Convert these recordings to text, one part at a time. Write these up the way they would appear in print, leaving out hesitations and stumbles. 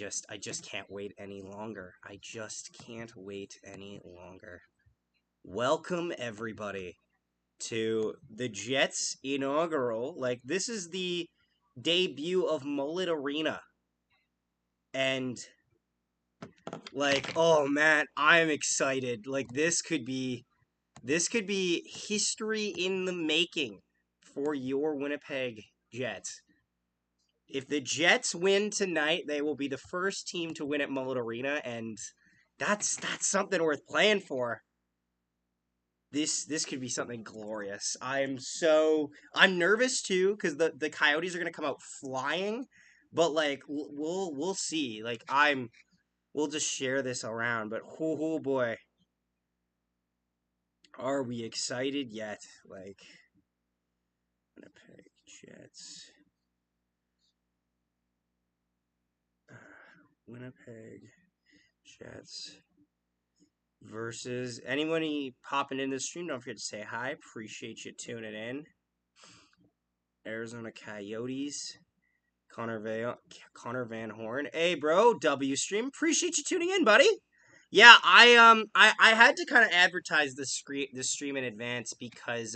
I just can't wait any longer. I just can't wait any longer. Welcome everybody to the Jets inaugural. Like, this is the debut of Mullett Arena. And like, oh man, I'm excited. Like, this could be history in the making for your Winnipeg Jets. If the Jets win tonight, they will be the first team to win at Mullett Arena, and that's something worth playing for. This could be something glorious. I'm nervous too because the Coyotes are gonna come out flying, but like we'll see. Like we'll just share this around. But oh boy, are we excited yet? Like Winnipeg Jets. Winnipeg Jets versus anybody popping in the stream. Don't forget to say hi. Appreciate you tuning in. Arizona Coyotes. Connor Van Horn. Hey, bro. W stream. Appreciate you tuning in, buddy. Yeah, I had to kind of advertise this stream in advance because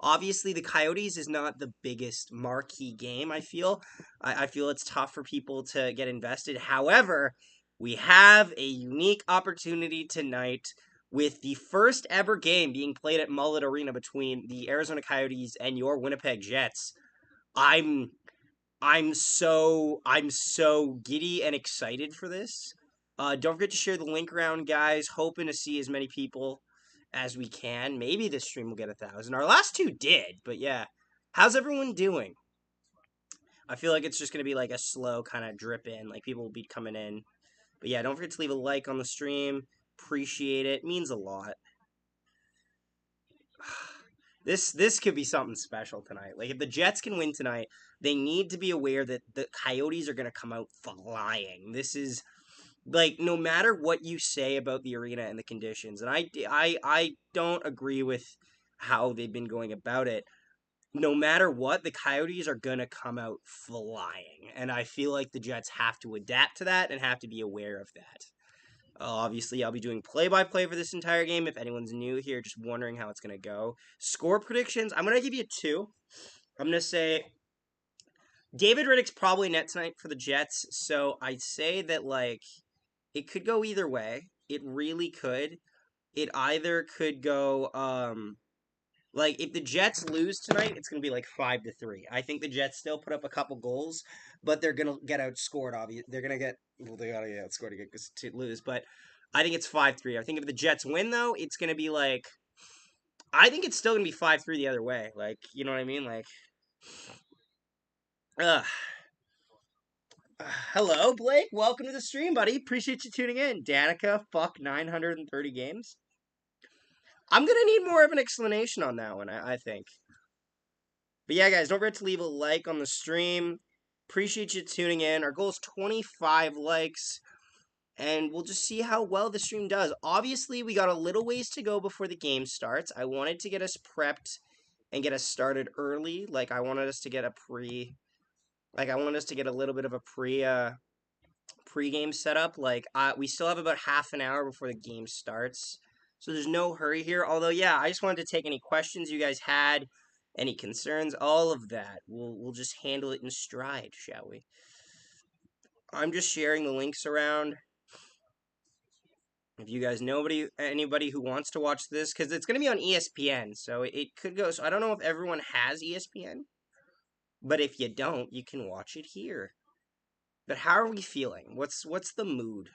obviously the Coyotes is not the biggest marquee game. I feel it's tough for people to get invested. However, we have a unique opportunity tonight with the first ever game being played at Mullett Arena between the Arizona Coyotes and your Winnipeg Jets. I'm so giddy and excited for this. Don't forget to share the link around, guys. Hoping to see as many people as we can. Maybe this stream will get 1,000. Our last two did, but yeah. How's everyone doing? I feel like it's just going to be like a slow kind of drip in. Like, people will be coming in. But yeah, don't forget to leave a like on the stream. Appreciate it. Means a lot. This could be something special tonight. Like, if the Jets can win tonight, they need to be aware that the Coyotes are going to come out flying. This is, like, no matter what you say about the arena and the conditions, and I don't agree with how they've been going about it, no matter what, the Coyotes are going to come out flying. And I feel like the Jets have to adapt to that and have to be aware of that. Obviously, I'll be doing play-by-play for this entire game. If anyone's new here, just wondering how it's going to go. Score predictions, I'm going to give you 2. I'm going to say David Riddick's probably net tonight for the Jets. So I'd say that, like, it could go either way. It really could. It either could go, like, if the Jets lose tonight, it's going to be like 5-3. I think the Jets still put up a couple goals, but they're going to get outscored, obviously. They're going to get, well, they got to get outscored to lose, but I think it's 5-3. I think if the Jets win, though, it's going to be like, I think it's still going to be 5-3 the other way. Like, you know what I mean? Like, hello, Blake. Welcome to the stream, buddy. Appreciate you tuning in. Danica, fuck 930 games. I'm going to need more of an explanation on that one, I think. But yeah, guys, don't forget to leave a like on the stream. Appreciate you tuning in. Our goal is 25 likes, and we'll just see how well the stream does. Obviously, we got a little ways to go before the game starts. I wanted to get us prepped and get us started early. Like, I wanted us to get a little bit of a pre-game setup. Like, we still have about half an hour before the game starts. So there's no hurry here. Although, yeah, I just wanted to take any questions you guys had, any concerns, all of that. We'll just handle it in stride, shall we? I'm just sharing the links around. If you guys know anybody who wants to watch this, because it's going to be on ESPN, so it could go. So I don't know if everyone has ESPN, but if you don't, you can watch it here. But how are we feeling? What's the mood?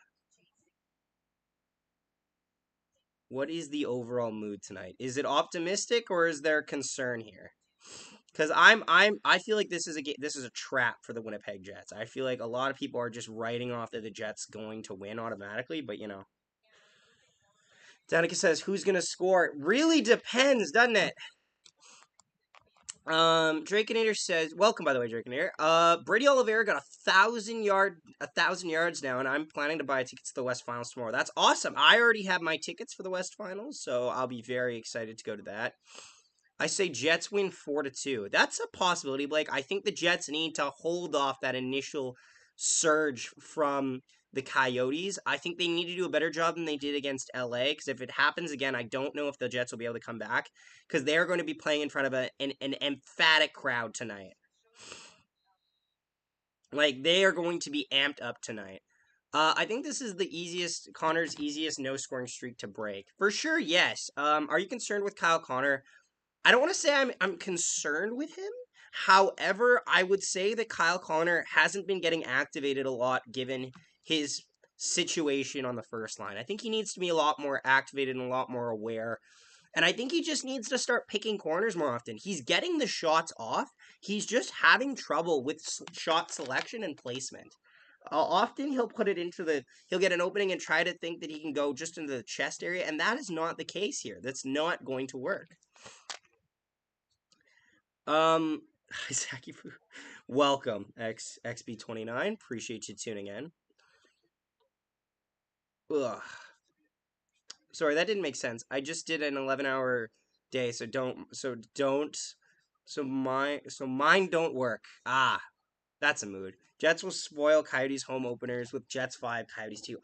What is the overall mood tonight? Is it optimistic or is there concern here? Because I feel like this is a trap for the Winnipeg Jets. I feel like a lot of people are just writing off that the Jets going to win automatically, but you know. Danica says, "Who's gonna score?" It really depends, doesn't it? Drakenator says, "Welcome, by the way, Drakenator." Brady Oliveira got 1,000 yards now, and I'm planning to buy tickets to the West Finals tomorrow. That's awesome. I already have my tickets for the West Finals, so I'll be very excited to go to that. I say Jets win 4-2. That's a possibility, Blake. I think the Jets need to hold off that initial surge from the Coyotes. I think they need to do a better job than they did against LA, because if it happens again, I don't know if the Jets will be able to come back, because they're going to be playing in front of an emphatic crowd tonight. Like, they are going to be amped up tonight. I think this is Connor's easiest no scoring streak to break. For sure, yes. Are you concerned with Kyle Connor? I don't want to say I'm concerned with him. However, I would say that Kyle Connor hasn't been getting activated a lot given his situation on the first line. I think he needs to be a lot more activated and a lot more aware. And I think he just needs to start picking corners more often. He's getting the shots off. He's just having trouble with shot selection and placement. Often he'll get an opening and try to think that he can go just into the chest area, and that is not the case here. That's not going to work. Isaki, welcome, XB29. Appreciate you tuning in. Ugh. Sorry, that didn't make sense. I just did an 11-hour day, so mine don't work. Ah, that's a mood. Jets will spoil Coyotes home openers with Jets 5, Coyotes 2.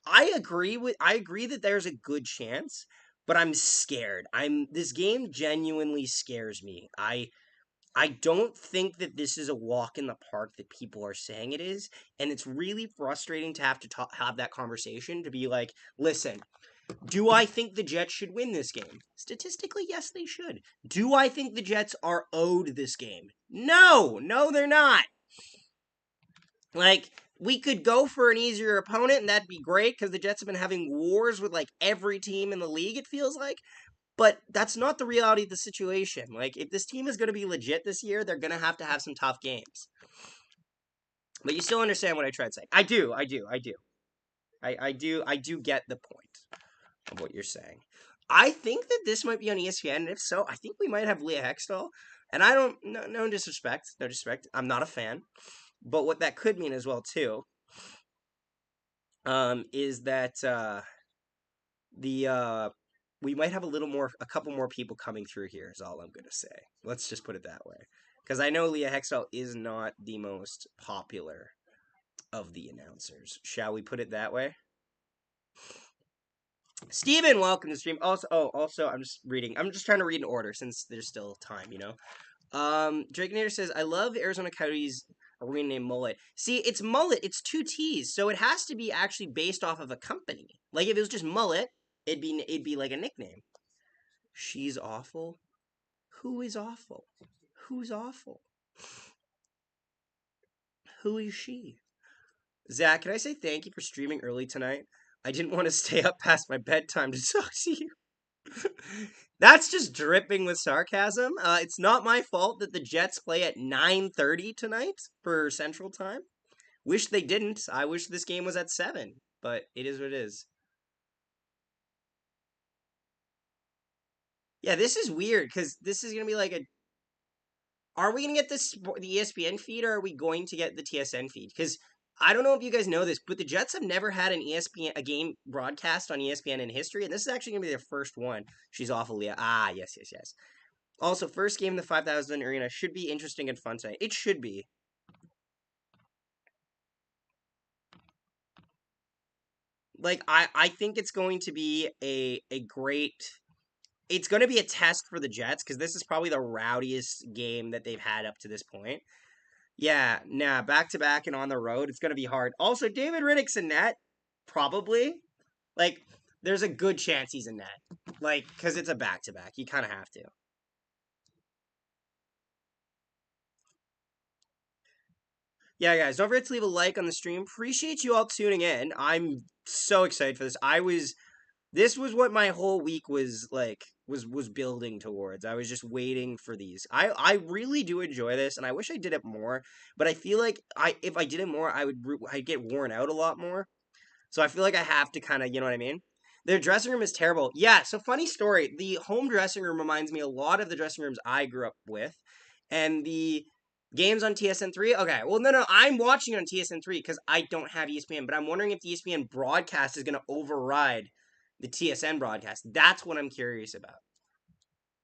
I agree that there's a good chance, but I'm scared. This game genuinely scares me. I don't think that this is a walk in the park that people are saying it is, and it's really frustrating to have to have that conversation, to be like, listen, do I think the Jets should win this game? Statistically, yes, they should. Do I think the Jets are owed this game? No, they're not. Like, we could go for an easier opponent, and that'd be great, because the Jets have been having wars with, like, every team in the league, it feels like. But that's not the reality of the situation. Like, if this team is going to be legit this year, they're going to have some tough games. But you still understand what I tried to say. I do get the point of what you're saying. I think that this might be on ESPN, and if so, I think we might have Leah Hextall. And no disrespect, I'm not a fan. But what that could mean as well, too, is that we might have a couple more people coming through here, is all I'm going to say. Let's just put it that way. Because I know Leah Hextall is not the most popular of the announcers. Shall we put it that way? Steven, welcome to the stream. Also, I'm just trying to read in order since there's still time, you know? Drakenator says, I love Arizona Coyotes arena name Mullett. See, it's Mullett, it's 2 T's, so it has to be actually based off of a company. Like, if it was just Mullett, it'd be like a nickname. She's awful? Who is awful? Who's awful? Who is she? Zach, can I say thank you for streaming early tonight? I didn't want to stay up past my bedtime to talk to you. That's just dripping with sarcasm. It's not my fault that the Jets play at 9:30 tonight for Central Time. Wish they didn't. I wish this game was at 7, but it is what it is. Yeah, this is weird, because this is going to be like Are we going to get the ESPN feed, or are we going to get the TSN feed? Because I don't know if you guys know this, but the Jets have never had a game broadcast on ESPN in history, and this is actually going to be their first one. She's awful, Leah. Ah, yes. Also, first game in the 5,000 arena should be interesting and fun tonight. It should be. Like, I think it's going to be a great... It's going to be a test for the Jets, because this is probably the rowdiest game that they've had up to this point. Yeah, nah, back-to-back and on the road, it's going to be hard. Also, David Riddick's in net, probably. Like, there's a good chance he's in net. Like, because it's a back-to-back. You kind of have to. Yeah, guys, don't forget to leave a like on the stream. Appreciate you all tuning in. I'm so excited for this. This was what my whole week was like, was building towards. I was just waiting for these. I really do enjoy this, and I wish I did it more, but I feel like if I did it more, I'd get worn out a lot more. So I feel like I have to kind of, you know what I mean? Their dressing room is terrible. Yeah, so funny story. The home dressing room reminds me a lot of the dressing rooms I grew up with. And the games on TSN3, okay, well, no, I'm watching it on TSN3 because I don't have ESPN, but I'm wondering if the ESPN broadcast is going to override the TSN broadcast. That's what I'm curious about.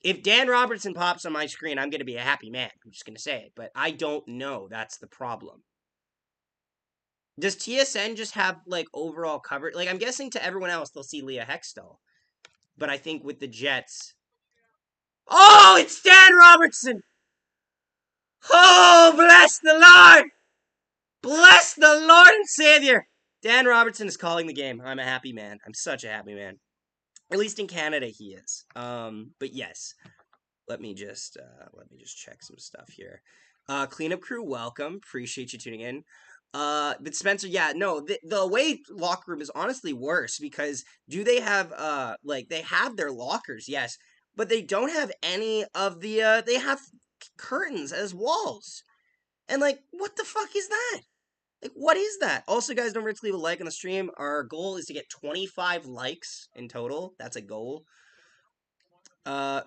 If Dan Robertson pops on my screen, I'm going to be a happy man. I'm just going to say it, but I don't know. That's the problem. Does TSN just have, like, overall coverage? Like, I'm guessing to everyone else, they'll see Leah Hextall. But I think with the Jets... Oh, it's Dan Robertson! Oh, bless the Lord! Bless the Lord and Savior! Dan Robertson is calling the game. I'm a happy man. I'm such a happy man. At least in Canada, he is. But yes, let me just check some stuff here. Cleanup crew, welcome. Appreciate you tuning in. But Spencer, yeah, no, the away locker room is honestly worse because they have like they have their lockers, yes, but they don't have any of the they have curtains as walls. And like, what the fuck is that? Like, what is that? Also, guys, don't forget to leave a like on the stream. Our goal is to get 25 likes in total. That's a goal.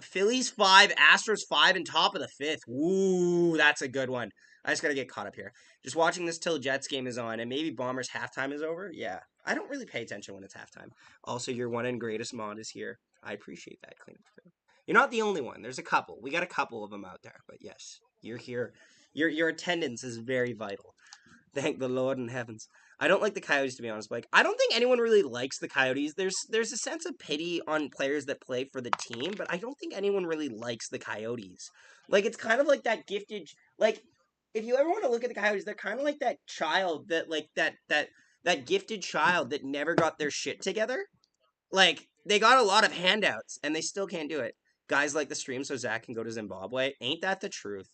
Phillies 5, Astros 5, and top of the 5th. Ooh, that's a good one. I just gotta get caught up here. Just watching this till Jets game is on, and maybe Bombers halftime is over. Yeah, I don't really pay attention when it's halftime. Also, your one and greatest mod is here. I appreciate that, cleanup crew. You're not the only one. There's a couple. We got a couple of them out there, but yes, you're here. Your attendance is very vital. Thank the Lord in heavens. I don't like the Coyotes, to be honest. Like, I don't think anyone really likes the Coyotes. There's a sense of pity on players that play for the team, but I don't think anyone really likes the Coyotes. Like, it's kind of like that gifted, like, if you ever want to look at the Coyotes, they're kind of like that child that, like, that gifted child that never got their shit together. Like, they got a lot of handouts, and they still can't do it. Guys like the stream so Zach can go to Zimbabwe. Ain't that the truth?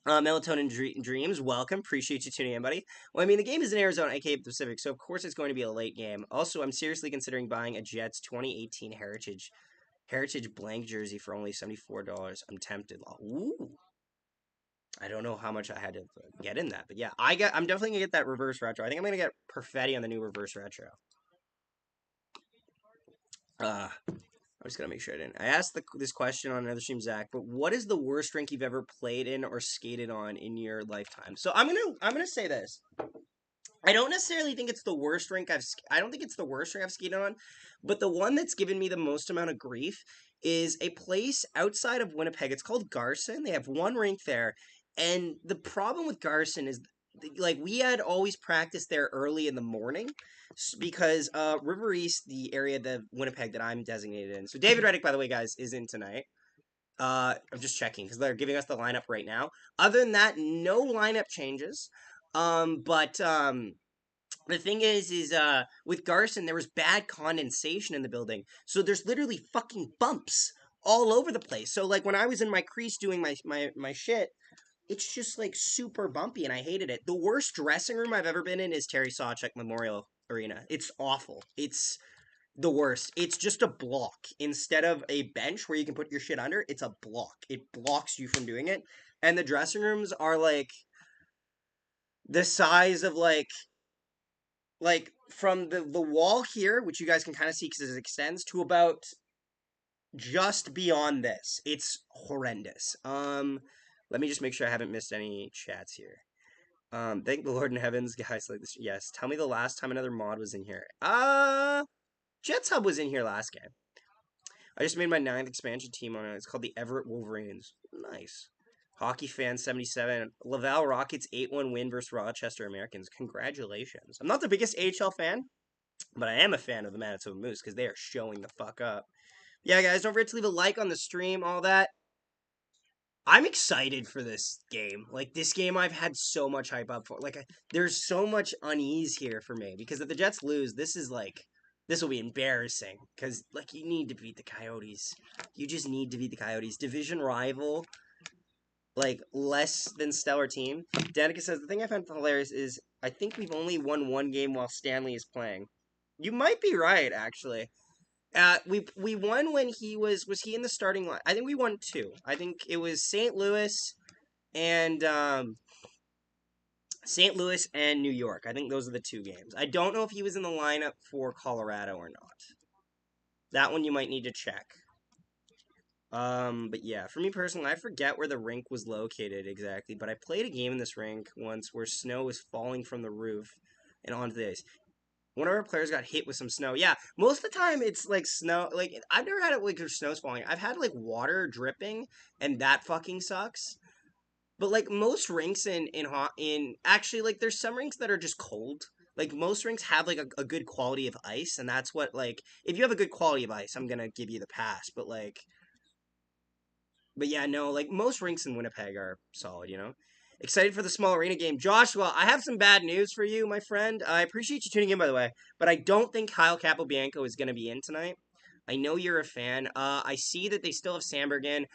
Melatonin Dreams, welcome. Appreciate you tuning in, buddy. Well, I mean, the game is in Arizona, aka Pacific, so of course it's going to be a late game. Also, I'm seriously considering buying a Jets 2018 Heritage blank jersey for only $74. I'm tempted. Ooh. I don't know how much I had to get in that, but yeah, I'm definitely gonna get that reverse retro. I think I'm gonna get Perfetti on the new reverse retro. I'm just gonna make sure I didn't. I asked this question on another stream, Zach. But what is the worst rink you've ever played in or skated on in your lifetime? So I'm gonna say this. I don't necessarily think it's the worst rink I don't think it's the worst rink I've skated on, but the one that's given me the most amount of grief is a place outside of Winnipeg. It's called Garson. They have one rink there, and the problem with Garson is like we had always practiced there early in the morning because River East, the area the Winnipeg that I'm designated in. So David Reddick, by the way, guys, is in tonight. I'm just checking because they're giving us the lineup right now. Other than that, no lineup changes. But the thing is with Garson, there was bad condensation in the building, so there's literally fucking bumps all over the place. So like when I was in my crease doing my shit, it's just like super bumpy and I hated it. The worst dressing room I've ever been in is Terry Sawchuk Memorial Arena. It's awful. It's the worst. It's just a block. Instead of a bench where you can put your shit under, it's a block. It blocks you from doing it. And the dressing rooms are like the size of like from the wall here, which you guys can kind of see because it extends to about just beyond this. It's horrendous. Let me just make sure I haven't missed any chats here. Thank the Lord in heavens, guys. Like this, yes. Tell me the last time another mod was in here. Jets Hub was in here last game. I just made my 9th expansion team on it. It's called the Everett Wolverines. Nice. Hockey fan 77. Laval Rockets 8-1 win versus Rochester Americans. Congratulations. I'm not the biggest AHL fan, but I am a fan of the Manitoba Moose because they are showing the fuck up. Yeah, guys, don't forget to leave a like on the stream, all that. I'm excited for this game. Like, this game I've had so much hype up for. Like, there's so much unease here for me because if the Jets lose, this will be embarrassing because, like, you need to beat the Coyotes. You just need to beat the Coyotes. Division rival, like, less than stellar team. Danica says, the thing I found hilarious is I think we've only won one game while Stanley is playing. You might be right, actually. We won when he was he in the starting line? I think we won 2. I think it was St. Louis and New York. I think those are the 2 games. I don't know if he was in the lineup for Colorado or not. That one you might need to check. But yeah, for me personally, I forget where the rink was located exactly, but I played a game in this rink once where snow was falling from the roof and onto the ice. One of our players got hit with some snow. Yeah, most of the time it's like snow. Like, I've never had it like snow's falling. I've had like water dripping, and that fucking sucks. But like most rinks in actually like there's some rinks that are just cold. Like most rinks have like a good quality of ice, and that's what like if you have a good quality of ice, I'm gonna give you the pass. But yeah, no, like most rinks in Winnipeg are solid, you know. Excited for the small arena game. Joshua, I have some bad news for you, my friend. I appreciate you tuning in, by the way, but I don't think Kyle Capobianco is going to be in tonight. I know you're a fan. I see that they still have Sandberg in.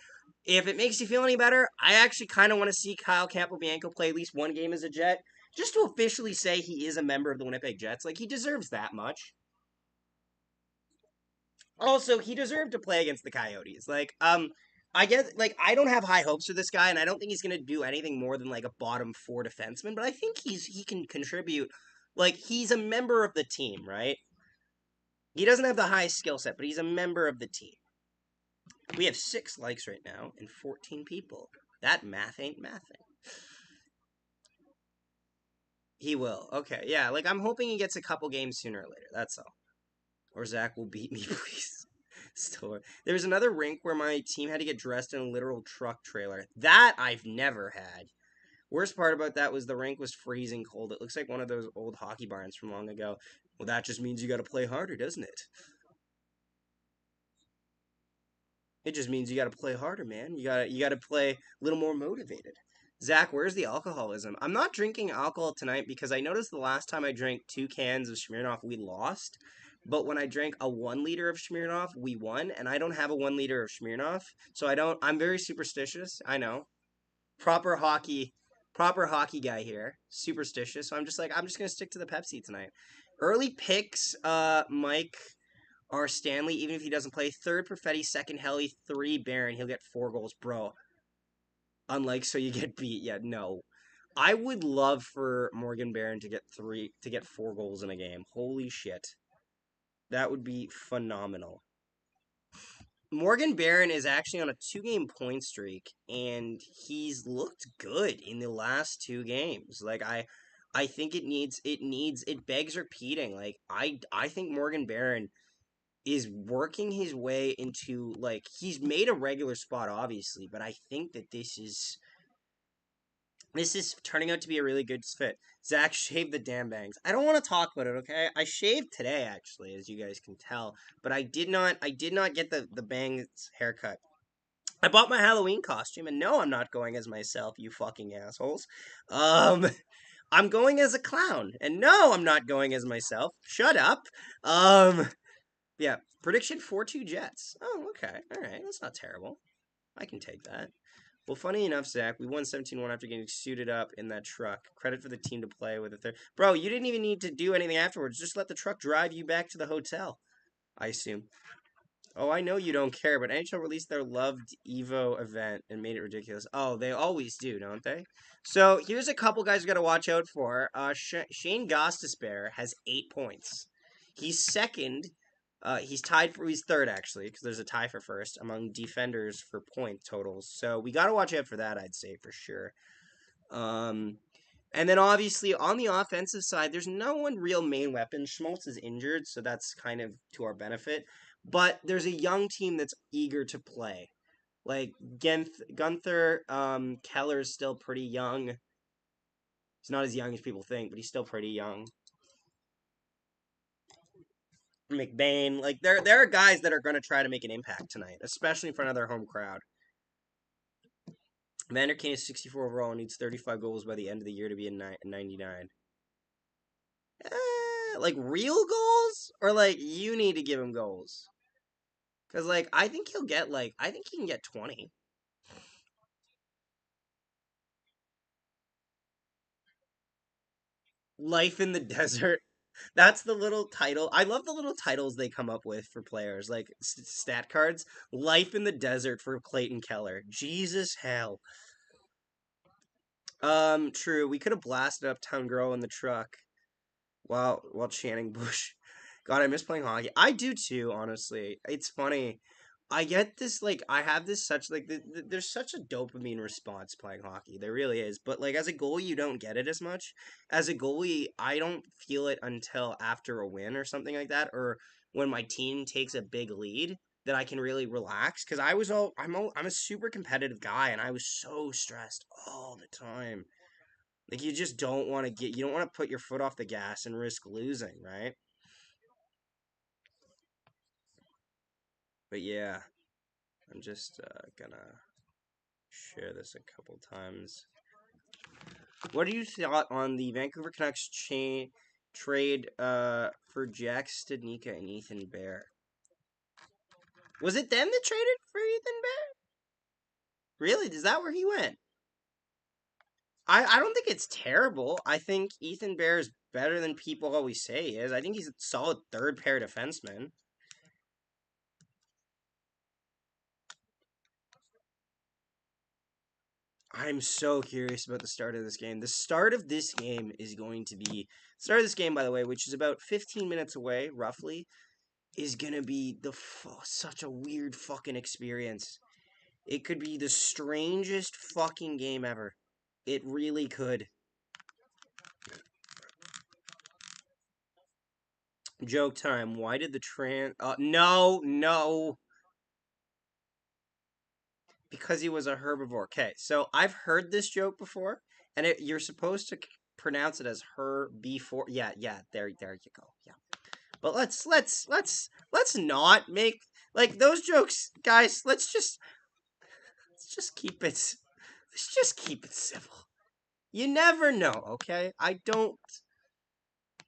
If it makes you feel any better, I actually kind of want to see Kyle Capobianco play at least one game as a Jet, just to officially say he is a member of the Winnipeg Jets. Like, he deserves that much. Also, he deserved to play against the Coyotes. I get like I don't have high hopes for this guy, and I don't think he's gonna do anything more than like a bottom four defenseman. But I think he can contribute. Like he's a member of the team, right? He doesn't have the highest skill set, but he's a member of the team. We have 6 likes right now and 14 people. That math ain't mathing. He will. Okay, yeah. Like I'm hoping he gets a couple games sooner or later. That's all. Or Zach will beat me, please. Store. There's another rink where my team had to get dressed in a literal truck trailer. That I've never had. Worst part about that was the rink was freezing cold. It looks like one of those old hockey barns from long ago. Well, that just means you got to play harder, doesn't it? It just means you got to play harder, man. You got to play a little more motivated. Zach, where's the alcoholism? I'm not drinking alcohol tonight because I noticed the last time I drank 2 cans of Smirnoff, we lost. But when I drank a 1 liter of Smirnoff, we won. And I don't have a 1 liter of Smirnoff, so I don't. I'm very superstitious. I know, proper hockey, proper hockey guy here. Superstitious. So I'm just like I'm just gonna stick to the Pepsi tonight. Early picks, Mike are Stanley, even if he doesn't play. Third Perfetti, second Helly, 3 Barron. He'll get 4 goals, bro. Unlike so you get beat. Yeah, no. I would love for Morgan Barron to get 4 goals in a game. Holy shit. That would be phenomenal. Morgan Barron is actually on a 2 game point streak, and he's looked good in the last 2 games. I think it begs repeating. I think Morgan Barron is working his way into like he's made a regular spot obviously, but I think that this is turning out to be a really good fit. Zach shaved the damn bangs. I don't want to talk about it, okay? I shaved today actually, as you guys can tell, but I did not get the bangs haircut. I bought my Halloween costume, and no, I'm not going as myself, you fucking assholes. Um, I'm going as a clown, and no, I'm not going as myself. Shut up. Um, yeah, prediction 4-2 Jets. Oh, okay, all right, that's not terrible. I can take that. Well, funny enough, Zach, we won 17-1 after getting suited up in that truck. Credit for the team to play with a third. Bro, you didn't even need to do anything afterwards. Just let the truck drive you back to the hotel, I assume. Oh, I know you don't care, but NHL released their loved Evo event and made it ridiculous. Oh, they always do, don't they? So here's a couple guys we got to watch out for. Shane Gostisbehere has 8 points. He's second. He's third actually because there's a tie for first among defenders for point totals. So we got to watch out for that. I'd say for sure. Um, and then obviously on the offensive side, there's no one real main weapon. Schmaltz is injured, so that's kind of to our benefit. But there's a young team that's eager to play. Like Gunther Keller is still pretty young. He's not as young as people think, but he's still pretty young. McBain, like there are guys that are going to try to make an impact tonight, especially in front of their home crowd. Vander Kane is 64 overall and needs 35 goals by the end of the year to be a 99. Like real goals, or like you need to give him goals? Because like I think he can get 20. Life in the desert. That's the little title. I love the little titles they come up with for players, like stat cards. Life in the desert for Clayton Keller. Jesus hell. True. We could have blasted Uptown Girl in the truck while chanting Bush. God, I miss playing hockey. I do too, honestly. It's funny. I get this like I have this such like there's such a dopamine response playing hockey. There really is. But like as a goalie, you don't get it as much. As a goalie, I don't feel it until after a win or something like that, or when my team takes a big lead. that I can really relax, because I'm a super competitive guy, and I was so stressed all the time. Like, you just you don't want to put your foot off the gas and risk losing, right? But yeah, I'm just gonna share this a couple times. What do you thought on the Vancouver Canucks trade for Jack Studnicka and Ethan Bear? Was it them that traded for Ethan Bear? Really? Is that where he went? I don't think it's terrible. I think Ethan Bear is better than people always say he is. I think he's a solid third pair defenseman. I'm so curious about the start of this game. The start of this game is going to be start of this game, by the way, which is about 15 minutes away, roughly, is gonna be such a weird fucking experience. It could be the strangest fucking game ever. It really could. Joke time. Why did the no. Because he was a herbivore. Okay, so I've heard this joke before, and you're supposed to pronounce it as herbivore. Yeah. There you go. Yeah, but let's not make like those jokes, guys. Let's just keep it. Let's just keep it civil. You never know. Okay, I don't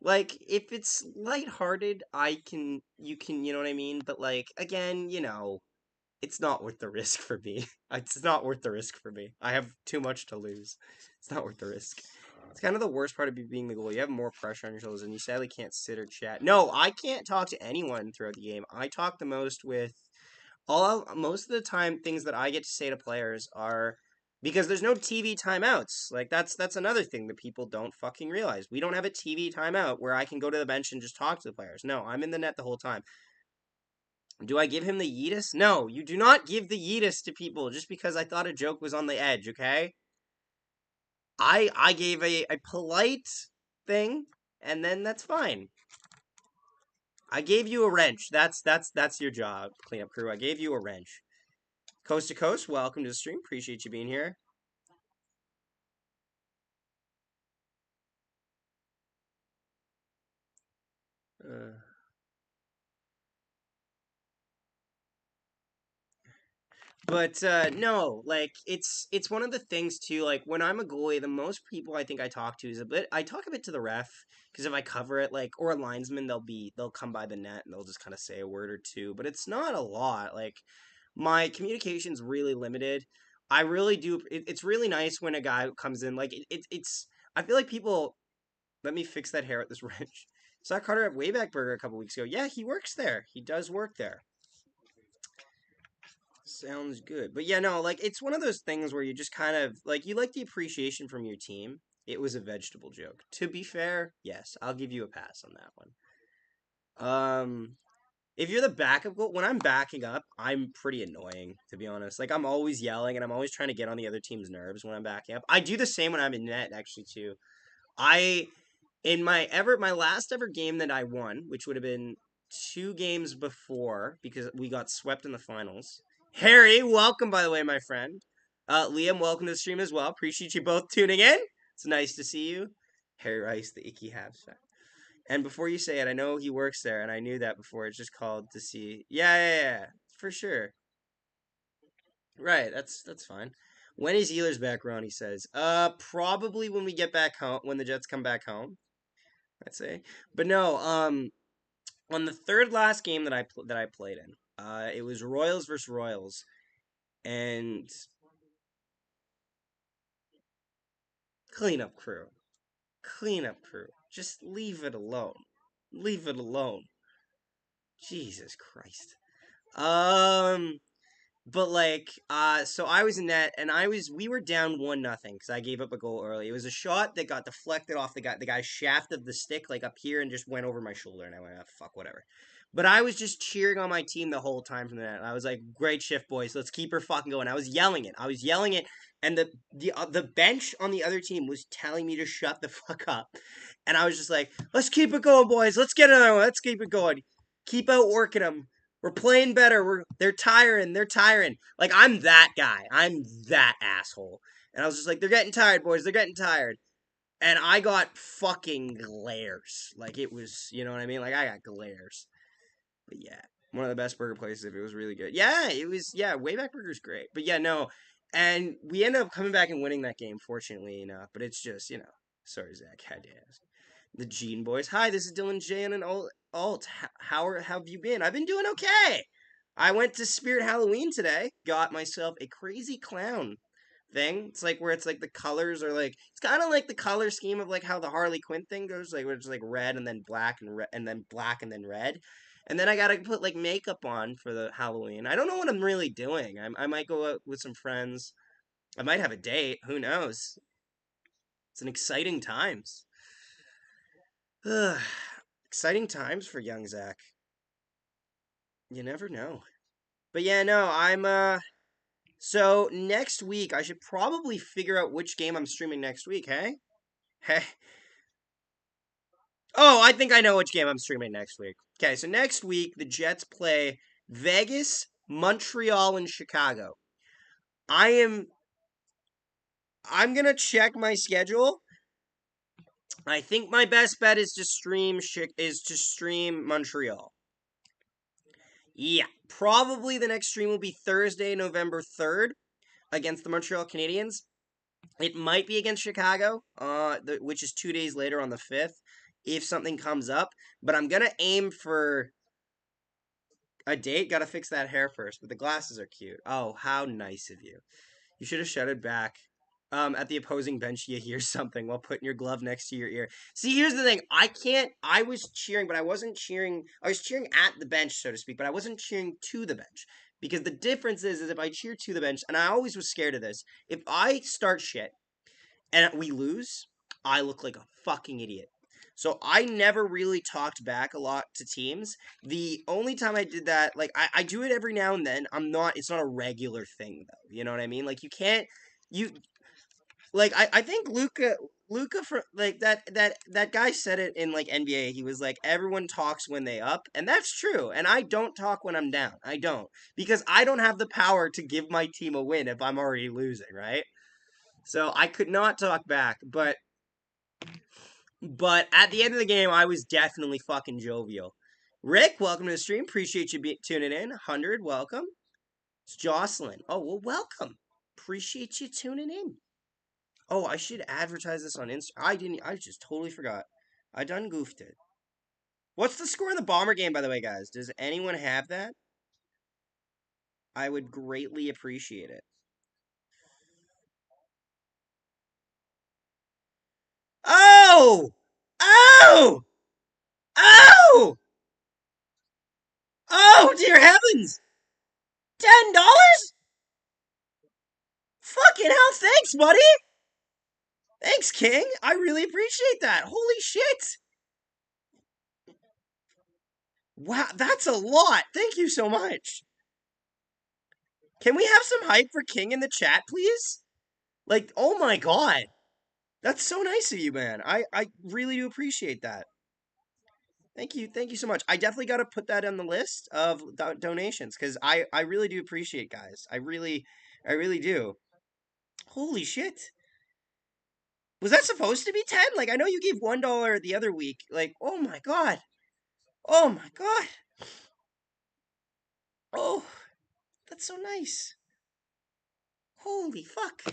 like if it's lighthearted. You can, you know what I mean. But like again, it's not worth the risk for me. It's not worth the risk for me. I have too much to lose. It's not worth the risk. It's kind of the worst part of being the goalie. You have more pressure on your shoulders, and you sadly can't sit or chat. No, I can't talk to anyone throughout the game. I talk the most with most of the time. Things that I get to say to players are because there's no TV timeouts. Like that's another thing that people don't fucking realize. We don't have a TV timeout where I can go to the bench and just talk to the players. No, I'm in the net the whole time. Do I give him the yeetus? No, you do not give the yeetus to people just because I thought a joke was on the edge, okay? I gave a polite thing, and then that's fine. I gave you a wrench. That's your job, cleanup crew. I gave you a wrench. Coast to Coast, welcome to the stream. Appreciate you being here. But no, like it's one of the things too. Like when I'm a goalie, the most people I think I talk to is I talk a bit to the ref because if I cover it, like or a linesman, they'll come by the net and they'll just kind of say a word or two. But it's not a lot. Like my communication's really limited. I really do. It's really nice when a guy comes in. Like it's. I feel like people. Let me fix that hair with this wrench. Saw Carter at Wayback Burger a couple weeks ago. Yeah, he works there. He does work there. Sounds good. But yeah, no, like it's one of those things where you just kind of like you like the appreciation from your team. It was a vegetable joke. To be fair, yes, I'll give you a pass on that one. If you're the backup goal, when I'm backing up, I'm pretty annoying, to be honest. Like I'm always yelling and I'm always trying to get on the other team's nerves when I'm backing up. I do the same when I'm in net actually too. I in my last ever game that I won, which would have been 2 games before because we got swept in the finals. Harry, welcome by the way, my friend. Liam, welcome to the stream as well. Appreciate you both tuning in. It's nice to see you. Harry Rice, the icky halves. And before you say it, I know he works there, and I knew that before. It's just called to see. Yeah, for sure. Right, that's fine. When is Ehlers back, Ronnie says. Probably when we get back home, when the Jets come back home. I'd say. But no, on the third last game that I played in, it was Royals versus Royals, and cleanup crew, cleanup crew, just leave it alone, leave it alone. Jesus Christ. Um, But like, so I was in net, and we were down 1-0 because I gave up a goal early. It was a shot that got deflected off the guy's shaft of the stick, like up here, and just went over my shoulder, and I went, fuck, whatever. But I was just cheering on my team the whole time from the net. I was like, great shift, boys. Let's keep her fucking going. I was yelling it. And the bench on the other team was telling me to shut the fuck up. And I was just like, let's keep it going, boys. Let's get another one. Let's keep it going. Keep outworking them. We're playing better. They're tiring. They're tiring. Like, I'm that guy. I'm that asshole. And I was just like, they're getting tired, boys. They're getting tired. And I got fucking glares. Like, it was, you know what I mean? Like, I got glares. But yeah, one of the best burger places. If it was really good. Yeah, it was. Yeah, Wayback Burger's great. But yeah, no. And we ended up coming back and winning that game, fortunately enough. But it's just, sorry, Zach. Had to ask. The Gene Boys. Hi, this is Dylan J and an alt. How have you been? I've been doing okay. I went to Spirit Halloween today. Got myself a crazy clown thing. It's like where it's like the colors are like it's kind of like the color scheme of like how the Harley Quinn thing goes, like where it's like red and then black and red and then black and then red. And then I gotta put like makeup on for the Halloween. I don't know what I'm really doing. I might go out with some friends. I might have a date. Who knows? It's an exciting times. Ugh. Exciting times for young Zach. You never know. But yeah, no, so next week I should probably figure out which game I'm streaming next week, hey? Hey. Oh, I think I know which game I'm streaming next week. Okay, so next week the Jets play Vegas, Montreal, and Chicago. I'm gonna check my schedule. I think my best bet is to stream Montreal. Yeah, probably the next stream will be Thursday, November 3rd against the Montreal Canadiens. It might be against Chicago, which is 2 days later on the 5th, if something comes up. But I'm gonna aim for a date. Gotta fix that hair first, but the glasses are cute. Oh, how nice of you. You should have shouted back. At the opposing bench, you hear something while putting your glove next to your ear. See, here's the thing. I was cheering, but I wasn't cheering. I was cheering at the bench, so to speak, but I wasn't cheering to the bench. Because the difference is if I cheer to the bench, and I always was scared of this, if I start shit and we lose, I look like a fucking idiot. So I never really talked back a lot to teams. The only time I did that, like I do it every now and then. It's not a regular thing though. You know what I mean? Like you can't, you like I think Luca for like that guy said it in like NBA. He was like everyone talks when they up, and that's true. And I don't talk when I'm down. I don't because I don't have the power to give my team a win if I'm already losing, right? So I could not talk back, but at the end of the game, I was definitely fucking jovial. Rick, welcome to the stream. Appreciate you tuning in. 100, welcome. It's Jocelyn. Oh, well, welcome. Appreciate you tuning in. Oh, I should advertise this on Instagram. I didn't. I just totally forgot. I done goofed it. What's the score in the Bomber game, by the way, guys? Does anyone have that? I would greatly appreciate it. Oh! Oh! Oh! Oh, dear heavens! $10? Fucking hell, thanks, buddy! Thanks, King. I really appreciate that. Holy shit. Wow, that's a lot. Thank you so much. Can we have some hype for King in the chat, please? Like, oh my god. That's so nice of you, man. I really do appreciate that. Thank you so much. I definitely got to put that on the list of donations because I really do appreciate guys. I really do. Holy shit. Was that supposed to be 10? Like, I know you gave $1 the other week. Like, oh my god. Oh my god. Oh, that's so nice. Holy fuck.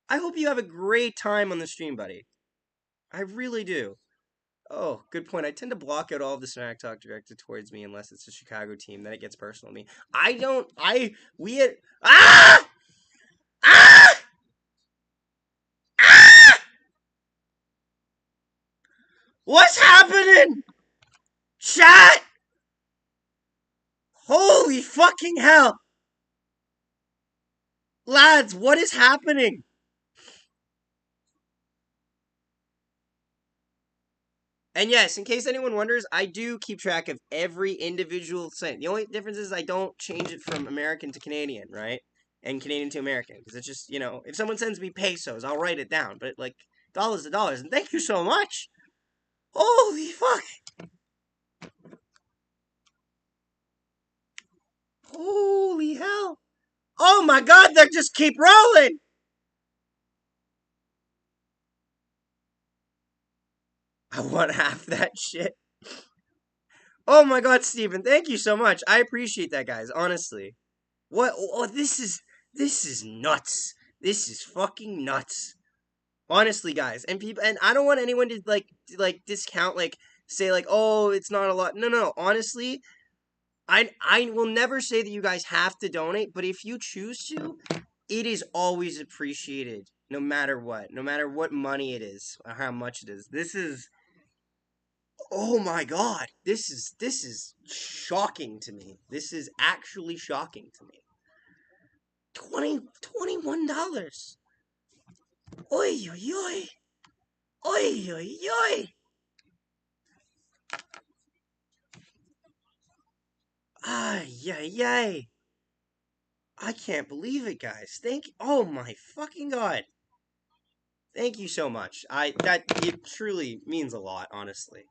I hope you have a great time on the stream, buddy. I really do. Oh, good point. I tend to block out all of the smack talk directed towards me unless it's a Chicago team. Then it gets personal to me. I don't. We had. Ah! Ah! Ah! What's happening? Chat! Holy fucking hell! Lads, what is happening? And yes, in case anyone wonders, I do keep track of every individual cent. The only difference is I don't change it from American to Canadian, right? And Canadian to American. Because it's just, if someone sends me pesos, I'll write it down. But, like, dollars to dollars. And thank you so much. Holy fuck. Holy hell. Oh my god, they just keep rolling. I want half that shit. Oh my god, Steven, thank you so much. I appreciate that, guys, honestly. What? Oh, this is nuts. This is fucking nuts. Honestly, guys, and people, and I don't want anyone to like discount, like say like, oh, it's not a lot. No, no, no. Honestly, I will never say that you guys have to donate, but if you choose to, it is always appreciated, no matter what money it is or how much it is. This is, oh my god, this is shocking to me. This is actually shocking to me. 21 dollars. Oi, oi, oi. Oi, oi, oi. Ay, ay, ay. I can't believe it, guys. Thank you. Oh my fucking god. Thank you so much. That it truly means a lot, honestly.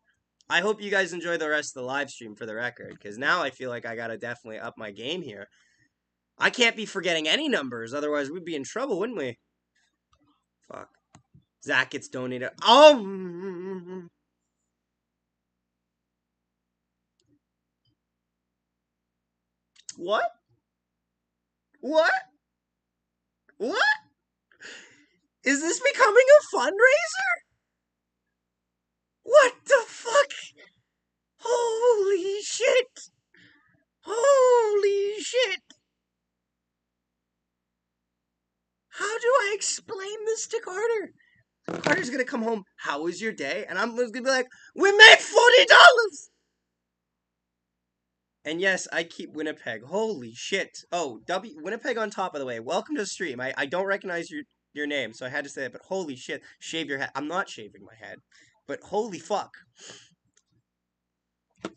I hope you guys enjoy the rest of the live stream for the record, because now I feel like I gotta definitely up my game here. I can't be forgetting any numbers, otherwise we'd be in trouble, wouldn't we? Fuck. Zach gets donated. Oh! What? What? What? Is this becoming a fundraiser? What the fuck? Holy shit! Holy shit! How do I explain this to Carter? Carter's gonna come home. How was your day? And I'm gonna be like, we made $40. And yes, I keep Winnipeg. Holy shit! Oh, Winnipeg on top. By the way, welcome to the stream. I don't recognize your name, so I had to say it. But holy shit, shave your head. I'm not shaving my head, but holy fuck, it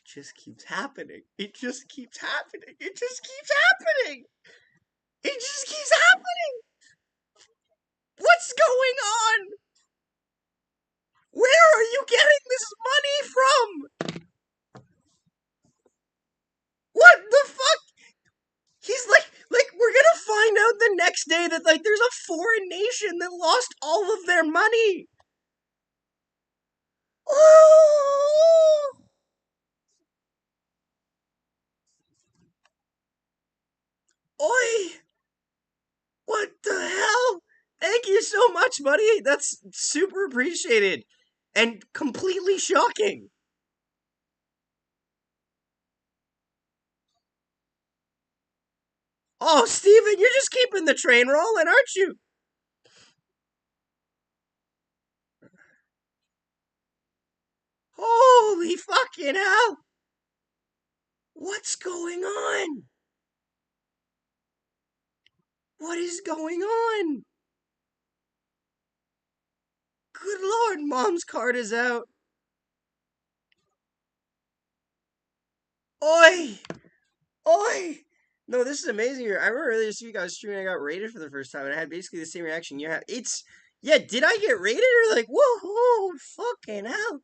just keeps happening. It just keeps happening. It just keeps happening. It just keeps happening. What's going on? Where are you getting this money from? What the fuck? He's like we're gonna find out the next day that like there's a foreign nation that lost all of their money. Oh, oi! What the hell? Thank you so much, buddy. That's super appreciated and completely shocking. Oh, Steven, you're just keeping the train rolling, aren't you? Holy fucking hell! What's going on? What is going on? Good lord, mom's card is out. Oi! Oi! No, this is amazing. I remember earlier this week I was streaming, I got raided for the first time, and I had basically the same reaction you had. Yeah, did I get raided or like, whoa, fucking hell?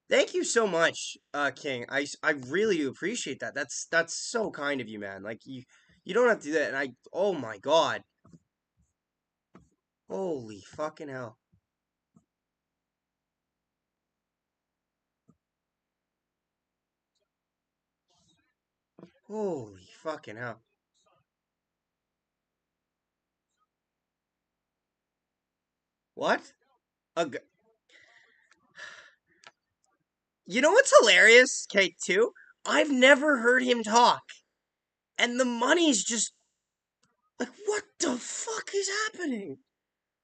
Thank you so much, King. I really do appreciate that. That's so kind of you, man. Like you don't have to do that, and oh my god. Holy fucking hell. Holy fucking hell. What? A g- You know what's hilarious, Kate, too? I've never heard him talk. And the money's just like, what the fuck is happening?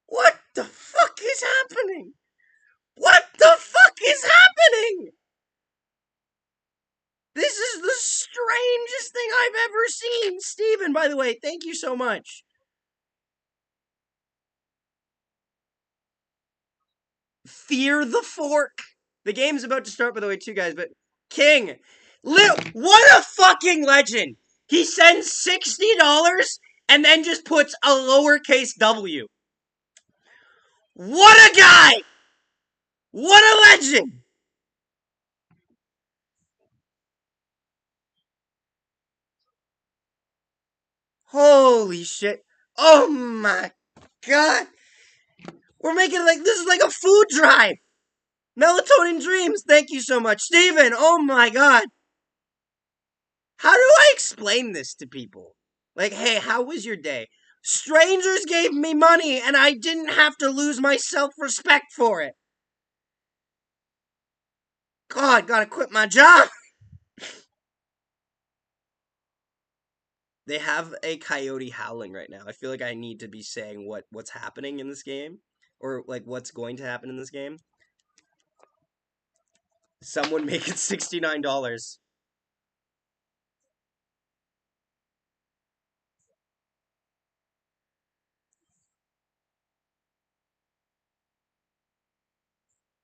What the fuck is happening? What the fuck is happening? This is the strangest thing I've ever seen. Steven, by the way, thank you so much. Fear the fork. The game's about to start, by the way, too, guys, but King, what a fucking legend. He sends $60 and then just puts a lowercase W. What a guy! What a legend! Holy shit. Oh my god. We're making like, this is like a food drive. Melatonin Dreams, thank you so much. Steven, oh my god. How do I explain this to people? Like, hey, how was your day? Strangers gave me money and I didn't have to lose my self-respect for it. God, gotta quit my job. They have a coyote howling right now. I feel like I need to be saying what's happening in this game. Or, like, what's going to happen in this game. Someone make it $69.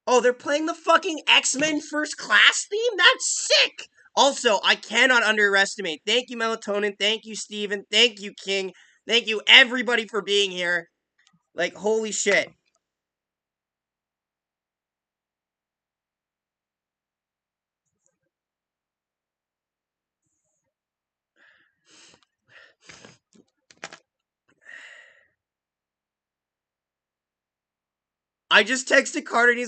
Oh, they're playing the fucking X-Men First Class theme? That's sick! Also, I cannot underestimate. Thank you, Melatonin. Thank you, Steven. Thank you, King. Thank you, everybody, for being here. Like, holy shit. I just texted Carter and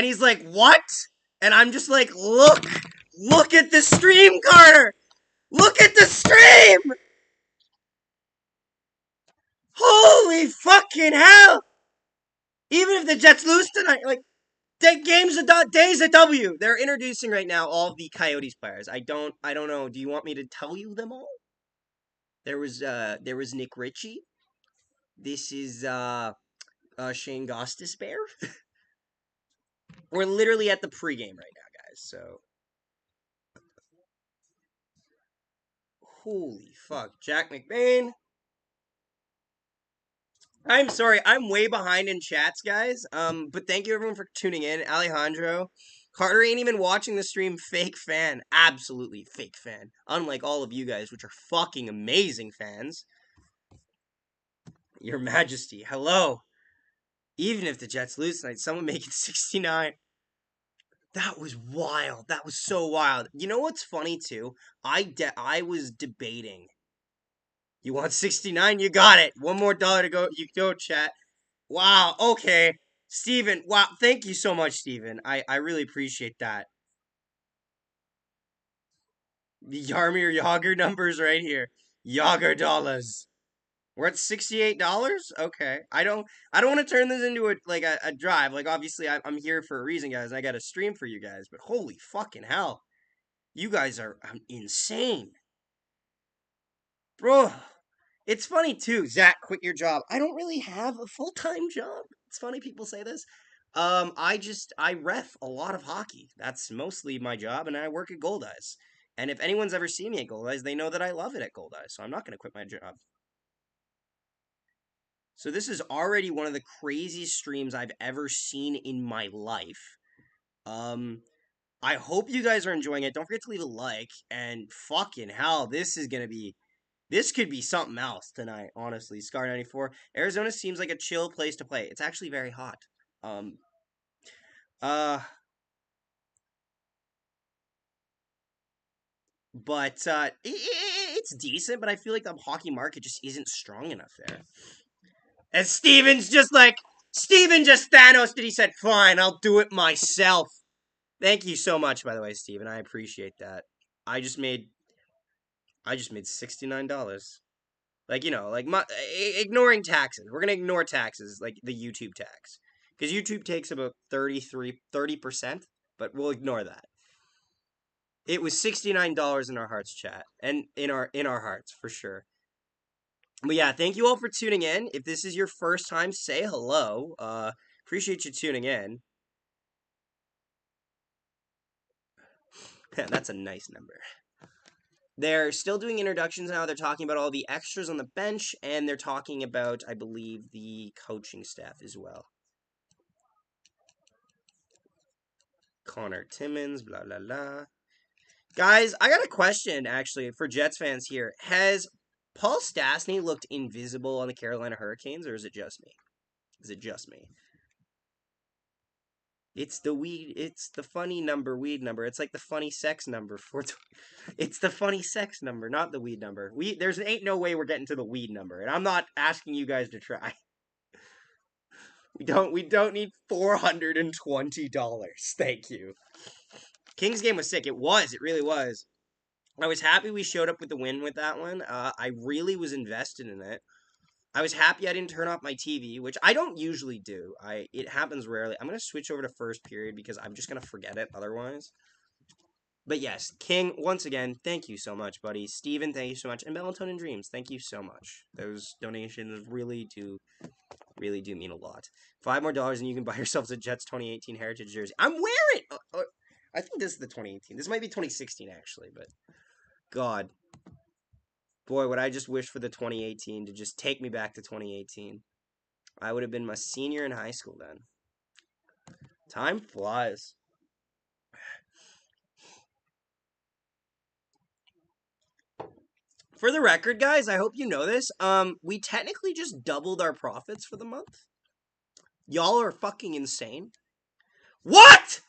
he's like, what? And I'm just like, look at the stream, Carter! Look at the stream! Holy fucking hell! Even if the Jets lose tonight, like, day's a W. They're introducing right now all of the Coyotes players. I don't know. Do you want me to tell you them all? There was Nick Ritchie. This is Shane Gostisbehere. We're literally at the pregame right now, guys. So holy fuck, Jack McBain. I'm sorry, I'm way behind in chats, guys. But thank you everyone for tuning in. Alejandro, Carter ain't even watching the stream. Fake fan, absolutely fake fan. Unlike all of you guys, which are fucking amazing fans. Your Majesty, hello. Even if the Jets lose tonight, someone make it 69. That was wild. That was so wild. You know what's funny too? I was debating. You want 69? You got it. One more dollar to go. You go, chat. Wow. Okay. Steven. Wow. Thank you so much, Steven. I really appreciate that. The Yarmir Yager numbers right here. Yager dollars. We're at $68. Okay. I don't want to turn this into a drive. Like obviously I'm here for a reason, guys. I got to stream for you guys. But holy fucking hell, you guys are insane, bro. It's funny too, Zach. Quit your job. I don't really have a full-time job. It's funny people say this. I ref a lot of hockey. That's mostly my job, and I work at Gold Eyes. And if anyone's ever seen me at Gold Eyes, they know that I love it at Gold Eyes. So I'm not going to quit my job. So this is already one of the craziest streams I've ever seen in my life. I hope you guys are enjoying it. Don't forget to leave a like. And fucking hell, this could be something else tonight, honestly. Scar 94. Arizona seems like a chill place to play. It's actually very hot. Um uh but it's decent, but I feel like the hockey market just isn't strong enough there. And Steven just Thanos did. He said, "Fine, I'll do it myself." Thank you so much, by the way, Steven. I appreciate that. I just made $69. Like, like ignoring taxes. We're gonna ignore taxes, like the YouTube tax, because YouTube takes about 30%, but we'll ignore that. It was $69 in our hearts, chat, and in our hearts for sure. But yeah, thank you all for tuning in. If this is your first time, say hello. Appreciate you tuning in. That's a nice number. They're still doing introductions now. They're talking about all the extras on the bench, and they're talking about, I believe, the coaching staff as well. Connor Timmins, blah, blah, blah. Guys, I got a question, actually, for Jets fans here. Has Paul Stastny looked invisible on the Carolina Hurricanes, or is it just me? Is it just me? It's the weed. It's the funny number, weed number. It's like the funny sex number. It's the funny sex number, not the weed number. There's ain't no way we're getting to the weed number, and I'm not asking you guys to try. We don't need $420. Thank you. King's game was sick. It was. It really was. I was happy we showed up with the win with that one. I really was invested in it. I was happy I didn't turn off my TV, which I don't usually do. It happens rarely. I'm gonna switch over to first period because I'm just gonna forget it otherwise. But yes, King, once again, thank you so much, buddy. Steven, thank you so much. And Melatonin Dreams, thank you so much. Those donations really do mean a lot. $5 more and you can buy yourselves a Jets 2018 Heritage jersey. I'm wearing. I think this is the 2018. This might be 2016 actually, but God, boy, would I just wish for the 2018 to just take me back to 2018. I would have been my senior in high school then. Time flies. For the record, guys, I hope you know this. We technically just doubled our profits for the month. Y'all are fucking insane. What?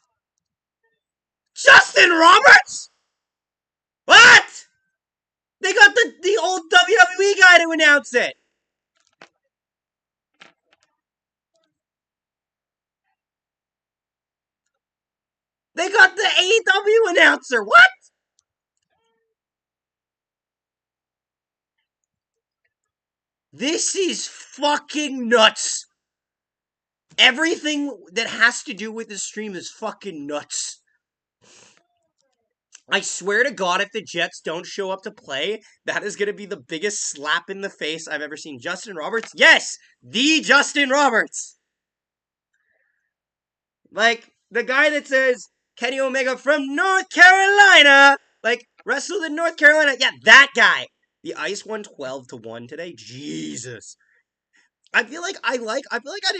Justin Roberts? What? They got the old WWE guy to announce it. They got the AEW announcer. What? This is fucking nuts. Everything that has to do with this stream is fucking nuts. I swear to God, if the Jets don't show up to play, that is going to be the biggest slap in the face I've ever seen. Justin Roberts? Yes! The Justin Roberts! Like, the guy that says, Kenny Omega from North Carolina! Like, wrestled in North Carolina? Yeah, that guy! The Ice won 12-1 today? Jesus. I feel like I'd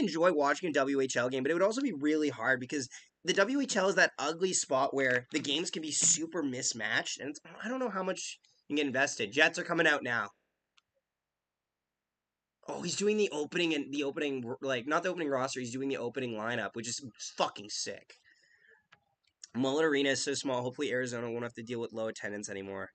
enjoy watching a WHL game, but it would also be really hard because the WHL is that ugly spot where the games can be super mismatched, and I don't know how much you can get invested. Jets are coming out now. Oh, he's doing the opening, like, not the opening roster, he's doing the opening lineup, which is fucking sick. Mullett Arena is so small, hopefully Arizona won't have to deal with low attendance anymore.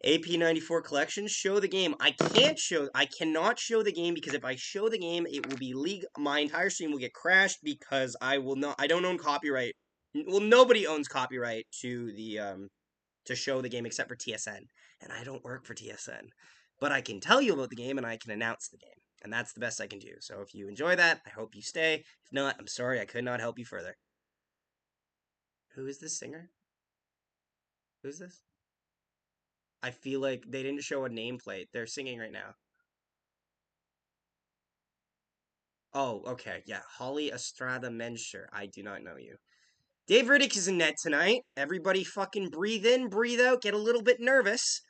AP94 collection, show the game. I cannot show the game because if I show the game, it will be my entire stream will get crashed because I don't own copyright. Well, nobody owns copyright to the to show the game except for TSN, and I don't work for TSN. But I can tell you about the game and I can announce the game, and that's the best I can do. So if you enjoy that, I hope you stay. If not, I'm sorry I could not help you further. Who is this singer? Who's this? I feel like they didn't show a nameplate. They're singing right now. Oh, okay. Yeah. Holly Estrada Mensher. I do not know you. Dave Riddick is in net tonight. Everybody fucking breathe in, breathe out, get a little bit nervous.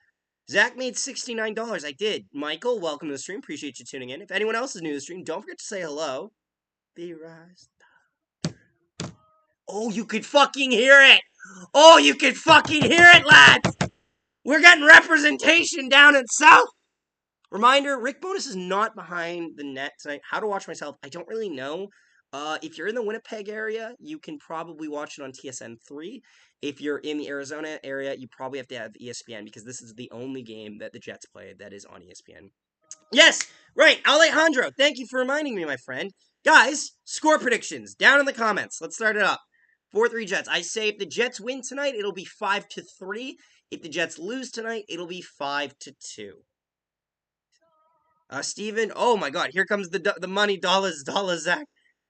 Zach made $69. I did. Michael, welcome to the stream. Appreciate you tuning in. If anyone else is new to the stream, don't forget to say hello. Be rise. Oh, you could fucking hear it. Oh, you could fucking hear it, lads. We're getting representation down in South. Reminder, Rick Bonus is not behind the net tonight. How to watch myself, I don't really know. If you're in the Winnipeg area, you can probably watch it on TSN3. If you're in the Arizona area, you probably have to have ESPN because this is the only game that the Jets play that is on ESPN. Yes, right, Alejandro, thank you for reminding me, my friend. Guys, score predictions down in the comments. Let's start it up. 4-3 Jets. I say if the Jets win tonight, it'll be 5-3. If the Jets lose tonight, it'll be 5-2. Steven, oh my god, here comes the money, dollars, Zach.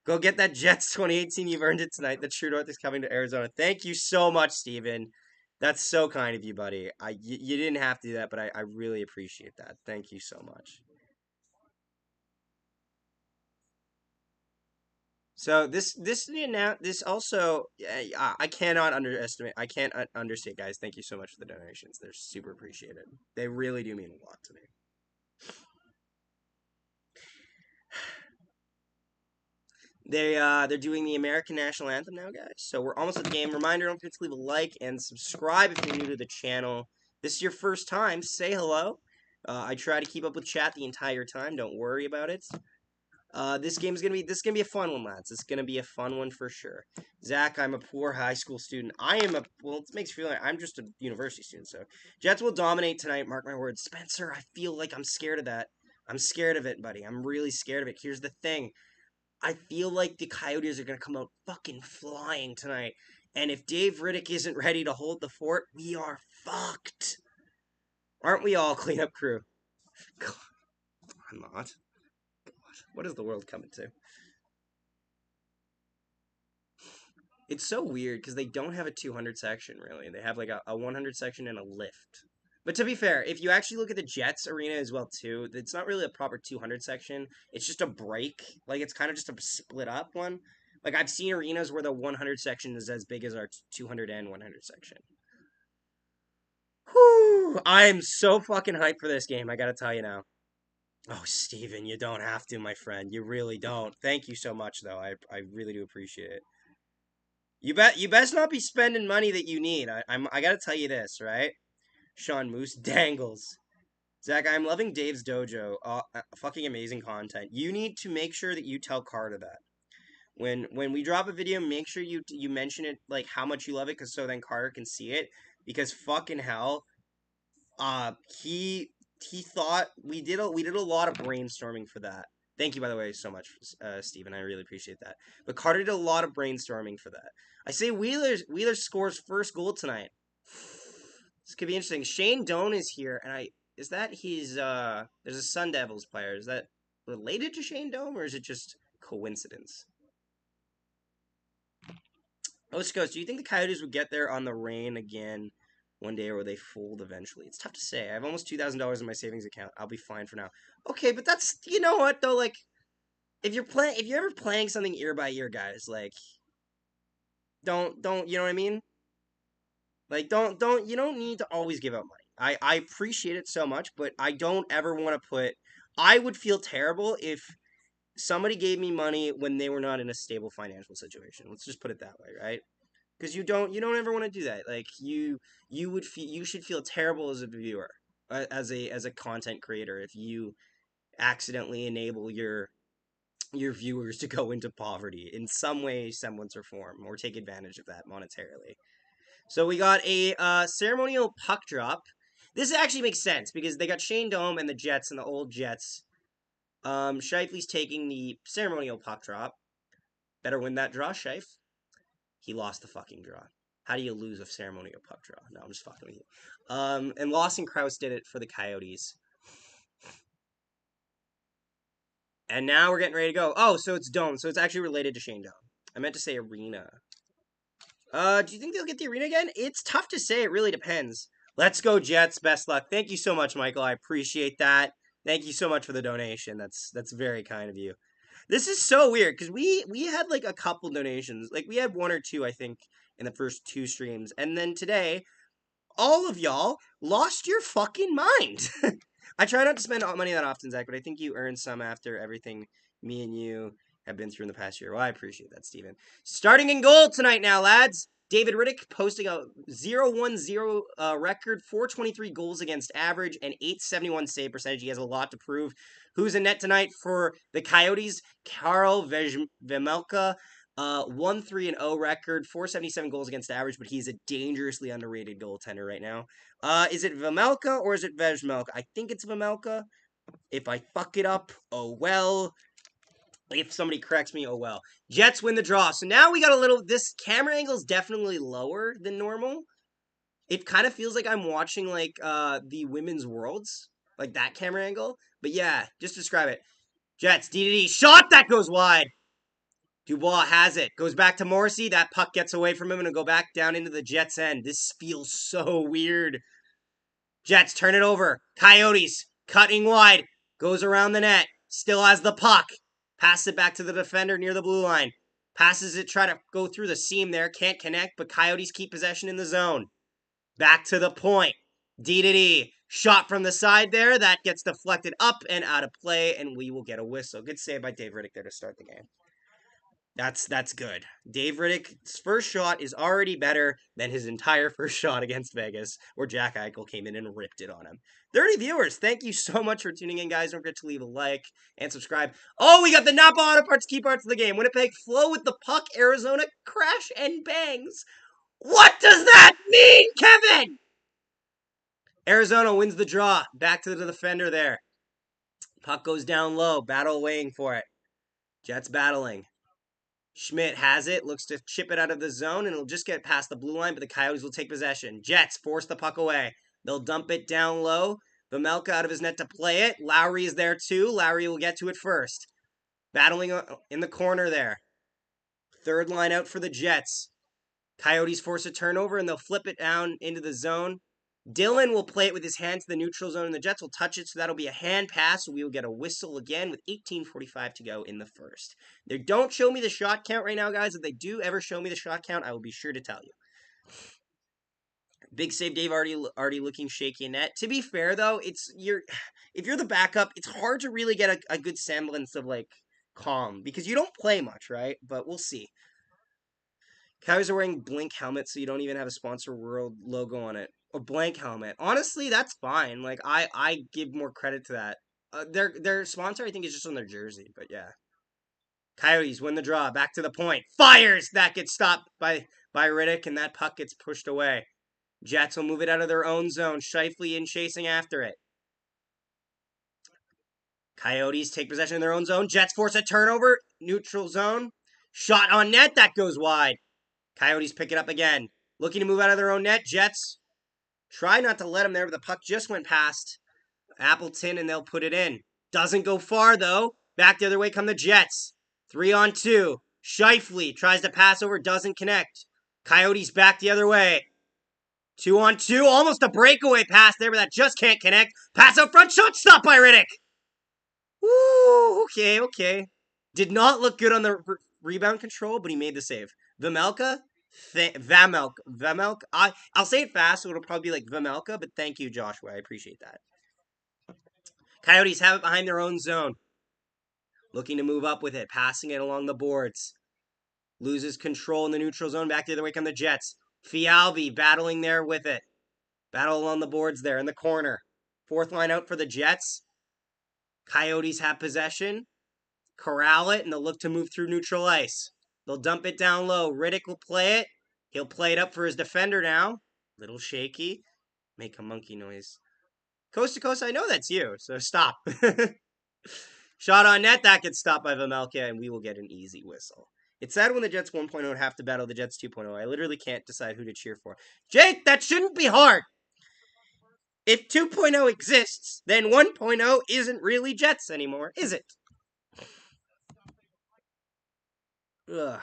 Go get that Jets 2018. You've earned it tonight. The True North is coming to Arizona. Thank you so much, Steven. That's so kind of you, buddy. You didn't have to do that, but I really appreciate that. Thank you so much. So this also I cannot underestimate. I can't understate, guys. Thank you so much for the donations. They're super appreciated. They really do mean a lot to me. They're doing the American National Anthem now, guys. So we're almost at the game. Reminder, don't forget to leave a like and subscribe if you're new to the channel. This is your first time, say hello. I try to keep up with chat the entire time. Don't worry about it. This is gonna be a fun one, lads. It's gonna be a fun one for sure. Zach, I'm a poor high school student. It makes you feel like I'm just a university student. So Jets will dominate tonight. Mark my words. Spencer, I feel like I'm scared of that. I'm scared of it, buddy. I'm really scared of it. Here's the thing. I feel like the Coyotes are gonna come out fucking flying tonight. And if Dave Riddick isn't ready to hold the fort, we are fucked. Aren't we all, cleanup crew? God, I'm not. What is the world coming to? It's so weird because they don't have a 200 section, really. They have like a 100 section and a lift. But to be fair, if you actually look at the Jets arena as well, too, it's not really a proper 200 section. It's just a break. Like, it's kind of just a split up one. Like, I've seen arenas where the 100 section is as big as our 200 and 100 section. Whew! I am so fucking hyped for this game, I gotta tell you now. Oh, Steven, you don't have to, my friend. You really don't. Thank you so much, though. I really do appreciate it. You best not be spending money that you need. I gotta tell you this, right? Sean Moose dangles. Zach, I'm loving Dave's dojo. Fucking amazing content. You need to make sure that you tell Carter that. When we drop a video, make sure you mention it, like how much you love it, cause so then Carter can see it. Because fucking hell, he thought we did a lot of brainstorming for that. Thank you, by the way, so much, Steven. I really appreciate that. But Carter did a lot of brainstorming for that. I say Wheeler scores first goal tonight. This could be interesting. Shane Doan is here, and is that his there's a Sun Devils player. Is that related to Shane Doan, or is it just coincidence? Oast Coast, do you think the Coyotes would get there on the rain again one day, or will they fold eventually? It's tough to say. I have almost $2,000 in my savings account. I'll be fine for now. Okay, but that's, you know what though, like if you're ever playing something year by year, guys, like don't you know what I mean? Like you don't need to always give out money. I appreciate it so much, but I don't ever want to put. I would feel terrible if somebody gave me money when they were not in a stable financial situation. Let's just put it that way, right? Because you don't ever want to do that. Like you should feel terrible as a viewer, as a content creator, if you accidentally enable your viewers to go into poverty in some way, semblance, or form, or take advantage of that monetarily. So we got a ceremonial puck drop. This actually makes sense because they got Shane Dome and the Jets and the old Jets. Scheifele's taking the ceremonial puck drop. Better win that draw, Scheif. He lost the fucking draw. How do you lose a ceremonial puck draw? No, I'm just fucking with you. And Lawson Krause did it for the Coyotes. And now we're getting ready to go. Oh, so it's Dome. So it's actually related to Shane Dome. I meant to say arena. Do you think they'll get the arena again? It's tough to say. It really depends. Let's go, Jets. Best luck. Thank you so much, Michael. I appreciate that. Thank you so much for the donation. That's very kind of you. This is so weird because we had like a couple donations. Like we had one or two, I think, in the first two streams. And then today, all of y'all lost your fucking mind. I try not to spend money that often, Zach, but I think you earned some after everything me and you have been through in the past year. Well, I appreciate that, Steven. Starting in goal tonight now, lads. David Riddick posting a 0-1-0 record, 423 goals against average, and 871 save percentage. He has a lot to prove. Who's in net tonight for the Coyotes? Karl Vejmelka, 1-3-0 record, 477 goals against average, but he's a dangerously underrated goaltender right now. Is it Vejmelka or is it Vejmelka? I think it's Vejmelka. If I fuck it up, oh well. If somebody corrects me, oh well. Jets win the draw. So now we got a little. This camera angle is definitely lower than normal. It kind of feels like I'm watching like the Women's Worlds, like that camera angle. But yeah, just describe it. Jets, D shot that goes wide. Dubois has it. Goes back to Morrissey. That puck gets away from him and go back down into the Jets' end. This feels so weird. Jets turn it over. Coyotes cutting wide. Goes around the net. Still has the puck. Passes it back to the defender near the blue line. Passes it, try to go through the seam there. Can't connect, but Coyotes keep possession in the zone. Back to the point. D. Shot from the side there. That gets deflected up and out of play, and we will get a whistle. Good save by Dave Riddick there to start the game. That's good. Dave Riddick's first shot is already better than his entire first shot against Vegas, where Jack Eichel came in and ripped it on him. 30 viewers. Thank you so much for tuning in, guys. Don't forget to leave a like and subscribe. Oh, we got the Napa Auto Parts key parts of the game. Winnipeg flow with the puck. Arizona crash and bangs. What does that mean, Kevin? Arizona wins the draw. Back to the defender there. Puck goes down low. Battle waiting for it. Jets battling. Schmidt has it, looks to chip it out of the zone, and it'll just get past the blue line, but the Coyotes will take possession. Jets force the puck away. They'll dump it down low. Vejmelka out of his net to play it. Lowry is there too. Lowry will get to it first. Battling in the corner there. Third line out for the Jets. Coyotes force a turnover, and they'll flip it down into the zone. Dillon will play it with his hand to the neutral zone, and the Jets will touch it, so that'll be a hand pass. So we will get a whistle again with 18:45 to go in the first. They don't show me the shot count right now, guys. If they do ever show me the shot count, I will be sure to tell you. Big save, Dave. Already looking shaky in net. To be fair, though, if you're the backup, it's hard to really get a good semblance of like calm because you don't play much, right? But we'll see. Coyotes are wearing Blink helmets, so you don't even have a Sponsor World logo on it. A blank helmet. Honestly, that's fine. Like I give more credit to that. Their sponsor, I think, is just on their jersey. But yeah, Coyotes win the draw. Back to the point. Fires! That gets stopped by Riddick, and that puck gets pushed away. Jets will move it out of their own zone. Scheifele in chasing after it. Coyotes take possession in their own zone. Jets force a turnover. Neutral zone. Shot on net. That goes wide. Coyotes pick it up again. Looking to move out of their own net. Jets try not to let him there, but the puck just went past Appleton, and they'll put it in. Doesn't go far, though. Back the other way come the Jets. 3-on-2. Scheifele tries to pass over, doesn't connect. Coyotes back the other way. 2-on-2. Almost a breakaway pass there, but that just can't connect. Pass out front. Shot stopped by Riddick. Woo, okay. Did not look good on the rebound control, but he made the save. Vejmelka? Vejmelka. I'll say it fast, so it'll probably be like Vejmelka, but thank you, Joshua. I appreciate that. Coyotes have it behind their own zone. Looking to move up with it, passing it along the boards. Loses control in the neutral zone. Back the other way come the Jets. Fialbi battling there with it. Battle along the boards there in the corner. Fourth line out for the Jets. Coyotes have possession. Corral it, and they'll look to move through neutral ice. They'll dump it down low. Riddick will play it. He'll play it up for his defender now. Little shaky. Make a monkey noise. Coast to coast, I know that's you, so stop. Shot on net, that gets stopped by Vejmelka, and we will get an easy whistle. It's sad when the Jets 1.0 have to battle the Jets 2.0. I literally can't decide who to cheer for. Jake, that shouldn't be hard. If 2.0 exists, then 1.0 isn't really Jets anymore, is it? Ugh.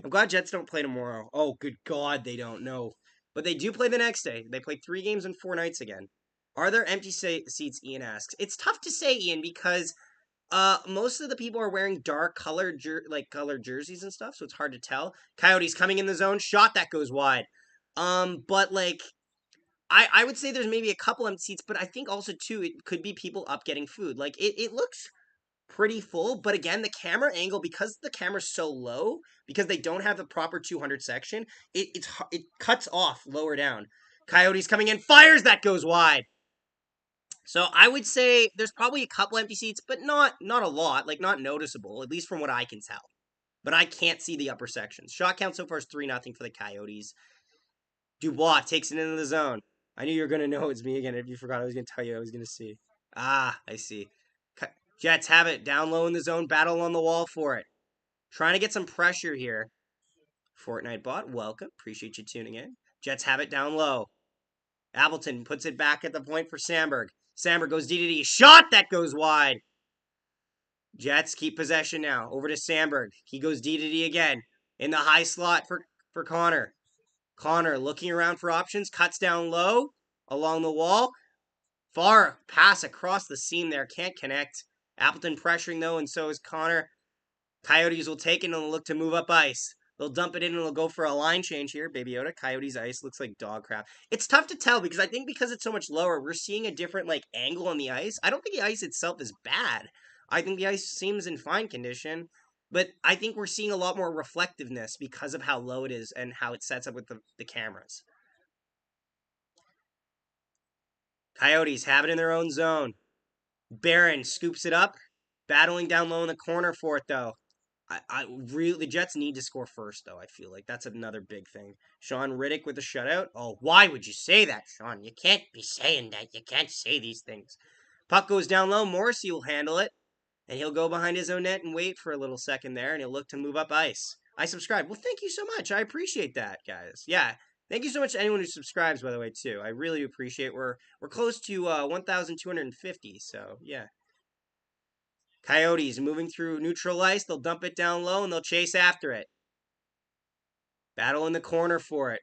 I'm glad Jets don't play tomorrow. Oh, good God, they don't know. But they do play the next day. They play 3 games in 4 nights again. Are there empty seats, Ian asks. It's tough to say, Ian, because most of the people are wearing dark colored jerseys and stuff, so it's hard to tell. Coyotes coming in the zone. Shot that goes wide. But like, I would say there's maybe a couple empty seats, but I think also, too, it could be people up getting food. Like, it looks pretty full, but again, the camera angle, because the camera's so low, because they don't have the proper 200 section, it cuts off lower down. Coyotes coming in, fires, that goes wide. So I would say there's probably a couple empty seats, but not a lot, like not noticeable, at least from what I can tell. But I can't see the upper sections. Shot count so far is 3-0 for the Coyotes. Dubois takes it into the zone. I knew you were going to know it's me again. If you forgot, I was going to tell you I was going to see. Ah, I see. Jets have it down low in the zone. Battle on the wall for it. Trying to get some pressure here. Fortnite bot, welcome. Appreciate you tuning in. Jets have it down low. Appleton puts it back at the point for Sandberg. Sandberg goes D-to-D. Shot! That goes wide. Jets keep possession now. Over to Sandberg. He goes D-to-D again. In the high slot for Connor. Connor looking around for options. Cuts down low. Along the wall. Far pass across the seam there. Can't connect. Appleton pressuring, though, and so is Connor. Coyotes will take it and they'll look to move up ice. They'll dump it in and they'll go for a line change here. Baby Yoda, Coyotes ice looks like dog crap. It's tough to tell because I think because it's so much lower, we're seeing a different, like, angle on the ice. I don't think the ice itself is bad. I think the ice seems in fine condition, but I think we're seeing a lot more reflectiveness because of how low it is and how it sets up with the cameras. Coyotes have it in their own zone. Barron scoops it up, battling down low in the corner for it though. I really the Jets need to score first though. I feel like that's another big thing. Sean Riddick with a shutout. Oh, why would you say that, Sean? You can't be saying that. You can't say these things. Puck goes down low. Morrissey will handle it, and he'll go behind his own net and wait for a little second there, and he'll look to move up ice. I subscribe. Well, thank you so much. I appreciate that, guys. Yeah, thank you so much to anyone who subscribes. By the way, too, I really do appreciate. We're close to 1,250. So yeah. Coyotes moving through neutral ice. They'll dump it down low and they'll chase after it. Battle in the corner for it.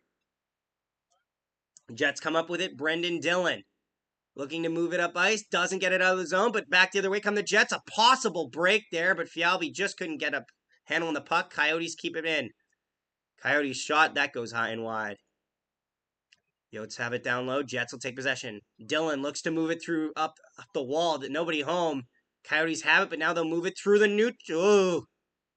Jets come up with it. Brendan Dillon looking to move it up ice. Doesn't get it out of the zone, but back the other way come the Jets. A possible break there, but Fialbi just couldn't get up handling the puck. Coyotes keep it in. Coyotes shot. That goes high and wide. Yotes have it down low. Jets will take possession. Dillon looks to move it through up the wall. Nobody home. Coyotes have it, but now they'll move it through the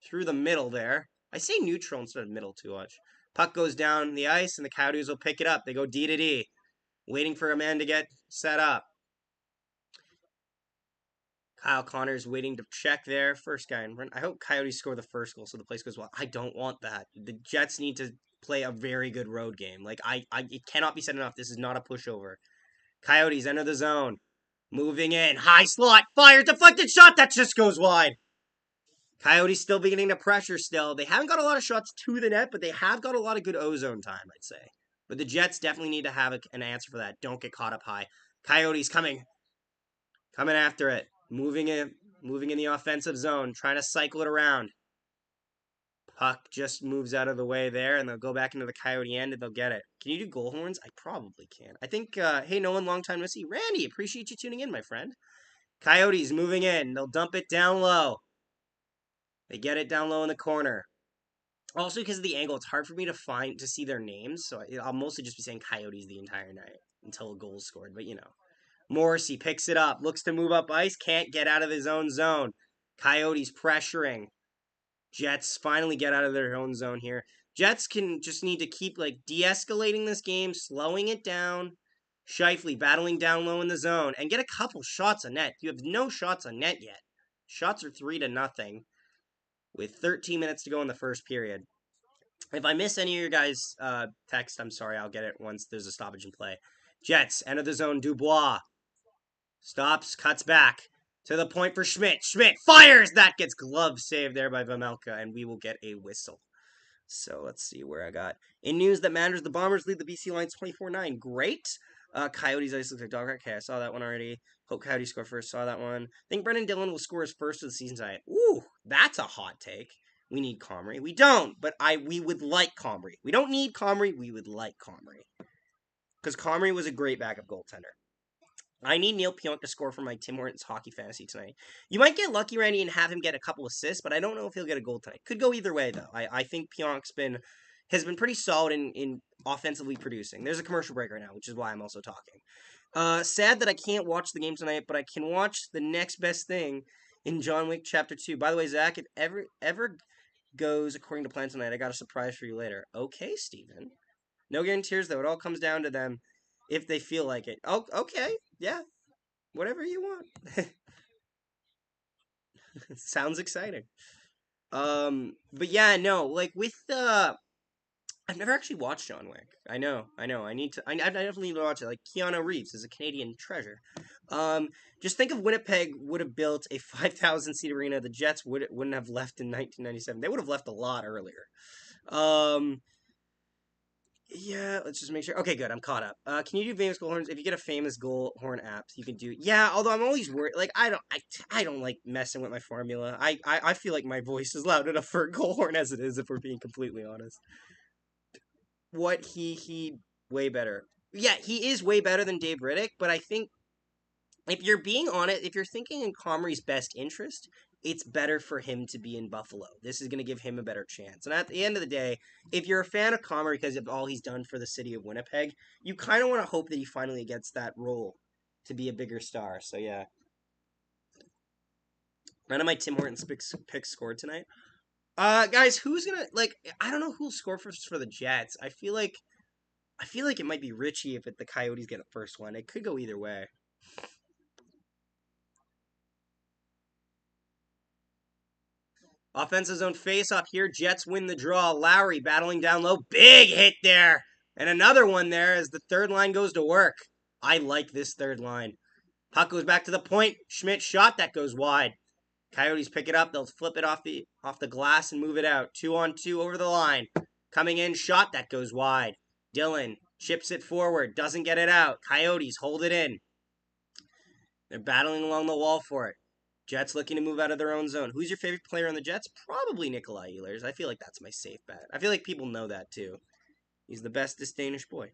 through the middle there. I say neutral instead of middle too much. Puck goes down the ice, and the Coyotes will pick it up. They go D to D, waiting for a man to get set up. Kyle Connor's waiting to check there. First guy in front. I hope Coyotes score the first goal so the place goes well. I don't want that. The Jets need to play a very good road game. Like it cannot be said enough. This is not a pushover. Coyotes enter the zone. Moving in. High slot. Fire. Deflected shot. That just goes wide. Coyotes still beginning to pressure still. They haven't got a lot of shots to the net, but they have got a lot of good ozone time, I'd say. But the Jets definitely need to have an answer for that. Don't get caught up high. Coyotes coming after it. Moving in the offensive zone. Trying to cycle it around. Puck just moves out of the way there, and they'll go back into the Coyote end, and they'll get it. Can you do goal horns? I probably can. I think, hey, no one, long time no see. Randy, appreciate you tuning in, my friend. Coyotes moving in. They'll dump it down low. They get it down low in the corner. Also, because of the angle, it's hard for me to see their names, so I'll mostly just be saying Coyotes the entire night until a goal's scored, but you know. Morrissey picks it up, looks to move up ice, can't get out of his own zone. Coyotes pressuring. Jets finally get out of their own zone here. Jets can just need to keep de-escalating this game, slowing it down. Scheifele battling down low in the zone and get a couple shots on net. You have no shots on net yet. Shots are 3-0 with 13 minutes to go in the first period. If I miss any of your guys' text, I'm sorry. I'll get it once there's a stoppage in play. Jets enter the zone. Dubois stops, cuts back to the point for Schmidt. Schmidt fires. That gets glove saved there by Vamelka, and we will get a whistle. So let's see where I got. In news that matters, the Bombers lead the BC Lions 24-9. Great. Coyotes ice looks like dog. Okay, I saw that one already. Hope Coyotes score first. Saw that one. I think Brendan Dillon will score his first of the season tonight. Ooh, that's a hot take. We need Comrie. We don't, but we would like Comrie. We don't need Comrie. We would like Comrie. Because Comrie was a great backup goaltender. I need Neil Pionk to score for my Tim Hortons hockey fantasy tonight. You might get lucky, Randy, and have him get a couple assists, but I don't know if he'll get a goal tonight. Could go either way, though. I think Pionk's has been pretty solid in offensively producing. There's a commercial break right now, which is why I'm also talking. Sad that I can't watch the game tonight, but I can watch the next best thing in John Wick Chapter 2. By the way, Zach, if ever goes according to plan tonight, I got a surprise for you later. Okay, Steven. No guarantees, though. It all comes down to them if they feel like it. Oh, okay. Yeah. Whatever you want. Sounds exciting. But yeah, no, with I've never actually watched John Wick. I know. I definitely need to watch it. Like Keanu Reeves is a Canadian treasure. Just think if Winnipeg would have built a 5,000 seat arena, the Jets wouldn't have left in 1997. They would have left a lot earlier. Yeah, let's just make sure. Okay, good. I'm caught up. Can you do famous goal horns? If you get a famous goal horn app, you can do. Yeah, although I'm always worried. I don't like messing with my formula. I feel like my voice is loud enough for a goal horn as it is. If we're being completely honest. What he way better. Yeah, he is way better than Dave Riddick, but I think if you're being honest, if you're thinking in Comrie's best interest, it's better for him to be in Buffalo. This is going to give him a better chance. And at the end of the day, if you're a fan of Comrie because of all he's done for the city of Winnipeg, you kind of want to hope that he finally gets that role to be a bigger star. So yeah. None of my Tim Hortons picks scored tonight. Guys, who's gonna like? I don't know who'll score for the Jets. I feel like it might be Richie if the Coyotes get the first one. It could go either way. Offensive zone face-off here. Jets win the draw. Lowry battling down low. Big hit there. And another one there as the third line goes to work. I like this third line. Puck goes back to the point. Schmidt shot that goes wide. Coyotes pick it up. They'll flip it off the glass and move it out. 2-on-2 over the line. Coming in, shot that goes wide. Dillon chips it forward. Doesn't get it out. Coyotes hold it in. They're battling along the wall for it. Jets looking to move out of their own zone. Who's your favorite player on the Jets? Probably Nikolai Ehlers. I feel like that's my safe bet. I feel like people know that too. He's the best, this Danish boy.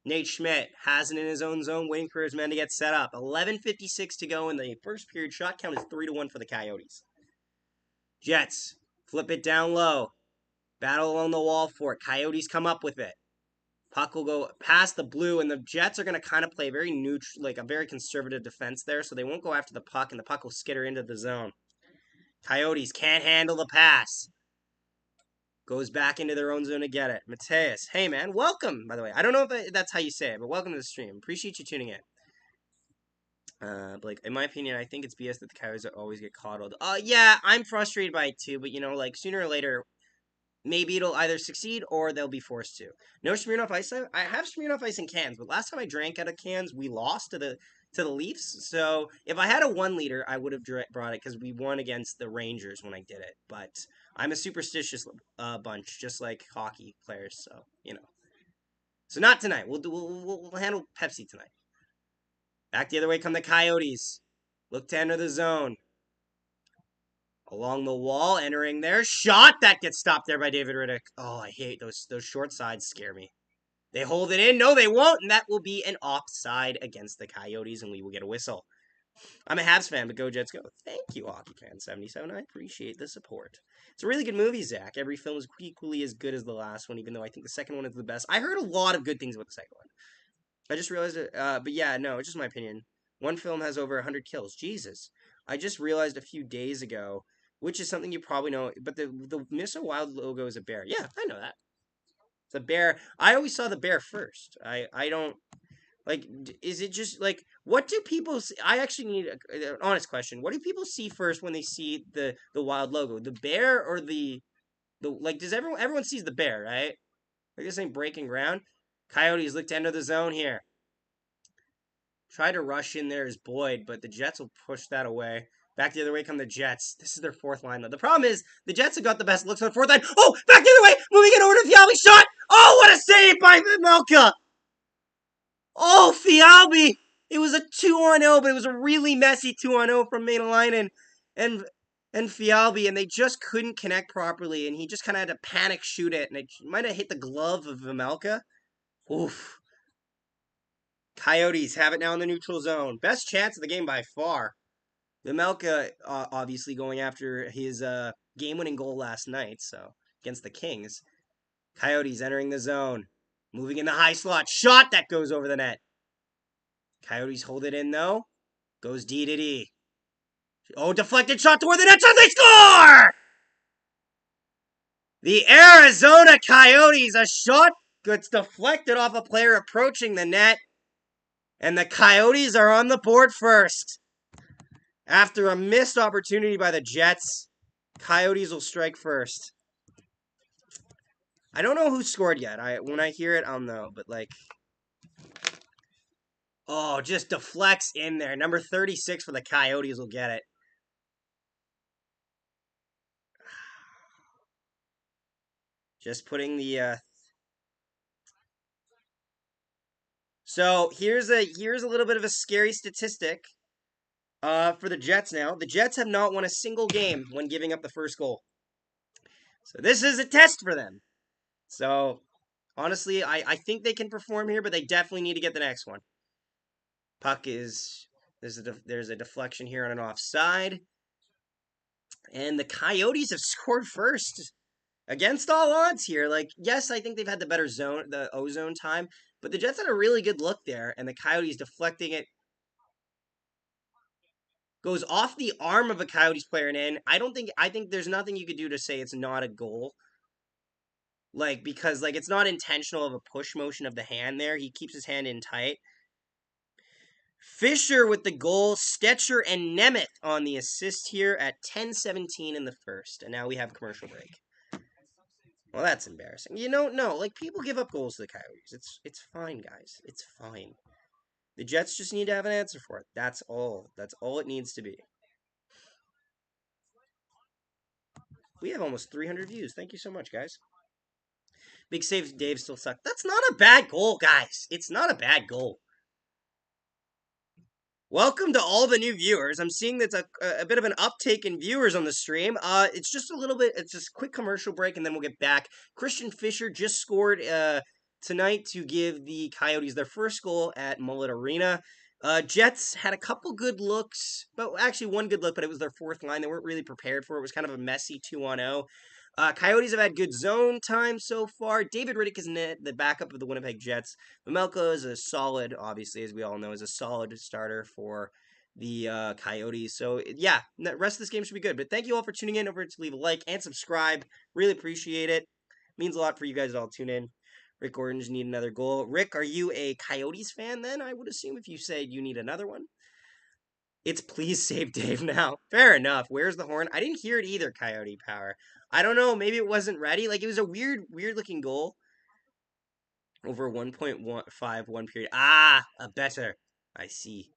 Nate Schmidt has it in his own zone, waiting for his men to get set up. 11:56 to go in the first period. Shot count is 3-1 for the Coyotes. Jets flip it down low. Battle along the wall for it. Coyotes come up with it. Puck will go past the blue, and the Jets are going to kind of play very neutral, like a very conservative defense there, so they won't go after the puck, and the puck will skitter into the zone. Coyotes can't handle the pass. Goes back into their own zone to get it. Mateus, hey man, welcome, by the way. I don't know if that's how you say it, but welcome to the stream. Appreciate you tuning in. Blake, in my opinion, I think it's BS that the Coyotes always get coddled. Yeah, I'm frustrated by it too, but like sooner or later, maybe it'll either succeed or they'll be forced to. No Smirnoff Ice. I have Smirnoff Ice in cans, but last time I drank out of cans, we lost to the Leafs. So if I had a 1 liter, I would have brought it because we won against the Rangers when I did it. But I'm a superstitious bunch, just like hockey players. So So not tonight. We'll handle Pepsi tonight. Back the other way come the Coyotes. Look to enter the zone. Along the wall, entering their shot that gets stopped there by David Riddick. Oh, I hate those short sides scare me. They hold it in. No, they won't, and that will be an offside against the Coyotes, and we will get a whistle. I'm a Habs fan, but go Jets go. Thank you, Hockey Fan 77. I appreciate the support. It's a really good movie, Zach. Every film is equally as good as the last one, even though I think the second one is the best. I heard a lot of good things about the second one. I just realized it. But yeah, no, it's just my opinion. One film has over 100 kills. Jesus. I just realized a few days ago, which is something you probably know, but the Minnesota Wild logo is a bear. Yeah, I know that. It's a bear. I always saw the bear first. I don't like. Is it just like what do people see? I actually need an honest question. What do people see first when they see the Wild logo? The bear or the like? Does everyone sees the bear, right? Like this ain't breaking ground. Coyotes look to enter the zone here. Try to rush in there is Boyd, but the Jets will push that away. Back the other way come the Jets. This is their fourth line, though. The problem is the Jets have got the best looks on the fourth line. Oh, back the other way! Moving it over to Fialbi. Shot! Oh, what a save by Melka! Oh, Fialbi! It was a 2-on-0, but it was a really messy 2-on-0 from Maenalainen and Fialbi, and they just couldn't connect properly, and he just kind of had to panic shoot it, and it might have hit the glove of Vimelka. Oof. Coyotes have it now in the neutral zone. Best chance of the game by far. Vimelka obviously going after his game-winning goal last night, so against the Kings. Coyotes entering the zone. Moving in the high slot. Shot that goes over the net. Coyotes hold it in, though. Goes D to D. Oh, deflected shot toward the net. Shot, they score! The Arizona Coyotes. A shot gets deflected off a player approaching the net. And the Coyotes are on the board first. After a missed opportunity by the Jets, Coyotes will strike first. I don't know who scored yet. When I hear it, I'll know. But, just deflects in there. Number 36 for the Coyotes will get it. Just putting the... So, here's a little bit of a scary statistic for the Jets now. The Jets have not won a single game when giving up the first goal. So, this is a test for them. So, honestly, I think they can perform here, but they definitely need to get the next one. Puck is... There's a deflection here on an offside. And the Coyotes have scored first. Against all odds here. Yes, I think they've had the better zone, the O-zone time. But the Jets had a really good look there. And the Coyotes deflecting it. Goes off the arm of a Coyotes player and in. I think there's nothing you could do to say it's not a goal. Like, because, like, it's not intentional of a push motion of the hand there. He keeps his hand in tight. Fisher with the goal. Stetcher and Nemeth on the assist here at 10:17 in the first. And now we have commercial break. Well, that's embarrassing. You don't know. Like, people give up goals to the Coyotes. It's fine, guys. It's fine. The Jets just need to have an answer for it. That's all. That's all it needs to be. We have almost 300 views. Thank you so much, guys. Big save, Dave still sucked. That's not a bad goal, guys. It's not a bad goal. Welcome to all the new viewers. I'm seeing that's a bit of an uptake in viewers on the stream. It's just a little bit. It's just a quick commercial break, and then we'll get back. Christian Fisher just scored tonight to give the Coyotes their first goal at Mullett Arena. Jets had a couple good looks, but actually one good look, but it was their fourth line. They weren't really prepared for it. It was kind of a messy 2-on-0. Coyotes have had good zone time so far. David Riddick is the backup of the Winnipeg Jets. Mamelko is a solid, obviously, as we all know, is a solid starter for the Coyotes. So, yeah, the rest of this game should be good. But thank you all for tuning in. Don't forget to leave a like and subscribe. Really appreciate it. Means a lot for you guys to all tune in. Rick Orange need another goal. Rick, are you a Coyotes fan then? I would assume if you said you need another one. It's please save Dave now. Fair enough. Where's the horn? I didn't hear it either, Coyote Power. I don't know. Maybe it wasn't ready. Like, it was a weird looking goal. Over 1.51 period. Ah, a better. I see.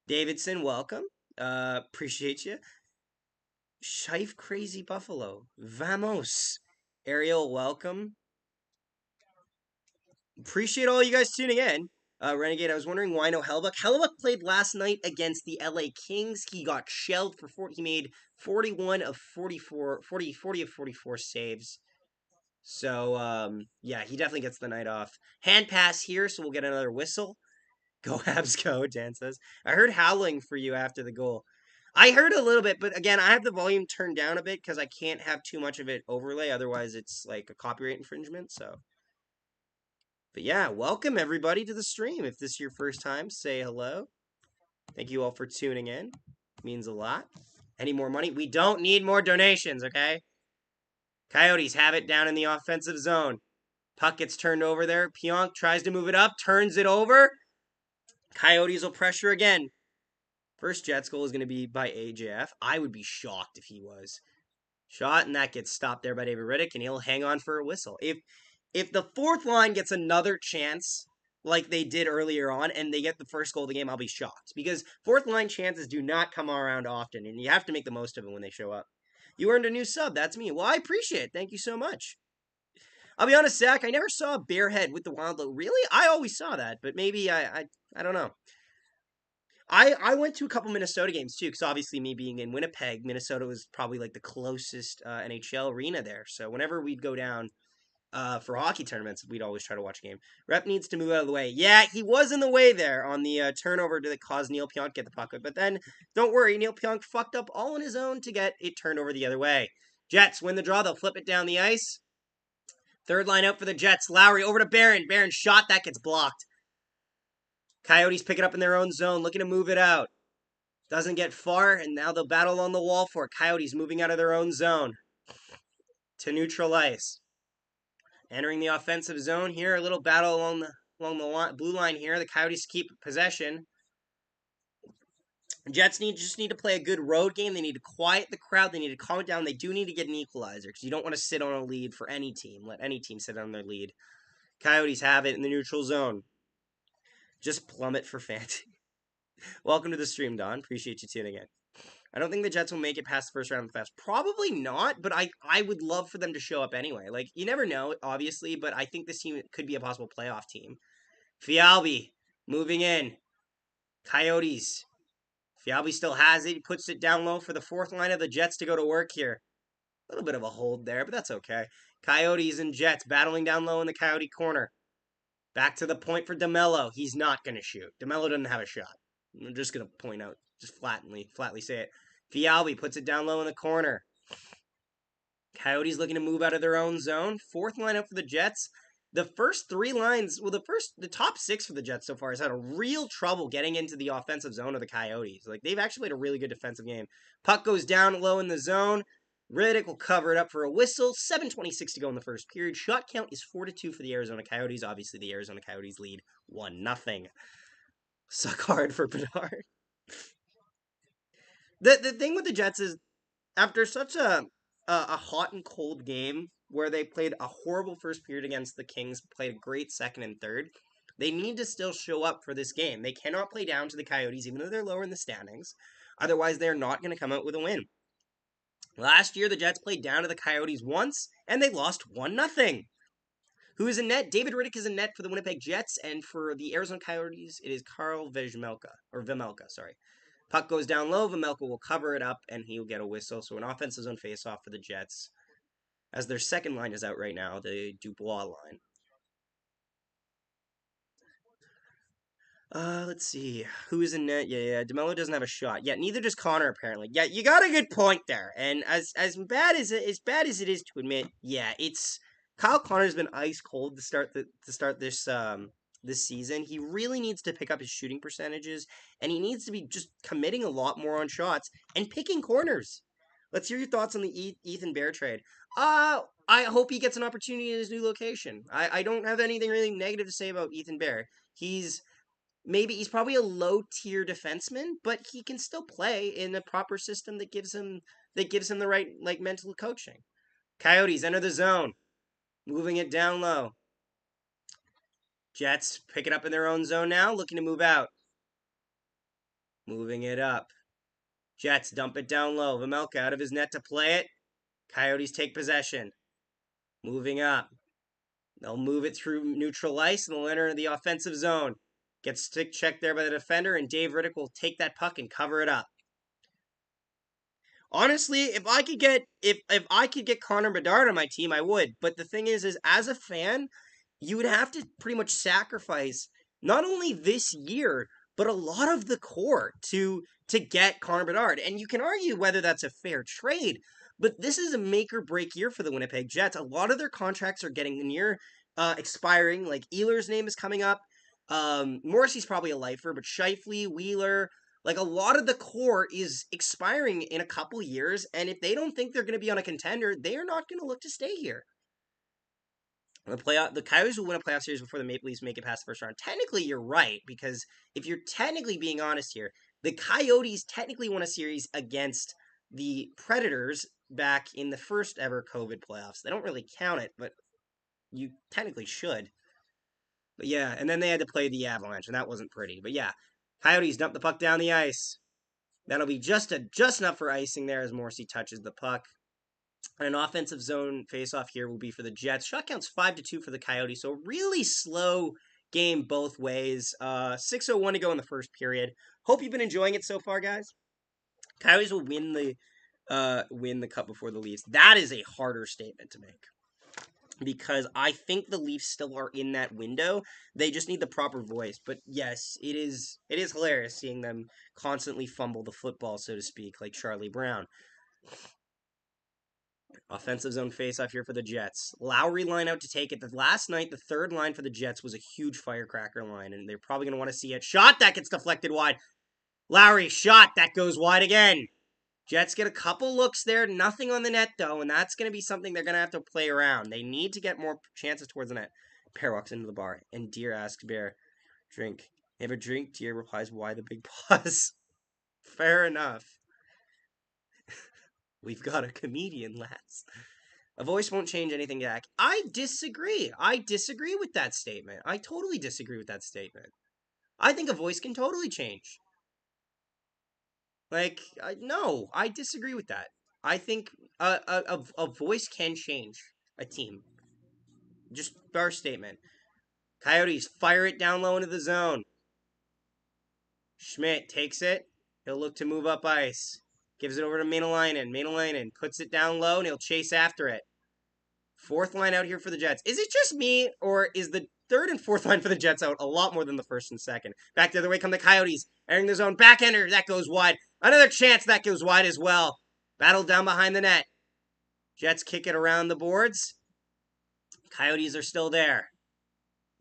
Davidson, welcome. Appreciate you. Scheifele Crazy Buffalo. Vamos. Ariel, welcome. Appreciate all you guys tuning in. Renegade, I was wondering why no Hellebuyck. Hellebuyck played last night against the LA Kings. He got shelled for 40. He made 40 of 44 saves. So, yeah, he definitely gets the night off. Hand pass here, so we'll get another whistle. Go Habs, go, Dan says. I heard howling for you after the goal. I heard a little bit, but again, I have the volume turned down a bit because I can't have too much of it overlay. Otherwise, it's like a copyright infringement, so... But yeah, welcome everybody to the stream. If this is your first time, say hello. Thank you all for tuning in. It means a lot. Any more money? We don't need more donations, okay? Coyotes have it down in the offensive zone. Puck gets turned over there. Pionk tries to move it up, turns it over. Coyotes will pressure again. First Jets goal is going to be by AJF. I would be shocked if he was. Shot, and that gets stopped there by David Riddick, and he'll hang on for a whistle. If the fourth line gets another chance like they did earlier on and they get the first goal of the game, I'll be shocked. Because fourth line chances do not come around often, and you have to make the most of it when they show up. You earned a new sub, that's me. Well, I appreciate it. Thank you so much. I'll be honest, Zach, I never saw a bear head with the wild look. Really? I always saw that, but maybe I don't know. I went to a couple Minnesota games too, because obviously me being in Winnipeg, Minnesota was probably like the closest NHL arena there. So whenever we'd go down for hockey tournaments, we'd always try to watch a game. Rep needs to move out of the way. Yeah, he was in the way there on the turnover that caused Neil Pionk to get the puck. But then, don't worry, Neil Pionk fucked up all on his own to get it turned over the other way. Jets win the draw. They'll flip it down the ice. Third line out for the Jets. Lowry over to Barron. Barron shot. That gets blocked. Coyotes pick it up in their own zone, looking to move it out. Doesn't get far, and now they'll battle on the wall for it. Coyotes moving out of their own zone to neutral ice. Entering the offensive zone here, a little battle along the blue line here. The Coyotes keep possession. Jets just need to play a good road game. They need to quiet the crowd. They need to calm it down. They do need to get an equalizer because you don't want to sit on a lead for any team. Let any team sit on their lead. Coyotes have it in the neutral zone. Just plummet for fantasy. Welcome to the stream, Don. Appreciate you tuning in. I don't think the Jets will make it past the first round of the Fest. Probably not, but I would love for them to show up anyway. Like, you never know, obviously, but I think this team could be a possible playoff team. Fialbi moving in. Coyotes. Fialbi still has it. He puts it down low for the fourth line of the Jets to go to work here. A little bit of a hold there, but that's okay. Coyotes and Jets battling down low in the Coyote corner. Back to the point for DeMello. He's not going to shoot. DeMello doesn't have a shot. I'm just going to point out, just flatly say it. Fialbi puts it down low in the corner. Coyotes looking to move out of their own zone. Fourth line up for the Jets. the first three lines, the top six for the Jets so far has had a real trouble getting into the offensive zone of the Coyotes. Like, they've actually played a really good defensive game. Puck goes down low in the zone. Riddick will cover it up for a whistle. 7:26 to go in the first period. Shot count is 4-2 for the Arizona Coyotes. Obviously, the Arizona Coyotes lead 1-0. Suck hard for Bedard. The thing with the Jets is, after such a hot and cold game where they played a horrible first period against the Kings, played a great second and third, they need to still show up for this game. They cannot play down to the Coyotes, even though they're lower in the standings. Otherwise, they're not going to come out with a win. Last year, the Jets played down to the Coyotes once, and they lost 1-0. Who is in net? David Riddick is in net for the Winnipeg Jets, and for the Arizona Coyotes, it is Karl Vejmelka, sorry. Puck goes down low, Vejmelka will cover it up, and he'll get a whistle. So an offensive zone faceoff for the Jets, as their second line is out right now, the Dubois line. Let's see. Who is in net? Yeah. DeMello doesn't have a shot. Yeah, neither does Connor, apparently. Yeah, you got a good point there. And as bad as it is to admit, yeah, it's Kyle Connor's been ice cold to start this season. He really needs to pick up his shooting percentages, and he needs to be just committing a lot more on shots and picking corners. Let's hear your thoughts on the Ethan Bear trade. I hope he gets an opportunity in his new location. I don't have anything really negative to say about Ethan Bear. He's probably a low tier defenseman, but he can still play in a proper system that gives him the right mental coaching. Coyotes enter the zone, moving it down low. Jets pick it up in their own zone now, looking to move out. Moving it up. Jets dump it down low. Vejmelka out of his net to play it. Coyotes take possession. Moving up. They'll move it through neutral ice and they'll enter the offensive zone. Gets stick checked there by the defender, and Dave Riddick will take that puck and cover it up. Honestly, if I could get Connor Bedard on my team, I would. But the thing is as a fan, you would have to pretty much sacrifice not only this year, but a lot of the core to get Connor Bedard. And you can argue whether that's a fair trade, but this is a make or break year for the Winnipeg Jets. A lot of their contracts are getting near expiring. Like, Ehlers' name is coming up. Morrissey's probably a lifer, but Scheifele, Wheeler, like, a lot of the core is expiring in a couple years, and if they don't think they're going to be on a contender, they are not going to look to stay here. The Coyotes will win a playoff series before the Maple Leafs make it past the first round. Technically, you're right, because if you're technically being honest here, the Coyotes technically won a series against the Predators back in the first ever COVID playoffs. They don't really count it, but you technically should. But yeah, and then they had to play the Avalanche, and that wasn't pretty. But yeah, Coyotes dump the puck down the ice. That'll be just enough for icing there as Morrissey touches the puck. And an offensive zone faceoff here will be for the Jets. Shot count's 5-2 for the Coyotes, so really slow game both ways. 6:01 to go in the first period. Hope you've been enjoying it so far, guys. Coyotes will win the cup before the Leafs. That is a harder statement to make, because I think the Leafs still are in that window. They just need the proper voice. But yes, it is hilarious seeing them constantly fumble the football, so to speak, like Charlie Brown. Offensive zone faceoff here for the Jets. Lowry line out to take it. Last night, the third line for the Jets was a huge firecracker line, and they're probably going to want to see it. Shot, that gets deflected wide. Lowry, shot, that goes wide again. Jets get a couple looks there, nothing on the net though, and that's going to be something they're going to have to play around. They need to get more chances towards the net. Bear walks into the bar, and Deer asks Bear, drink. You have a drink? Deer replies, why the big pause? Fair enough. We've got a comedian, lads. A voice won't change anything, Jack. I disagree. I disagree with that statement. I totally disagree with that statement. I think a voice can totally change. No, I disagree with that. I think a voice can change a team. Just our statement. Coyotes fire it down low into the zone. Schmidt takes it. He'll look to move up ice. Gives it over to Maenalainen. Maenalainen puts it down low, and he'll chase after it. Fourth line out here for the Jets. Is it just me, or is the third and fourth line for the Jets out a lot more than the first and second? Back the other way come the Coyotes. Entering the zone. Backhander. That goes wide. Another chance. That goes wide as well. Battle down behind the net. Jets kick it around the boards. Coyotes are still there.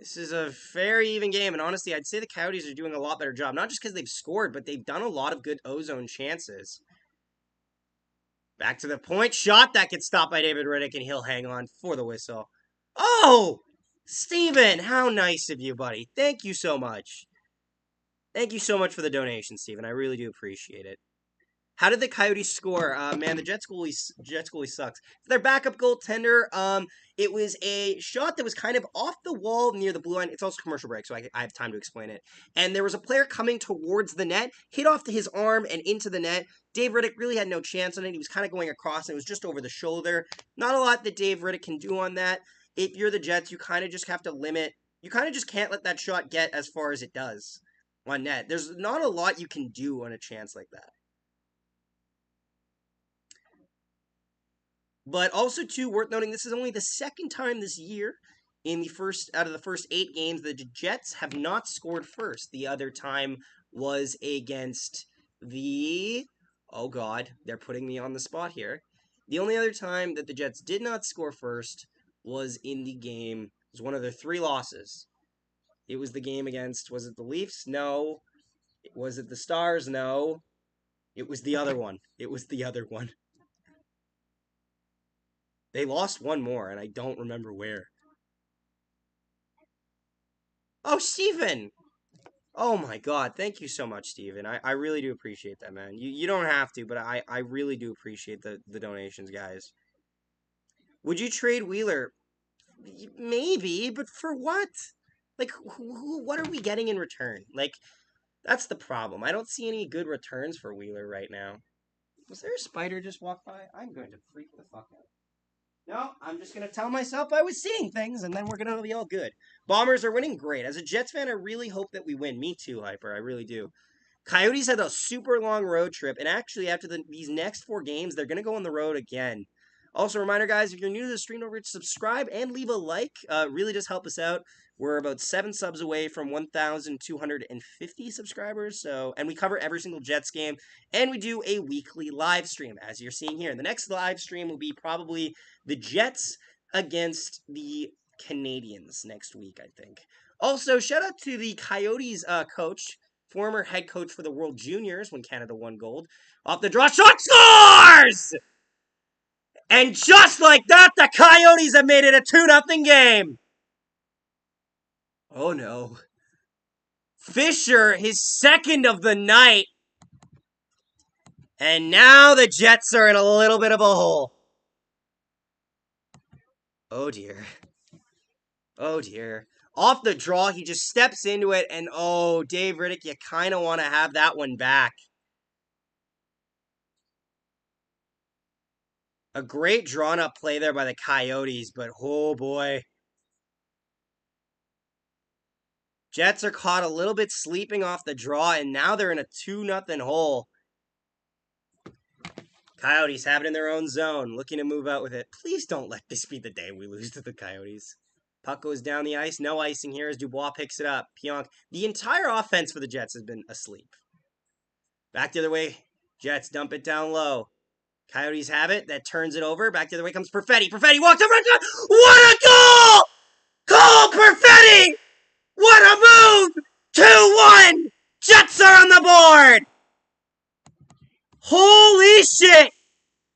This is a very even game, and honestly, I'd say the Coyotes are doing a lot better job. Not just because they've scored, but they've done a lot of good ozone chances. Back to the point shot that gets stopped by David Riddick, and he'll hang on for the whistle. Oh! Steven, how nice of you, buddy. Thank you so much. Thank you so much for the donation, Steven. I really do appreciate it. How did the Coyotes score? Man, the Jets goalie sucks. Their backup goaltender, it was a shot that was kind of off the wall near the blue line. It's also commercial break, so I have time to explain it. And there was a player coming towards the net, hit off to his arm and into the net. Dave Riddick really had no chance on it. He was kind of going across, and it was just over the shoulder. Not a lot that Dave Riddick can do on that. If you're the Jets, you kind of just have to limit. You kind of just can't let that shot get as far as it does on net. There's not a lot you can do on a chance like that. But also, too, worth noting, this is only the second time this year in the first out of the first 8 games the Jets have not scored first. The other time was against the... Oh, God, they're putting me on the spot here. The only other time that the Jets did not score first was in the game. It was one of their 3 losses. It was the game against... Was it the Leafs? No. Was it the Stars? No. It was the other one. It was the other one. They lost one more, and I don't remember where. Oh, Steven! Oh my god, thank you so much, Steven. I really do appreciate that, man. You don't have to, but I really do appreciate the donations, guys. Would you trade Wheeler? Maybe, but for what? Like, what are we getting in return? Like, that's the problem. I don't see any good returns for Wheeler right now. Was there a spider just walk by? I'm going to freak the fuck out. No, I'm just going to tell myself I was seeing things, and then we're going to be all good. Bombers are winning great. As a Jets fan, I really hope that we win. Me too, Hyper. I really do. Coyotes had a super long road trip, and actually, after these next 4 games, they're going to go on the road again. Also, reminder, guys, if you're new to the stream, don't forget to subscribe and leave a like. Really does help us out. We're about 7 subs away from 1,250 subscribers. And we cover every single Jets game, and we do a weekly live stream, as you're seeing here. The next live stream will be probably the Jets against the Canadians next week, I think. Also, shout out to the Coyotes coach, former head coach for the World Juniors when Canada won gold. Off the draw, shot scores! And just like that, the Coyotes have made it a 2-0 game. Oh no. Fisher, his second of the night. And now the Jets are in a little bit of a hole. Oh dear. Oh dear. Off the draw, he just steps into it, and oh, Dave Riddick, you kind of want to have that one back. A great drawn-up play there by the Coyotes, but oh boy. Jets are caught a little bit sleeping off the draw, and now they're in a 2-0 hole. Coyotes have it in their own zone, looking to move out with it. Please don't let this be the day we lose to the Coyotes. Puck goes down the ice. No icing here as Dubois picks it up. Pionk. The entire offense for the Jets has been asleep. Back the other way. Jets dump it down low. Coyotes have it. That turns it over. Back the other way comes Perfetti. Perfetti walks over. What a goal! Cole Perfetti! What a move! 2-1! Jets are on the board! Holy shit!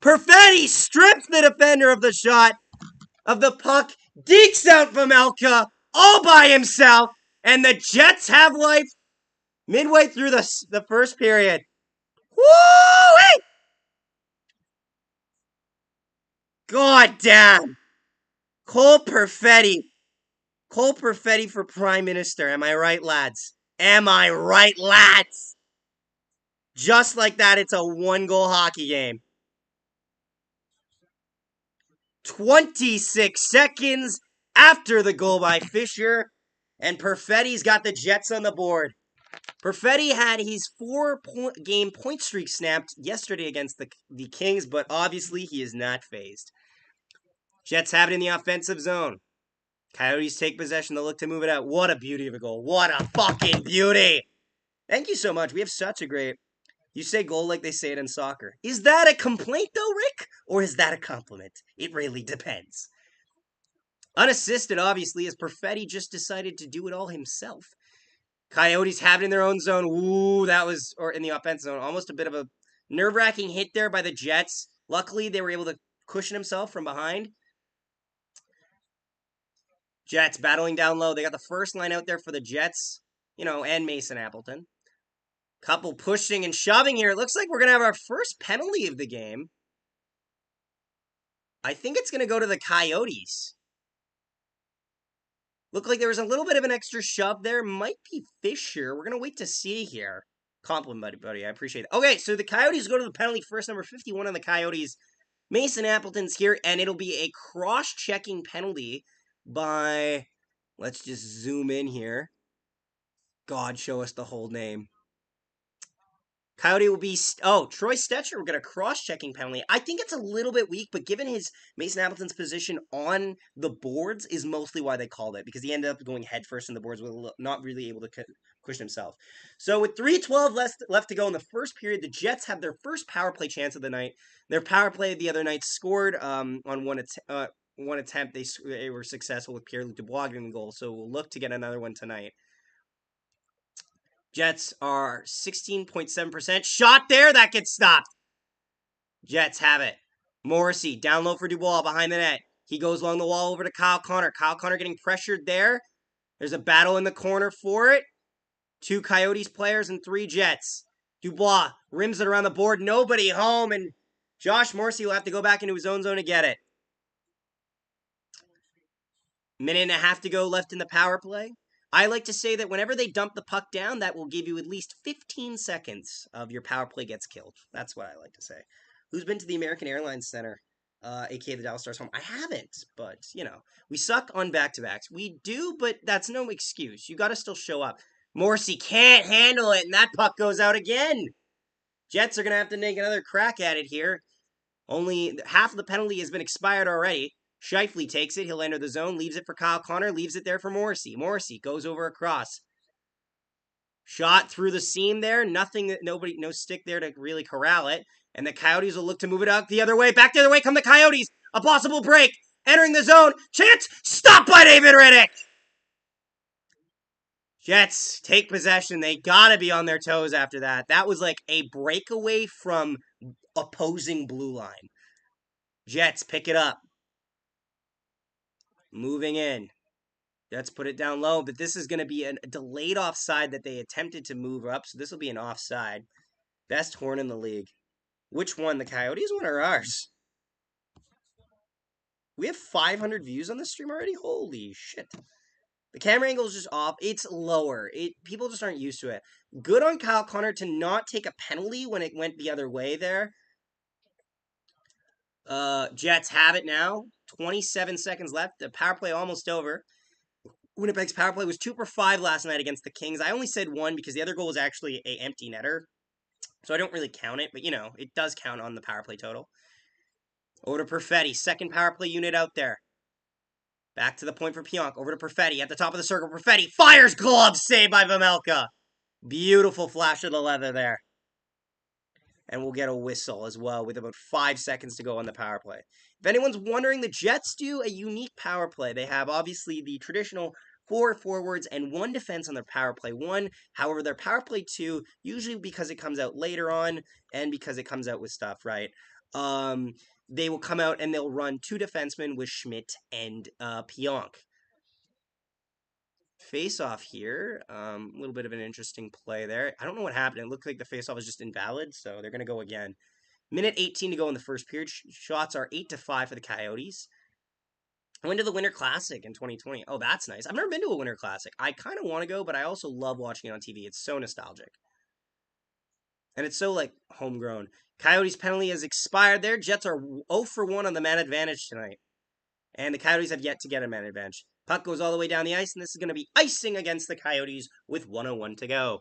Perfetti strips the defender of the shot, of the puck, dekes out Vejmelka all by himself, and the Jets have life midway through the first period. Woo-wee! God damn! Cole Perfetti. Cole Perfetti for Prime Minister. Am I right, lads? Am I right, lads? Just like that, it's a 1-goal hockey game. 26 seconds after the goal by Fisher, and Perfetti's got the Jets on the board. Perfetti had his 4-game point streak snapped yesterday against the Kings, but obviously he is not phased. Jets have it in the offensive zone. Coyotes take possession. They'll look to move it out. What a beauty of a goal. What a fucking beauty. Thank you so much. We have such a great... You say goal like they say it in soccer. Is that a complaint, though, Rick? Or is that a compliment? It really depends. Unassisted, obviously, as Perfetti just decided to do it all himself. Coyotes have it in their own zone. Ooh, that was, or in the offense zone, almost a bit of a nerve-wracking hit there by the Jets. Luckily, they were able to cushion himself from behind. Jets battling down low. They got the first line out there for the Jets, and Mason Appleton. Couple pushing and shoving here. It looks like we're going to have our first penalty of the game. I think it's going to go to the Coyotes. Looked like there was a little bit of an extra shove there. Might be Fisher. We're going to wait to see here. Compliment, buddy. I appreciate it. Okay, so the Coyotes go to the penalty first. Number 51 on the Coyotes. Mason Appleton's here, and it'll be a cross-checking penalty by... Let's just zoom in here. God, show us the whole name. Coyote will be... Troy Stetcher will get a cross-checking penalty. I think it's a little bit weak, but given his Mason Appleton's position on the boards is mostly why they called it, because he ended up going headfirst in the boards, with not really able to cushion himself. So with 3:12 left to go in the first period, the Jets have their first power play chance of the night. Their power play the other night scored on one attempt. They were successful with Pierre-Luc Dubois getting the goal, so we'll look to get another one tonight. Jets are 16.7%. Shot there, that gets stopped. Jets have it. Morrissey, down low for Dubois behind the net. He goes along the wall over to Kyle Connor. Kyle Connor getting pressured there. There's a battle in the corner for it. 2 Coyotes players and 3 Jets. Dubois rims it around the board. Nobody home, and Josh Morrissey will have to go back into his own zone to get it. Minute and a half to go left in the power play. I like to say that whenever they dump the puck down, that will give you at least 15 seconds of your power play gets killed. That's what I like to say. Who's been to the American Airlines Center, aka the Dallas Stars home? I haven't, but, we suck on back-to-backs. We do, but that's no excuse. You got to still show up. Morrissey can't handle it, and that puck goes out again. Jets are going to have to make another crack at it here. Only half of the penalty has been expired already. Scheifele takes it. He'll enter the zone, leaves it for Kyle Connor, leaves it there for Morrissey. Morrissey goes over across. Shot through the seam there. No stick there to really corral it. And the Coyotes will look to move it out the other way. Back the other way come the Coyotes. A possible break. Entering the zone. Chance. Stopped by David Riddick. Jets take possession. They gotta be on their toes after that. That was like a breakaway from opposing blue line. Jets pick it up. Moving in. Jets put it down low, but this is going to be a delayed offside that they attempted to move up, so this will be an offside. Best horn in the league. Which one, the Coyotes one or ours? We have 500 views on this stream already? Holy shit. The camera angle is just off. It's lower. People just aren't used to it. Good on Kyle Connor to not take a penalty when it went the other way there. Jets have it now. 27 seconds left. The power play almost over. Winnipeg's power play was 2 for 5 last night against the Kings. I only said 1 because the other goal was actually an empty netter. So I don't really count it, but it does count on the power play total. Over to Perfetti, second power play unit out there. Back to the point for Pionk. Over to Perfetti at the top of the circle. Perfetti fires, glove save by Vejmelka. Beautiful flash of the leather there. And we'll get a whistle as well with about 5 seconds to go on the power play. If anyone's wondering, the Jets do a unique power play. They have obviously the traditional 4 forwards and 1 defense on their power play 1. However, their power play 2, usually because it comes out later on and because it comes out with stuff, right? They will come out and they'll run 2 defensemen with Schmidt and Pionk. Face-off here. A little bit of an interesting play there. I don't know what happened. It looked like the face-off was just invalid, so they're going to go again. Minute 18 to go in the first period. Shots are 8-5 for the Coyotes. I went to the Winter Classic in 2020. Oh, that's nice. I've never been to a Winter Classic. I kind of want to go, but I also love watching it on TV. It's so nostalgic. And it's so, homegrown. Coyotes penalty has expired there. Jets are 0 for 1 on the man advantage tonight. And the Coyotes have yet to get a man advantage. Puck goes all the way down the ice, and this is going to be icing against the Coyotes with 1:01 to go.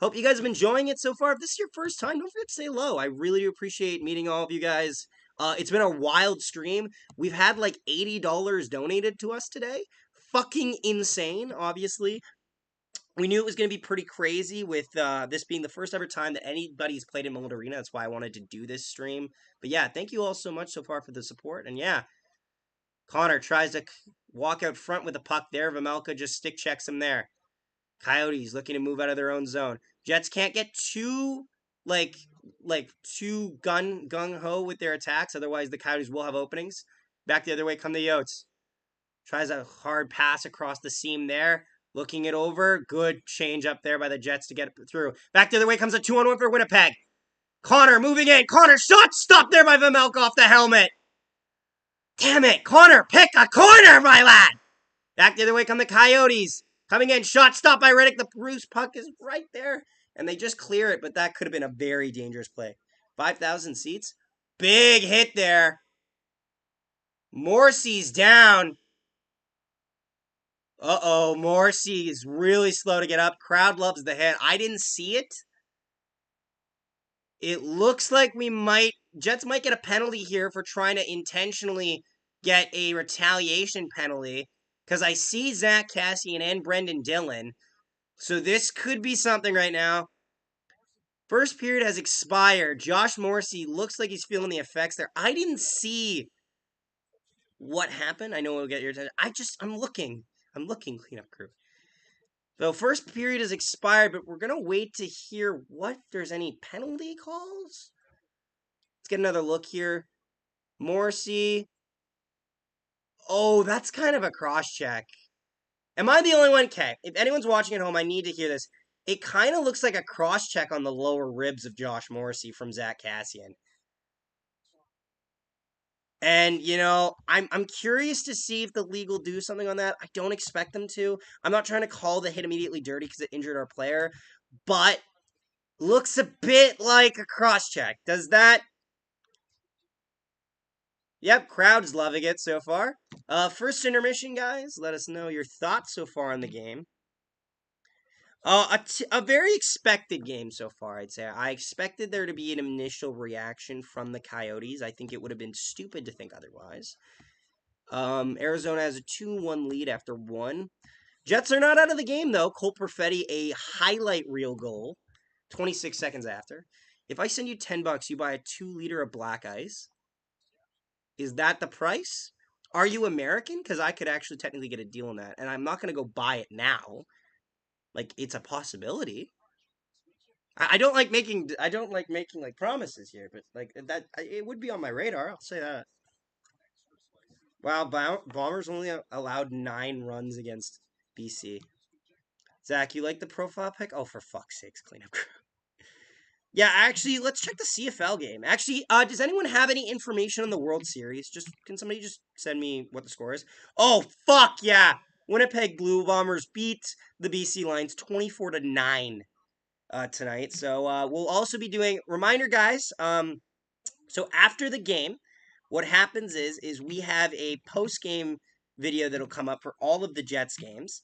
Hope you guys have been enjoying it so far. If this is your first time, don't forget to say hello. I really do appreciate meeting all of you guys. It's been a wild stream. We've had $80 donated to us today. Fucking insane, obviously. We knew it was going to be pretty crazy with this being the first ever time that anybody's played in Mullett Arena. That's why I wanted to do this stream. But yeah, thank you all so much so far for the support. And yeah, Connor tries to walk out front with the puck there. Vejmelka just stick checks him there. Coyotes looking to move out of their own zone. Jets can't get too like too gung ho with their attacks, otherwise the Coyotes will have openings. Back the other way come the Yotes. Tries a hard pass across the seam there. Looking it over. Good change up there by the Jets to get it through. Back the other way comes a 2-on-1 for Winnipeg. Connor moving in. Connor shot stopped there by Vejmelka off the helmet. Damn it. Connor, pick a corner, my lad. Back the other way come the Coyotes. Coming in. Shot stopped by Riddick. The Bruce puck is right there. And they just clear it, but that could have been a very dangerous play. 5,000 seats. Big hit there. Morrissey's down. Uh-oh, Morrissey is really slow to get up. Crowd loves the hit. I didn't see it. It looks like Jets might get a penalty here for trying to intentionally get a retaliation penalty. Because I see Zach Kassian and Brendan Dillon. So this could be something right now. First period has expired. Josh Morrissey looks like he's feeling the effects there. I didn't see what happened. I know it'll get your attention. I'm looking. Cleanup crew. So first period has expired, but we're going to wait to hear if there's any penalty calls. Let's get another look here. Morrissey. Oh, that's kind of a cross-check. Am I the only one? Okay, if anyone's watching at home, I need to hear this. It kind of looks like a cross-check on the lower ribs of Josh Morrissey from Zach Kassian. And, I'm curious to see if the league will do something on that. I don't expect them to. I'm not trying to call the hit immediately dirty because it injured our player. But looks a bit like a cross-check. Does that? Yep, crowd's loving it so far. First intermission, guys. Let us know your thoughts so far on the game. A very expected game so far, I'd say. I expected there to be an initial reaction from the Coyotes. I think it would have been stupid to think otherwise. Arizona has a 2-1 lead after one. Jets are not out of the game, though. Cole Perfetti, a highlight reel goal, 26 seconds after. If I send you $10, you buy a 2-liter of black ice. Is that the price? Are you American? Because I could actually technically get a deal on that. And I'm not going to go buy it now. Like, it's a possibility. I don't like making like promises here, but like that it would be on my radar. I'll say that. Wow, Bombers only allowed 9 runs against BC. Zach, you like the profile pick? Oh, for fuck's sakes, clean up. Yeah, actually, let's check the CFL game. Actually, does anyone have any information on the World Series? Can somebody just send me what the score is? Oh, fuck yeah! Winnipeg Blue Bombers beat the BC Lions 24-9 tonight. So we'll also be doing reminder, guys. So after the game, what happens is we have a post-game video that'll come up for all of the Jets games.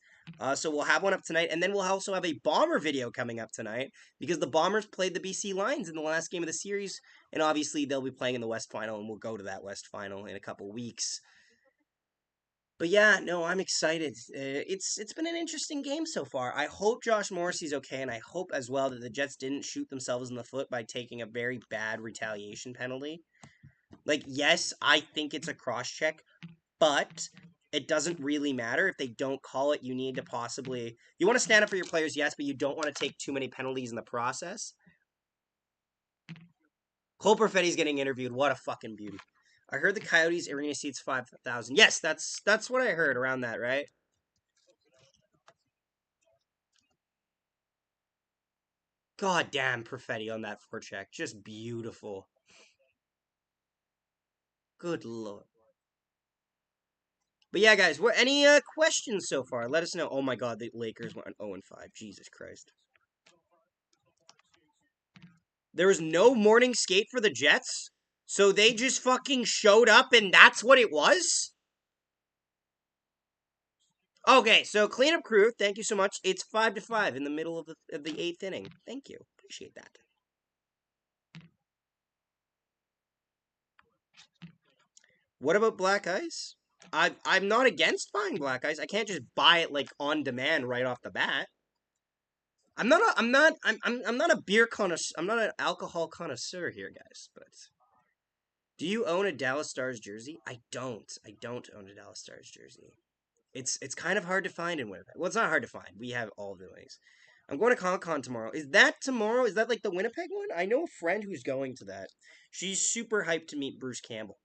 So we'll have one up tonight, and then we'll also have a Bomber video coming up tonight because the Bombers played the BC Lions in the last game of the series, and obviously they'll be playing in the West Final, and we'll go to that West Final in a couple weeks. But yeah, no, I'm excited. It's been an interesting game so far. I hope Josh Morrissey's okay, and I hope as well that the Jets didn't shoot themselves in the foot by taking a very bad retaliation penalty. Like, yes, I think it's a cross-check, but it doesn't really matter. If they don't call it, you need to possibly... You want to stand up for your players, yes, but you don't want to take too many penalties in the process. Cole Perfetti's getting interviewed. What a fucking beauty. I heard the Coyotes arena seats 5,000. Yes, that's what I heard around that, right? God damn, Perfetti on that forecheck. Just beautiful. Good lord. But yeah, guys, any questions so far? Let us know. Oh my god, the Lakers went 0-5. Jesus Christ. There was no morning skate for the Jets? So they just fucking showed up and that's what it was? Okay, so cleanup crew, thank you so much. It's 5-5 in the middle of the 8th inning. Thank you. Appreciate that. What about black ice? I'm not against buying black ice. I can't just buy it like on demand right off the bat. I'm not a beer connoisseur. I'm not an alcohol connoisseur here, guys, but Do you own a Dallas Stars jersey? I don't. I don't own a Dallas Stars jersey. It's kind of hard to find in Winnipeg. Well, it's not hard to find. We have all the links. I'm going to Comic Con tomorrow. Is that tomorrow? Is that like the Winnipeg one? I know a friend who's going to that. She's super hyped to meet Bruce Campbell.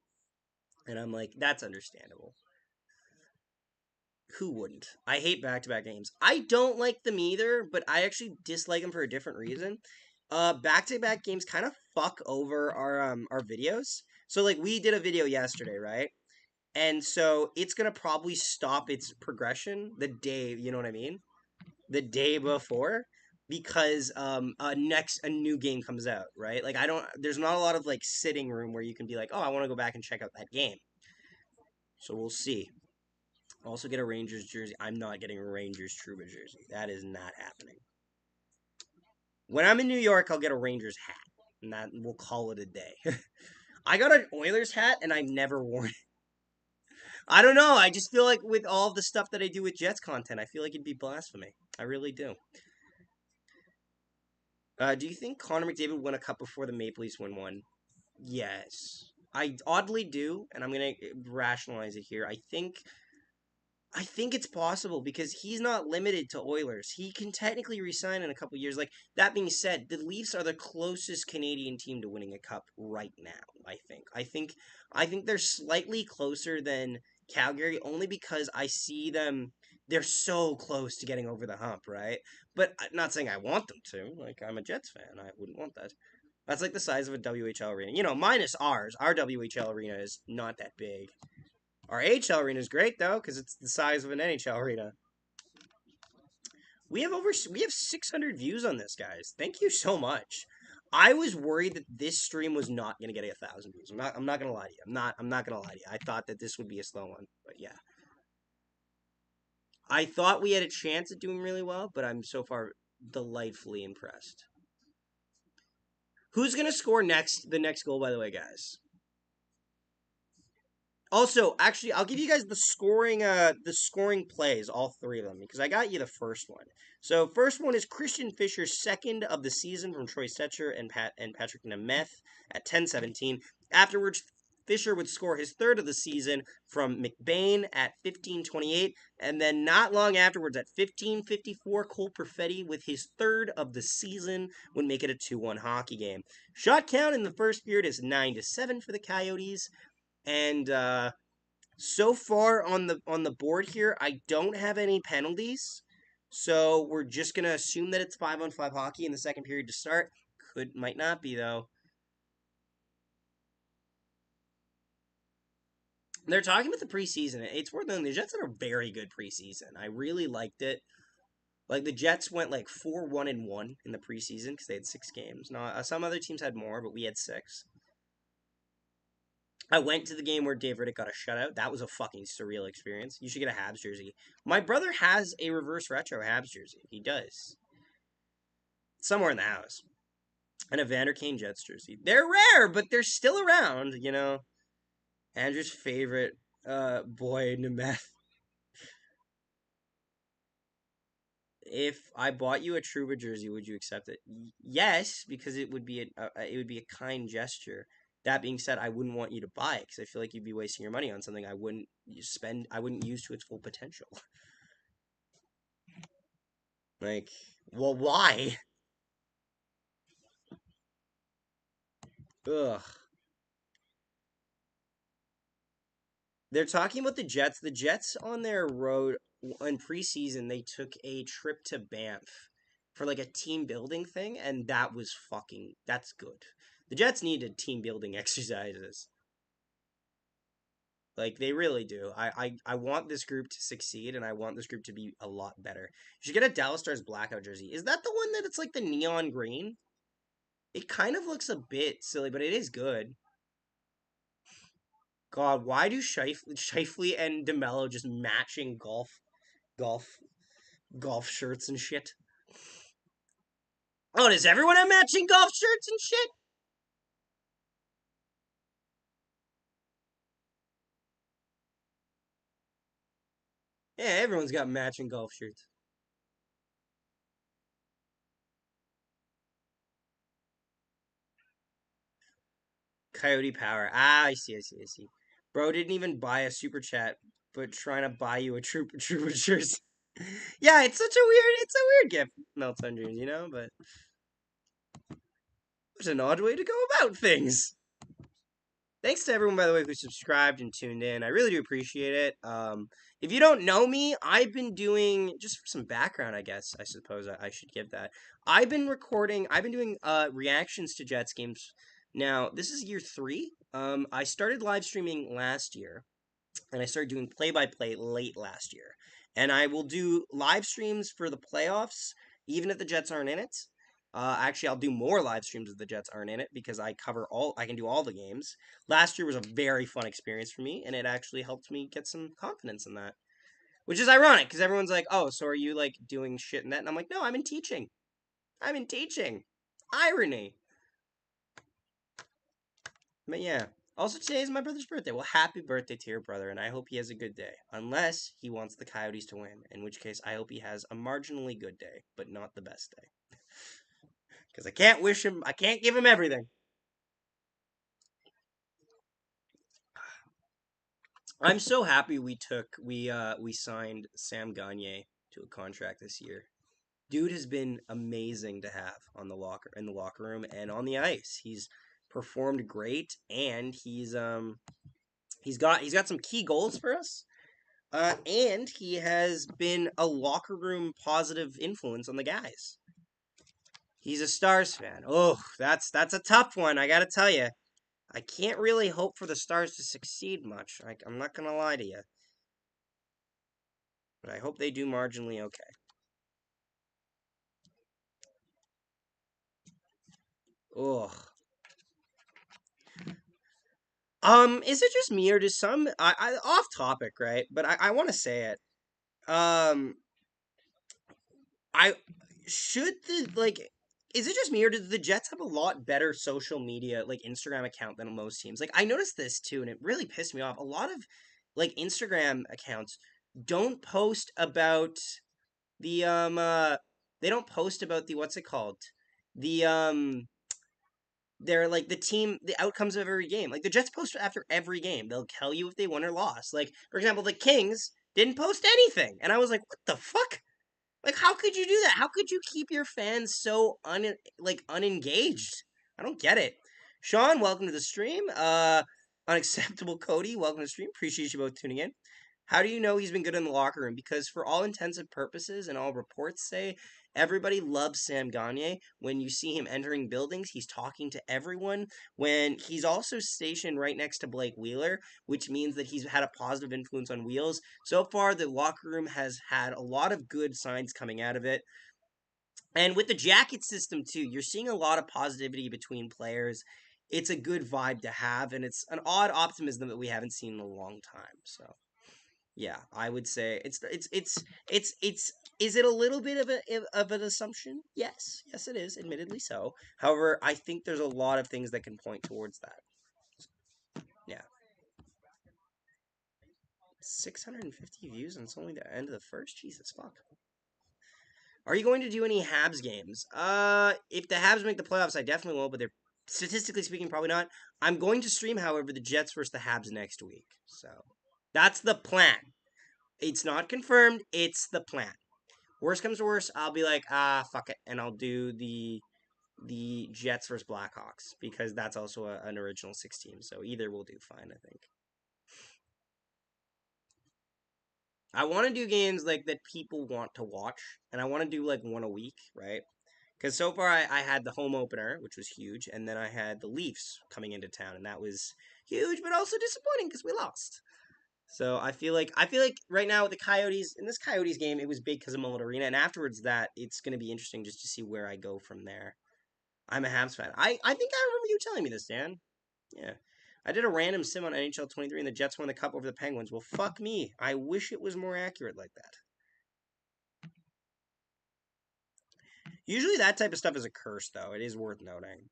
And I'm like, that's understandable. Who wouldn't? I hate back-to-back games. I don't like them either, but I actually dislike them for a different reason. Back-to-back games kind of fuck over our videos. So like we did a video yesterday, right? And so it's gonna probably stop its progression the day, you know what I mean? The day before, because a new game comes out, right? Like I don't, there's not a lot of like sitting room where you can be like, oh, I want to go back and check out that game. So we'll see. Also get a Rangers jersey. I'm not getting a Rangers Trouba jersey. That is not happening. When I'm in New York, I'll get a Rangers hat, and that we'll call it a day. I got an Oilers hat, and I've never worn it. I don't know. I just feel like with all of the stuff that I do with Jets content, I feel like it'd be blasphemy. I really do. Do you think Connor McDavid won a cup before the Maple Leafs win one? Yes. I oddly do, and I'm going to rationalize it here. I think it's possible because he's not limited to Oilers. He can technically resign in a couple years. Like that being said, the Leafs are the closest Canadian team to winning a cup right now. I think they're slightly closer than Calgary only because I see them. They're so close to getting over the hump, right? But I'm not saying I want them to. Like I'm a Jets fan, I wouldn't want that. That's like the size of a WHL arena. Minus ours. Our WHL arena is not that big. Our AHL arena is great though, because it's the size of an NHL arena. We have 600 views on this, guys. Thank you so much. I was worried that this stream was not gonna get 1,000 views. I'm not gonna lie to you. I'm not gonna lie to you. I thought that this would be a slow one, but yeah. I thought we had a chance at doing really well, but I'm so far delightfully impressed. Who's gonna score the next goal, by the way, guys? Also, actually, I'll give you guys the scoring plays, all three of them, because I got you the first one. So, first one is Christian Fisher's second of the season from Troy Setcher and Patrick Nemeth at 10:17. Afterwards, Fisher would score his third of the season from McBain at 15:28, and then not long afterwards at 15:54, Cole Perfetti with his third of the season would make it a 2-1 hockey game. Shot count in the first period is 9-7 for the Coyotes. And so far on the board here, I don't have any penalties. So we're just gonna assume that it's 5-on-5 hockey in the second period to start. Might not be though. They're talking about the preseason. It's worth noting the Jets had a very good preseason. I really liked it. Like the Jets went like 4-1-1 in the preseason because they had 6 games. Now some other teams had more, but we had 6. I went to the game where Dave Riddick got a shutout. That was a fucking surreal experience. You should get a Habs jersey. My brother has a reverse retro Habs jersey. He does. Somewhere in the house. And a Vander Kane Jets jersey. They're rare, but they're still around, Andrew's favorite boy, Nemeth. If I bought you a Trouba jersey, would you accept it? Yes, because it would be a kind gesture. That being said, I wouldn't want you to buy it because I feel like you'd be wasting your money on something I wouldn't use to its full potential. Like, well, why? Ugh. They're talking about the Jets. The Jets on their road in preseason, they took a trip to Banff for like a team building thing, and that's good. The Jets needed team building exercises. Like they really do. I want this group to succeed, and I want this group to be a lot better. You should get a Dallas Stars blackout jersey. Is that the one that it's like the neon green? It kind of looks a bit silly, but it is good. God, why do Scheifele and DeMello just matching golf, golf shirts and shit? Oh, does everyone have matching golf shirts and shit? Yeah, everyone's got matching golf shirts. Coyote Power. Ah, I see, I see, I see. Bro didn't even buy a super chat, but trying to buy you a Trooper jersey. Yeah, it's a weird gift, Melt Thunders, you know, but it's an odd way to go about things. Thanks to everyone, by the way, who subscribed and tuned in. I really do appreciate it. If you don't know me, I've been doing, just for some background, I guess, I suppose I should give that. I've been doing reactions to Jets games. Now, this is year 3. I started live streaming last year, and I started doing play by play late last year. And I will do live streams for the playoffs, even if the Jets aren't in it. Actually, I'll do more live streams if the Jets aren't in it because I can do all the games. Last year was a very fun experience for me, and it actually helped me get some confidence in that. Which is ironic because everyone's like, "Oh, so are you like doing shit in that?" And I'm like, "No, I'm in teaching. I'm in teaching." Irony. But yeah. Also, today is my brother's birthday. Well, happy birthday to your brother, and I hope he has a good day. Unless he wants the Coyotes to win, in which case I hope he has a marginally good day, but not the best day. Because I can't give him everything. I'm so happy we signed Sam Gagne to a contract this year. Dude has been amazing to have on the locker room and on the ice. He's performed great, and he's got some key goals for us. And he has been a locker room positive influence on the guys. He's a Stars fan. Oh, that's a tough one. I gotta tell you, I can't really hope for the Stars to succeed much. I'm not gonna lie to you, but I hope they do marginally okay. Ugh. Is it just me or does some I off topic, right? But I want to say it. Um, I should the like is it just me or do the Jets have a lot better social media like Instagram account than most teams? Like I noticed this too and it really pissed me off. A lot of like Instagram accounts don't post about the they don't post about the what's it called? The they're like the outcomes of every game. Like the Jets post after every game. They'll tell you if they won or lost. Like for example, the Kings didn't post anything. And I was like, "What the fuck?" Like, how could you do that? How could you keep your fans so unengaged? I don't get it. Sean, welcome to the stream. Unacceptable Cody, welcome to the stream. Appreciate you both tuning in. How do you know he's been good in the locker room? Because for all intents and purposes, and all reports say, everybody loves Sam Gagne. When you see him entering buildings, he's talking to everyone. When he's also stationed right next to Blake Wheeler, which means that he's had a positive influence on Wheels. So far, the locker room has had a lot of good signs coming out of it. And with the jacket system, too, you're seeing a lot of positivity between players. It's a good vibe to have, and it's an odd optimism that we haven't seen in a long time. So, yeah, I would say it's is it a little bit of an assumption? Yes, it is, admittedly so. However, I think there's a lot of things that can point towards that. Yeah, 650 views, and it's only the end of the first. Jesus fuck. Are you going to do any Habs games? If the Habs make the playoffs, I definitely will, but they're statistically speaking probably not. I'm going to stream, however, the Jets versus the Habs next week. So that's the plan. It's not confirmed. It's the plan. Worst comes to worst, I'll be like, fuck it, and I'll do the Jets versus Blackhawks because that's also an original 6 team. So either will do fine, I think. I want to do games like that people want to watch, and I want to do like one a week, right? Because so far I had the home opener, which was huge, and then I had the Leafs coming into town, and that was huge, but also disappointing because we lost. So I feel like right now with the Coyotes in this Coyotes game, it was big because of Mullett Arena, and afterwards that it's going to be interesting just to see where I go from there. I'm a Habs fan. I think I remember you telling me this, Dan. Yeah. I did a random sim on NHL 23 and the Jets won the cup over the Penguins. Well, fuck me. I wish it was more accurate like that. Usually that type of stuff is a curse, though. It is worth noting.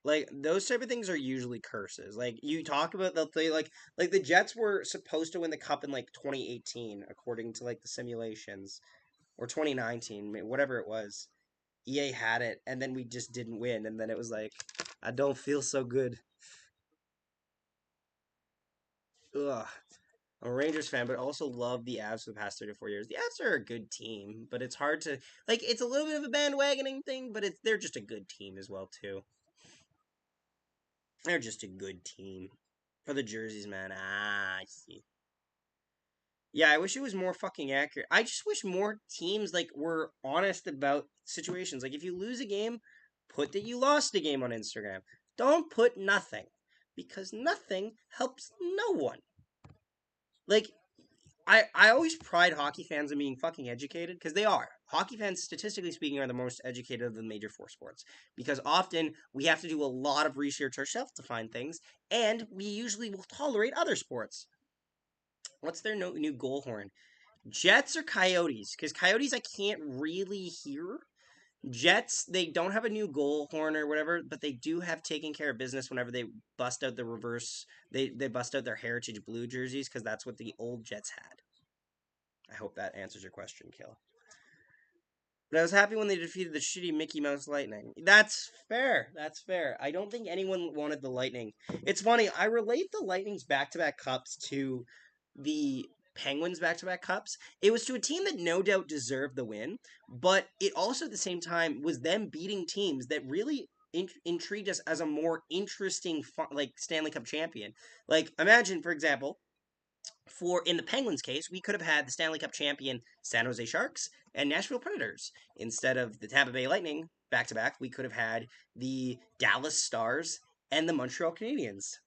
Like those type of things are usually curses. Like you talk about they like the Jets were supposed to win the cup in like 2018 according to like the simulations or 2019, whatever it was. EA had it, and then we just didn't win, and then it was like, I don't feel so good. Ugh. I'm a Rangers fan, but also love the Avs for the past 3 to 4 years. The Avs are a good team, but it's hard to like. It's a little bit of a bandwagoning thing, but they're just a good team as well too. They're just a good team for the jerseys, man. I see. Yeah, I wish it was more fucking accurate. I just wish more teams like were honest about situations. Like if you lose a game, put that you lost a game on Instagram. Don't put nothing because nothing helps no one. Like I always pride hockey fans in being fucking educated because they are. Hockey fans, statistically speaking, are the most educated of the major four sports because often we have to do a lot of research ourselves to find things, and we usually will tolerate other sports. What's their new goal horn? Jets or Coyotes? Because Coyotes I can't really hear. Jets, they don't have a new goal horn or whatever, but they do have taken care of business whenever they bust out the reverse. They bust out their heritage blue jerseys because that's what the old Jets had. I hope that answers your question, Kill. But I was happy when they defeated the shitty Mickey Mouse Lightning. That's fair. That's fair. I don't think anyone wanted the Lightning. It's funny. I relate the Lightning's back-to-back cups to the Penguins back-to-back cups. It was to a team that no doubt deserved the win, but it also at the same time was them beating teams that really intrigued us as a more interesting, like Stanley Cup champion. Like imagine, for example, for in the Penguins case, we could have had the Stanley Cup champion San Jose Sharks and Nashville Predators instead of the Tampa Bay Lightning back to back. We could have had the Dallas Stars and the Montreal Canadiens.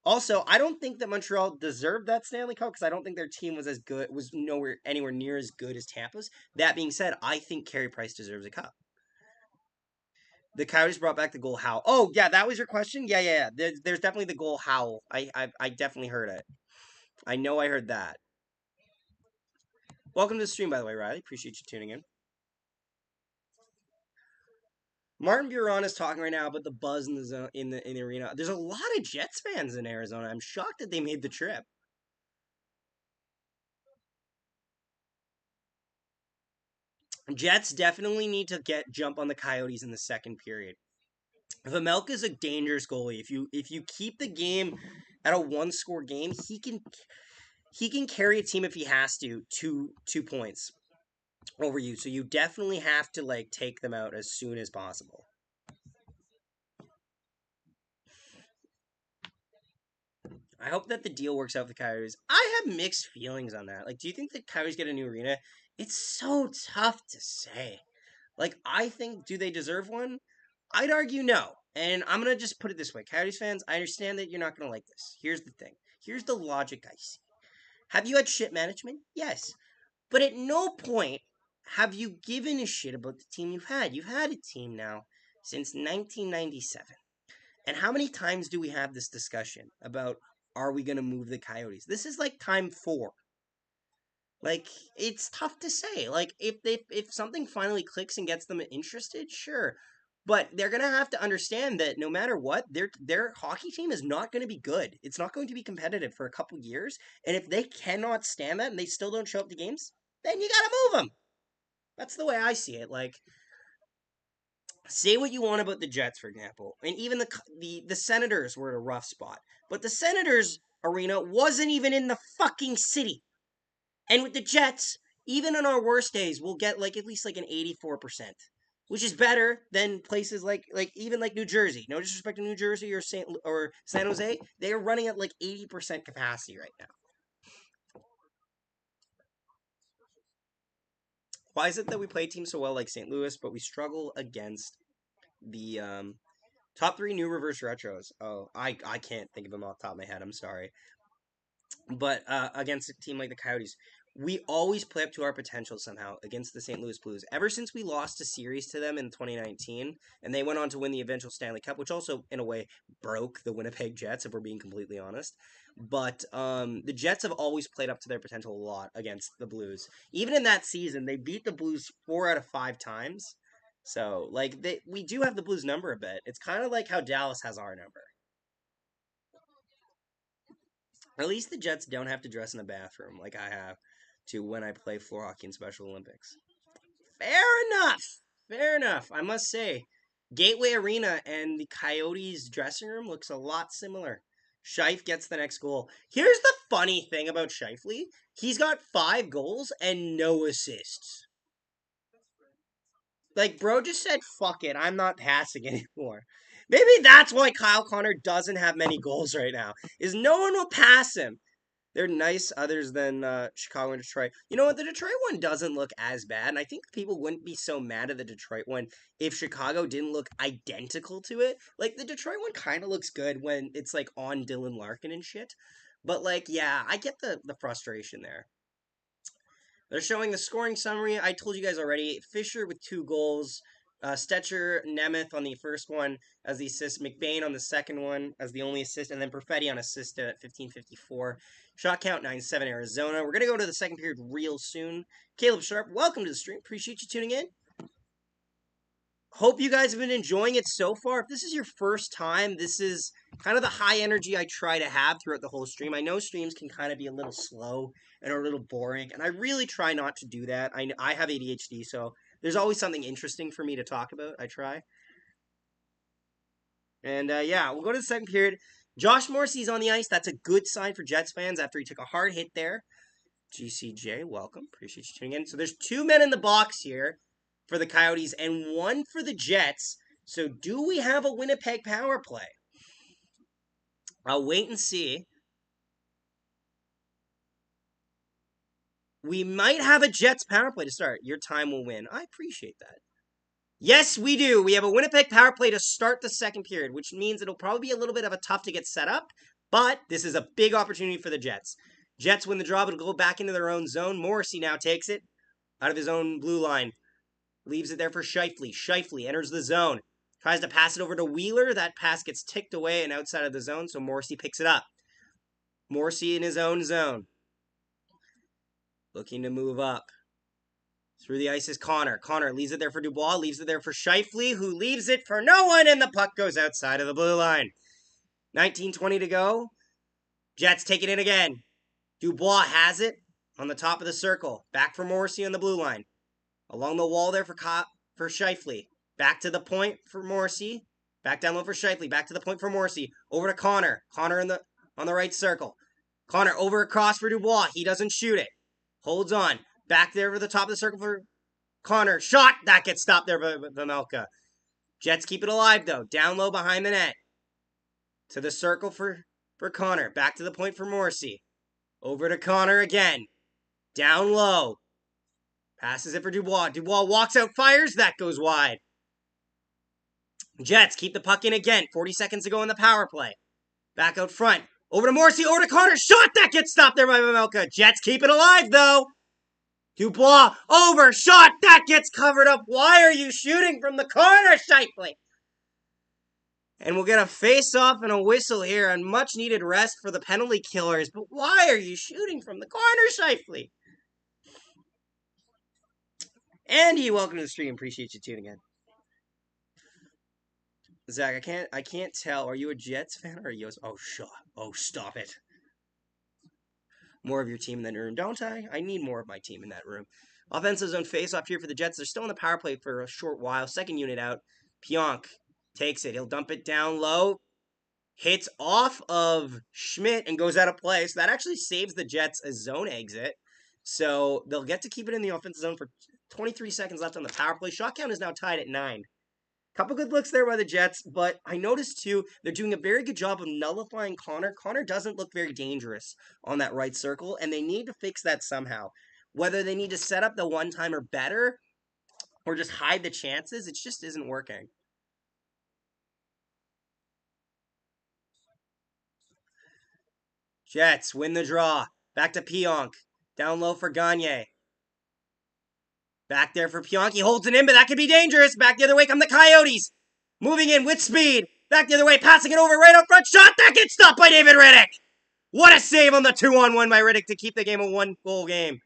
Also, I don't think that Montreal deserved that Stanley Cup because I don't think their team was as good, was nowhere anywhere near as good as Tampa's. That being said, I think Carey Price deserves a cup. The Coyotes brought back the goal howl. Oh yeah, that was your question. Yeah. There's definitely the goal howl. I definitely heard it. I know I heard that. Welcome to the stream, by the way, Riley. Appreciate you tuning in. Martin Buron is talking right now about the buzz in the zone in the arena. There's a lot of Jets fans in Arizona. I'm shocked that they made the trip. Jets definitely need to jump on the Coyotes in the second period. Vamelka is a dangerous goalie. If you keep the game at a one score game, he can carry a team if he has to 2 points over you. So you definitely have to like take them out as soon as possible. I hope that the deal works out for the Coyotes. I have mixed feelings on that. Like, do you think the Coyotes get a new arena? It's so tough to say. Like, I think, do they deserve one? I'd argue no. And I'm going to just put it this way Coyotes fans, I understand that you're not going to like this. Here's the thing. Here's the logic I see. Have you had shit management? Yes. But at no point have you given a shit about the team you've had. You've had a team now since 1997. And how many times do we have this discussion about are we going to move the Coyotes? This is like time 4. Like it's tough to say. Like if something finally clicks and gets them interested, sure. But they're going to have to understand that no matter what, their hockey team is not going to be good. It's not going to be competitive for a couple years. And if they cannot stand that and they still don't show up to games, then you got to move them. That's the way I see it. Like say what you want about the Jets, for example, and even the Senators were at a rough spot, but the Senators arena wasn't even in the fucking city. And with the Jets, even on our worst days, we'll get like at least like an 84%, which is better than places like even like New Jersey. No disrespect to New Jersey or San Jose, they are running at like 80% capacity right now. Why is it that we play teams so well like St. Louis, but we struggle against the top 3 new reverse retros? Oh, I can't think of them off the top of my head. I'm sorry. But against a team like the Coyotes, we always play up to our potential somehow against the St. Louis Blues. Ever since we lost a series to them in 2019, and they went on to win the eventual Stanley Cup, which also, in a way, broke the Winnipeg Jets, if we're being completely honest. But the Jets have always played up to their potential a lot against the Blues. Even in that season, they beat the Blues 4 out of 5 times. So, like, we do have the Blues number a bit. It's kind of like how Dallas has our number. At least the Jets don't have to dress in the bathroom like I have to when I play floor hockey in Special Olympics. Fair enough. Fair enough. I must say, Gateway Arena and the Coyotes dressing room looks a lot similar. Scheif gets the next goal. Here's the funny thing about Scheifele. He's got 5 goals and no assists. Like, bro just said, fuck it, I'm not passing anymore. Maybe that's why Kyle Connor doesn't have many goals right now, is no one will pass him. They're nice others than Chicago and Detroit. You know what? The Detroit one doesn't look as bad, and I think people wouldn't be so mad at the Detroit one if Chicago didn't look identical to it. Like, the Detroit one kind of looks good when it's, like, on Dylan Larkin and shit. But, like, yeah, I get the frustration there. They're showing the scoring summary. I told you guys already. Fisher with 2 goals. Stetcher, Nemeth on the first one as the assist. McBain on the second one as the only assist. And then Perfetti on assist at 15:54. Shot count 9-7 Arizona. We're going to go to the second period real soon. Caleb Sharp, welcome to the stream. Appreciate you tuning in. Hope you guys have been enjoying it so far. If this is your first time, this is kind of the high energy I try to have throughout the whole stream. I know streams can kind of be a little slow and a little boring, and I really try not to do that. I have ADHD, so there's always something interesting for me to talk about. I try. And yeah, we'll go to the second period. Josh Morrissey's on the ice. That's a good sign for Jets fans after he took a hard hit there. GCJ, welcome. Appreciate you tuning in. So there's 2 men in the box here for the Coyotes and 1 for the Jets. So do we have a Winnipeg power play? I'll wait and see. We might have a Jets power play to start. Your time will win. I appreciate that. Yes, we do. We have a Winnipeg power play to start the second period, which means it'll probably be a little bit of a tough to get set up, but this is a big opportunity for the Jets. Jets win the draw, but it'll go back into their own zone. Morrissey now takes it out of his own blue line. Leaves it there for Scheifele. Scheifele enters the zone. Tries to pass it over to Wheeler. That pass gets ticked away and outside of the zone, so Morrissey picks it up. Morrissey in his own zone. Looking to move up. Through the ice is Connor. Connor leaves it there for Dubois. Leaves it there for Scheifele, who leaves it for no one, and the puck goes outside of the blue line. 19:20 to go. Jets take it in again. Dubois has it on the top of the circle. Back for Morrissey on the blue line. Along the wall there for Scheifele. Back to the point for Morrissey. Back down low for Scheifele. Back to the point for Morrissey. Over to Connor. Connor on the right circle. Connor over across for Dubois. He doesn't shoot it. Holds on. Back there over the top of the circle for Connor. Shot! That gets stopped there by Vejmelka. Jets keep it alive, though. Down low behind the net. To the circle for Connor. Back to the point for Morrissey. Over to Connor again. Down low. Passes it for Dubois. Dubois walks out, fires. That goes wide. Jets keep the puck in again. 40 seconds to go in the power play. Back out front. Over to Morrissey. Over to Connor. Shot! That gets stopped there by Vejmelka. Jets keep it alive, though. Dubois, over, shot, that gets covered up. Why are you shooting from the corner, Scheifele? And we'll get a face-off and a whistle here on much-needed rest for the penalty killers. But why are you shooting from the corner, Scheifele? Andy, welcome to the stream. Appreciate you tuning in. Zach, I can't tell. Are you a Jets fan or are you? Oh, stop it. More of your team in that room, don't I? I need more of my team in that room. Offensive zone face-off here for the Jets. They're still in the power play for a short while. Second unit out. Pionk takes it. He'll dump it down low. Hits off of Schmidt and goes out of play. So that actually saves the Jets a zone exit. So they'll get to keep it in the offensive zone for 23 seconds left on the power play. Shot count is now tied at 9. Couple good looks there by the Jets, but I noticed too, they're doing a very good job of nullifying Connor. Connor doesn't look very dangerous on that right circle, and they need to fix that somehow. Whether they need to set up the one-timer better or just hide the chances, it just isn't working. Jets win the draw. Back to Pionk. Down low for Gagne. Back there for Pionk. He holds it in, but that could be dangerous. Back the other way come the Coyotes. Moving in with speed. Back the other way, passing it over right up front. Shot that gets stopped by David Riddick. What a save on the 2-on-1 by Riddick to keep the game a 1-goal game.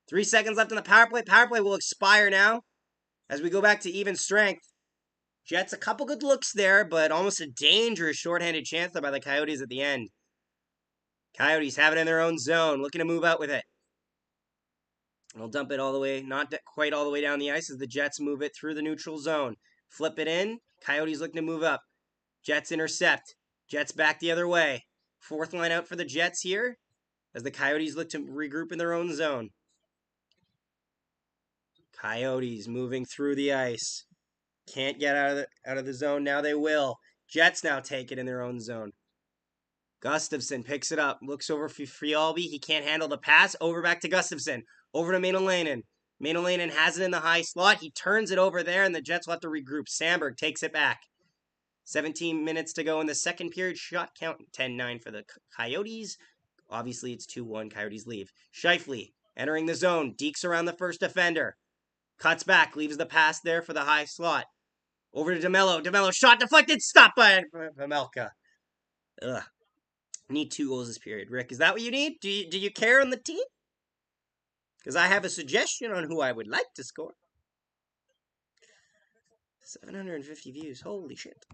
3 seconds left in the power play. Power play will expire now as we go back to even strength. Jets, a couple good looks there, but almost a dangerous shorthanded chance there by the Coyotes at the end. Coyotes have it in their own zone, looking to move out with it. We'll dump it all the way, not quite all the way down the ice as the Jets move it through the neutral zone. Flip it in. Coyotes looking to move up. Jets intercept. Jets back the other way. Fourth line out for the Jets here as the Coyotes look to regroup in their own zone. Coyotes moving through the ice. Can't get out of the zone. Now they will. Jets now take it in their own zone. Gustafsson picks it up. Looks over for Frialby. He can't handle the pass. Over back to Gustafsson. Over to Maynolainen. Maynolainen has it in the high slot. He turns it over there, and the Jets will have to regroup. Sandberg takes it back. 17 minutes to go in the second period. Shot count 10-9 for the Coyotes. Obviously, it's 2-1. Coyotes leave. Scheifele entering the zone. Dekes around the first defender. Cuts back. Leaves the pass there for the high slot. Over to DeMello. DeMello shot deflected. Stopped by Pamelka. Ugh. Need 2 goals this period. Rick, is that what you need? Do you care on the team? Because I have a suggestion on who I would like to score. 750 views. Holy shit.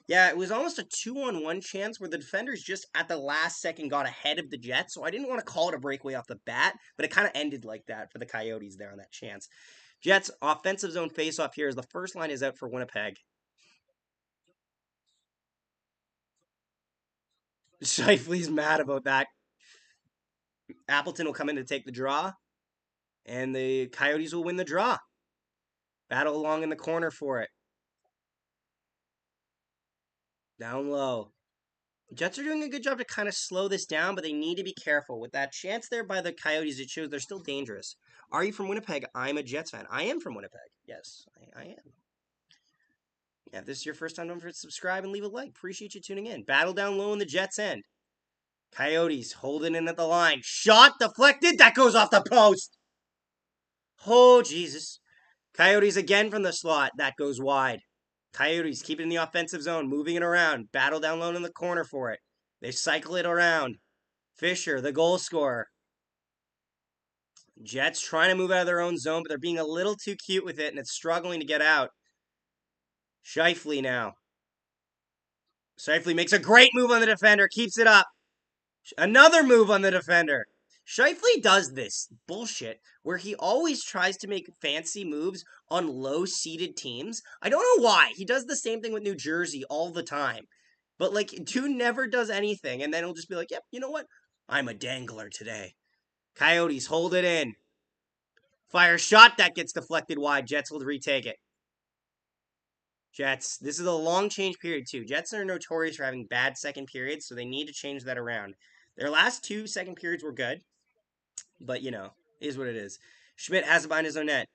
Yeah, it was almost a 2-on-1 chance where the defenders just at the last second got ahead of the Jets, so I didn't want to call it a breakaway off the bat, but it kind of ended like that for the Coyotes there on that chance. Jets offensive zone faceoff here as the first line is out for Winnipeg. Scheifele's mad about that. Appleton will come in to take the draw, and the Coyotes will win the draw. Battle along in the corner for it. Down low. The Jets are doing a good job to kind of slow this down, but they need to be careful. With that chance there by the Coyotes, it shows they're still dangerous. Are you from Winnipeg? I'm a Jets fan. I am from Winnipeg. Yes, I am. Yeah, if this is your first time, don't forget to subscribe and leave a like. Appreciate you tuning in. Battle down low in the Jets' end. Coyotes holding in at the line. Shot deflected. That goes off the post. Oh, Jesus. Coyotes again from the slot. That goes wide. Coyotes keep it in the offensive zone, moving it around. Battle down low in the corner for it. They cycle it around. Fisher, the goal scorer. Jets trying to move out of their own zone, but they're being a little too cute with it, and it's struggling to get out. Scheifele now. Scheifele makes a great move on the defender, keeps it up. Another move on the defender. Scheifele does this bullshit where he always tries to make fancy moves on low-seeded teams. I don't know why. He does the same thing with New Jersey all the time. But, like, dude never does anything, and then he'll just be like, yep, you know what? I'm a dangler today. Coyotes hold it in. Fire shot that gets deflected wide. Jets will retake it. Jets, this is a long change period, too. Jets are notorious for having bad second periods, so they need to change that around. Their last 2 second periods were good. But, you know, is what it is. Schmidt has it behind his own net.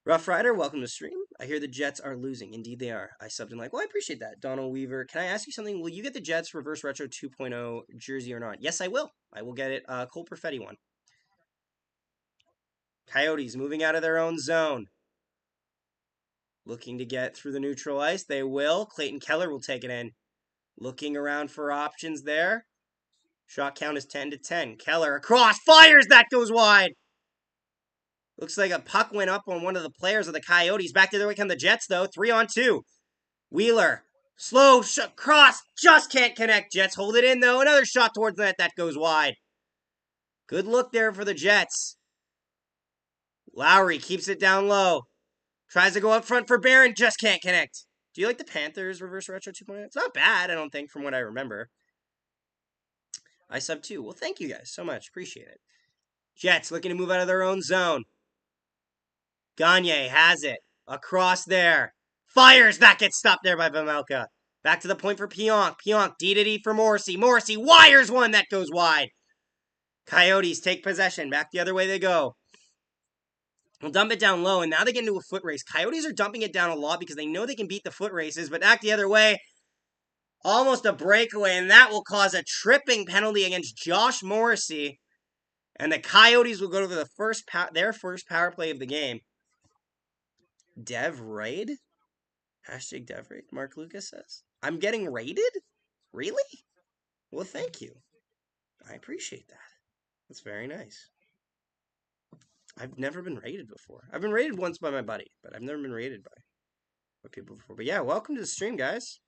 Rough Rider, welcome to stream. I hear the Jets are losing. Indeed they are. I subbed in like, well, I appreciate that. Donald Weaver, can I ask you something? Will you get the Jets Reverse Retro 2.0 jersey or not? Yes, I will. I will get it. Cole Perfetti one. Coyotes moving out of their own zone. Looking to get through the neutral ice. They will. Clayton Keller will take it in. Looking around for options there. Shot count is 10-10. Keller across. Fires. That goes wide. Looks like a puck went up on one of the players of the Coyotes. Back the other way come the Jets, though. 3-on-2. Wheeler. Slow cross. Just can't connect. Jets hold it in, though. Another shot towards the net. That goes wide. Good look there for the Jets. Lowry keeps it down low. Tries to go up front for Barron. Just can't connect. Do you like the Panthers Reverse Retro 2.0? It's not bad, I don't think, from what I remember. I sub 2. Well, thank you guys so much. Appreciate it. Jets looking to move out of their own zone. Gagne has it. Across there. Fires. That gets stopped there by Pamelka. Back to the point for Pionk. Pionk, D-to-D for Morrissey. Morrissey wires one. That goes wide. Coyotes take possession. Back the other way they go. We'll dump it down low, and now they get into a foot race. Coyotes are dumping it down a lot because they know they can beat the foot races, but back the other way, almost a breakaway, and that will cause a tripping penalty against Josh Morrissey. And the Coyotes will go to their first power play of the game. Dev raid? Hashtag Dev raid, Mark Lucas says. I'm getting raided? Really? Well, thank you. I appreciate that. That's very nice. I've never been raided before. I've been raided once by my buddy, but I've never been raided by people before. But yeah, welcome to the stream, guys.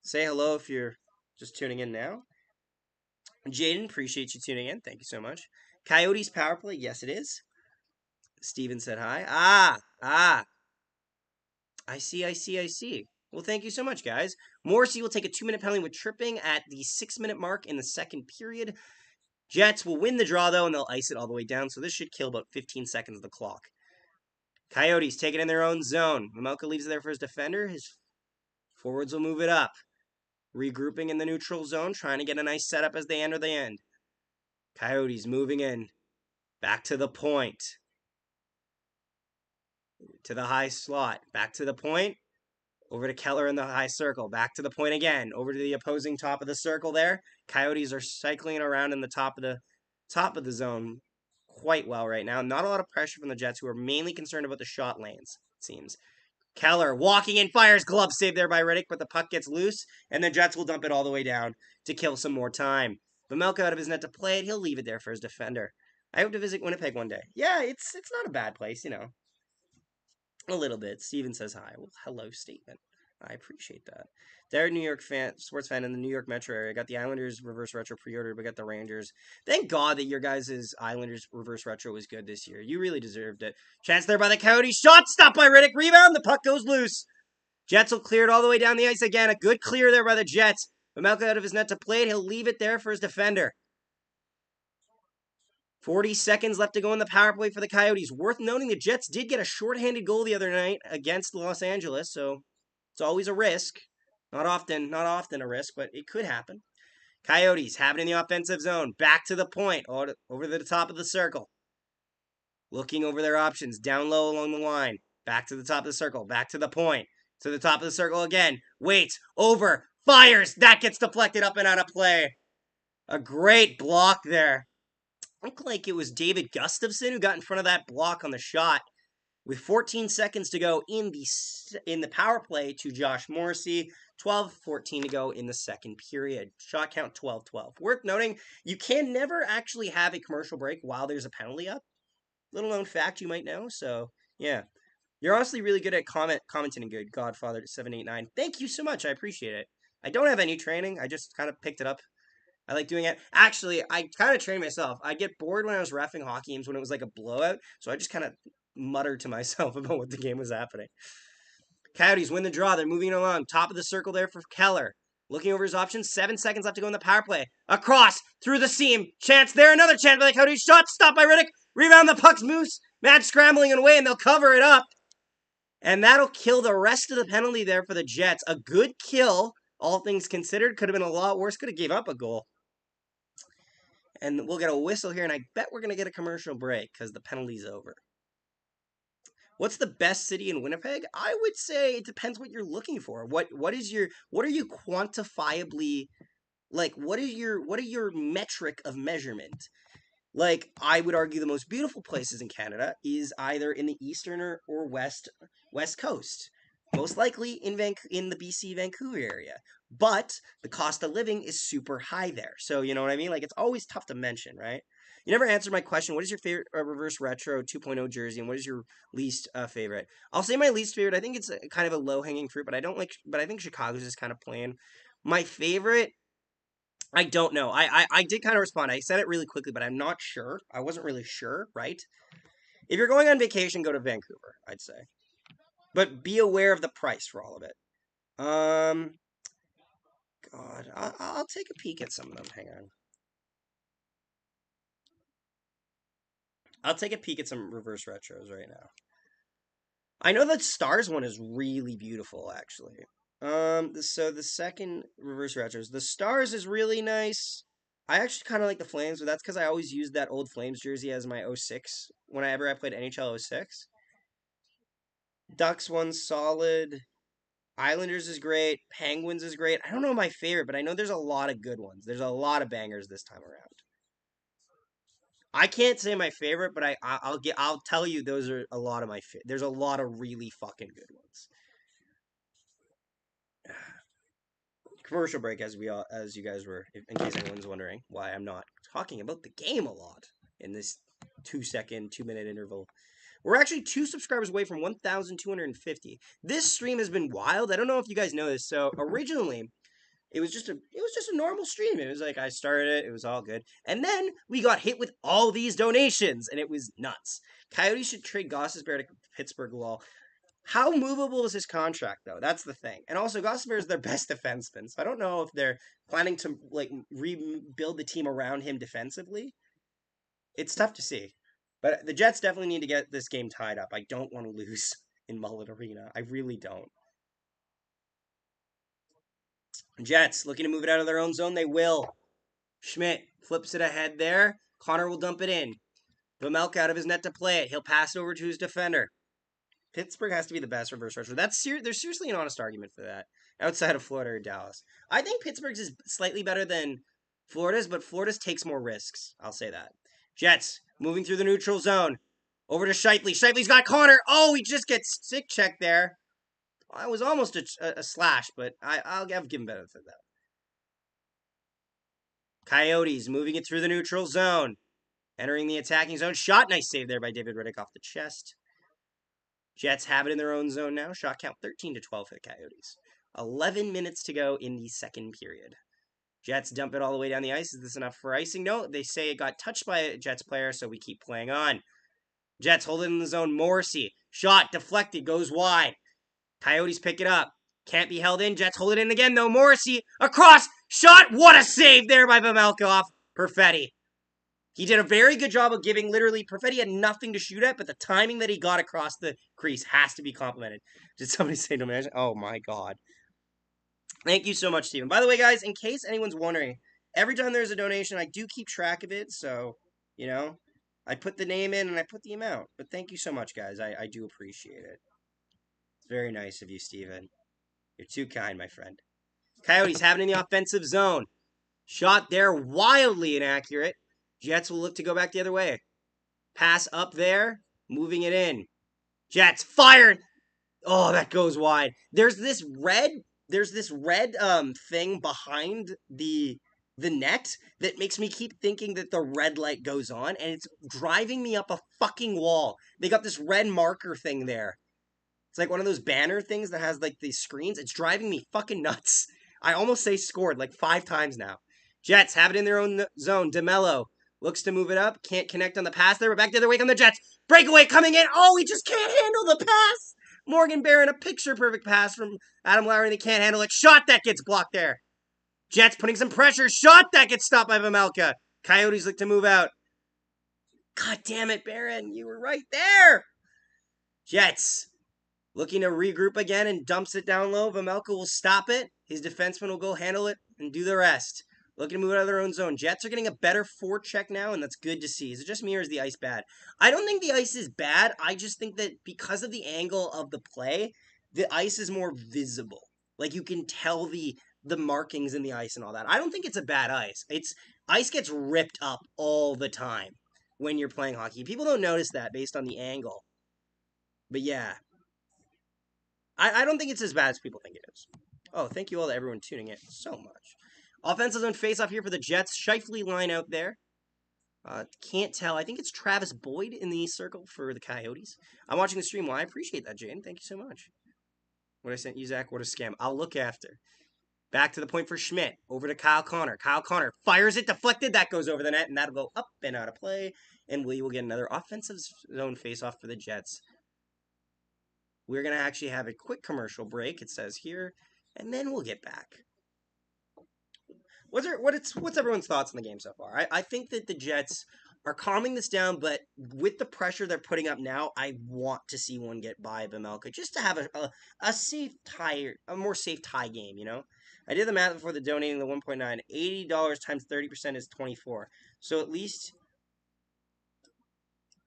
Say hello if you're just tuning in now. Jaden, appreciate you tuning in. Thank you so much. Coyotes power play? Yes, it is. Steven said hi. I see. Well, thank you so much, guys. Morrissey will take a 2-minute penalty with tripping at the 6-minute mark in the second period. Jets will win the draw, though, and they'll ice it all the way down, so this should kill about 15 seconds of the clock. Coyotes take it in their own zone. Mamelka leaves it there for his defender. His forwards will move it up. Regrouping in the neutral zone, trying to get a nice setup as they enter the end. Coyotes moving in. Back to the point. To the high slot. Back to the point. Over to Keller in the high circle. Back to the point again. Over to the opposing top of the circle there. Coyotes are cycling around in the top of the zone quite well right now. Not a lot of pressure from the Jets, who are mainly concerned about the shot lanes, it seems. Keller walking in, fires, glove save there by Riddick, but the puck gets loose, and the Jets will dump it all the way down to kill some more time. Vamelka out of his net to play it. He'll leave it there for his defender. I hope to visit Winnipeg one day. Yeah, it's not a bad place, you know. A little bit. Steven says hi. Well, hello, Steven. I appreciate that. They're a New York sports fan in the New York metro area. Got the Islanders reverse retro pre-ordered, but got the Rangers. Thank God that your guys' Islanders reverse retro was good this year. You really deserved it. Chance there by the Coyotes. Shot stopped by Riddick. Rebound. The puck goes loose. Jets will clear it all the way down the ice again. A good clear there by the Jets. Mamelka out of his net to play it. He'll leave it there for his defender. 40 seconds left to go in the power play for the Coyotes. Worth noting the Jets did get a shorthanded goal the other night against Los Angeles, so it's always a risk. Not often a risk, but it could happen. Coyotes have it in the offensive zone. Back to the point, over to the top of the circle. Looking over their options, down low along the line. Back to the top of the circle, back to the point. To the top of the circle again. Waits, over, fires. That gets deflected up and out of play. A great block there. Looked like it was David Gustafson who got in front of that block on the shot. With 14 seconds to go in the power play to Josh Morrissey, 12-14 to go in the second period. Shot count 12-12. Worth noting, you can never actually have a commercial break while there's a penalty up. Little known fact you might know. So, yeah. You're honestly really good at commenting good, Godfather 789. Thank you so much. I appreciate it. I don't have any training. I just kind of picked it up. I like doing it. Actually, I kind of trained myself. I get bored when I was reffing hockey games when it was like a blowout, so I just kind of muttered to myself about what the game was happening. Coyotes win the draw. They're moving along. Top of the circle there for Keller. Looking over his options. 7 seconds left to go in the power play. Across. Through the seam. Chance there. Another chance by the Coyotes. Shot stopped by Riddick. Rebound. The puck's moose. Mad scrambling away, and they'll cover it up. And that'll kill the rest of the penalty there for the Jets. A good kill, all things considered. Could have been a lot worse. Could have gave up a goal. And we'll get a whistle here, and I bet we're going to get a commercial break because the penalty's over. What's the best city in Winnipeg? I would say it depends what you're looking for. What are you quantifiably, like, what are your metric of measurement? Like, I would argue the most beautiful places in Canada is either in the eastern or west coast. Most likely in the BC Vancouver area. But the cost of living is super high there. So, you know what I mean? Like, it's always tough to mention, right? You never answered my question. What is your favorite reverse retro 2.0 jersey, and what is your least favorite? I'll say my least favorite. I think it's kind of a low-hanging fruit, but I think Chicago's just kind of plain. My favorite, I don't know. I did kind of respond. I said it really quickly, but I'm not sure. I wasn't really sure, right? If you're going on vacation, go to Vancouver, I'd say. But be aware of the price for all of it. God, I'll take a peek at some of them. Hang on. I'll take a peek at some reverse retros right now. I know that Stars one is really beautiful, actually. So the second reverse retros, the Stars is really nice. I actually kind of like the Flames, but that's because I always used that old Flames jersey as my 06 whenever I played NHL 06. Ducks one's solid. Islanders is great. Penguins is great. I don't know my favorite, but I know there's a lot of good ones. There's a lot of bangers this time around. I can't say my favorite, but I'll tell you those are a lot of my there's a lot of really fucking good ones. Commercial break, as you guys were, in case anyone's wondering why I'm not talking about the game a lot in this 2-minute interval. We're actually 2 subscribers away from 1,250. This stream has been wild. I don't know if you guys know this. So originally, It was just a normal stream. It was like I started it, it was all good. And then we got hit with all these donations, and it was nuts. Coyotes should trade Gostisbehere to Pittsburgh Lol. How movable is his contract though? That's the thing. And also Gostisbehere is their best defenseman. So I don't know if they're planning to like rebuild the team around him defensively. It's tough to see. But the Jets definitely need to get this game tied up. I don't want to lose in Mullett Arena. I really don't. Jets looking to move it out of their own zone. They will. Schmidt flips it ahead there. Connor will dump it in. Vamelka out of his net to play it. He'll pass it over to his defender. Pittsburgh has to be the best reverse rusher. There's seriously an honest argument for that outside of Florida or Dallas. I think Pittsburgh's is slightly better than Florida's, but Florida's takes more risks. I'll say that. Jets moving through the neutral zone. Over to Scheifele. Scheifele's got Connor. Oh, he just gets stick checked there. It was almost a slash, but I'll give him better than that. Coyotes moving it through the neutral zone. Entering the attacking zone. Shot. Nice save there by David Riddick off the chest. Jets have it in their own zone now. Shot count 13-12 for the Coyotes. 11 minutes to go in the second period. Jets dump it all the way down the ice. Is this enough for icing? No, they say it got touched by a Jets player, so we keep playing on. Jets hold it in the zone. Morrissey. Shot deflected. Goes wide. Coyotes pick it up. Can't be held in. Jets hold it in again, though. Morrissey across. Shot. What a save there by Vamelka off Perfetti. He did a very good job of giving literally, Perfetti had nothing to shoot at, but the timing that he got across the crease has to be complimented. Did somebody say donation? Oh my God. Thank you so much, Steven. By the way, guys, in case anyone's wondering, every time there's a donation, I do keep track of it, so, you know, I put the name in and I put the amount. But thank you so much, guys. I do appreciate it. It's very nice of you, Steven. You're too kind, my friend. Coyotes have it in the offensive zone. Shot there, wildly inaccurate. Jets will look to go back the other way. Pass up there, moving it in. Jets fired. Oh, that goes wide. There's this red thing behind the net that makes me keep thinking that the red light goes on, and it's driving me up a fucking wall. They got this red marker thing there. It's like one of those banner things that has like these screens. It's driving me fucking nuts. I almost say scored like 5 times now. Jets have it in their own zone. DeMello looks to move it up. Can't connect on the pass there. We're back the other way come the Jets. Breakaway coming in. Oh, he just can't handle the pass. Morgan Barron, a picture-perfect pass from Adam Lowry. They can't handle it. Shot that gets blocked there. Jets putting some pressure. Shot that gets stopped by Vamelka. Coyotes look to move out. God damn it, Barron. You were right there. Jets looking to regroup again and dumps it down low. Vamelka will stop it. His defenseman will go handle it and do the rest. Looking to move out of their own zone. Jets are getting a better forecheck now, and that's good to see. Is it just me or is the ice bad? I don't think the ice is bad. I just think that because of the angle of the play, the ice is more visible. Like, you can tell the markings in the ice and all that. I don't think it's a bad ice. Ice gets ripped up all the time when you're playing hockey. People don't notice that based on the angle. But yeah. I don't think it's as bad as people think it is. Oh, thank you all to everyone tuning in so much. Offensive zone face-off here for the Jets. Scheifele line out there. Can't tell. I think it's Travis Boyd in the circle for the Coyotes. I'm watching the stream. Well, I appreciate that, Jane. Thank you so much. What I sent you, Zach, what a scam. I'll look after. Back to the point for Schmidt. Over to Kyle Connor. Kyle Connor fires it, deflected. That goes over the net, and that'll go up and out of play. And we will get another offensive zone face-off for the Jets. We're going to actually have a quick commercial break, it says here, and then we'll get back. What's everyone's thoughts on the game so far? I think that the Jets are calming this down, but with the pressure they're putting up now, I want to see one get by Vamelka just to have a safe tie, a more safe tie game, you know? I did the math before the donating the 1.9. $80 times 30% is 24. So at least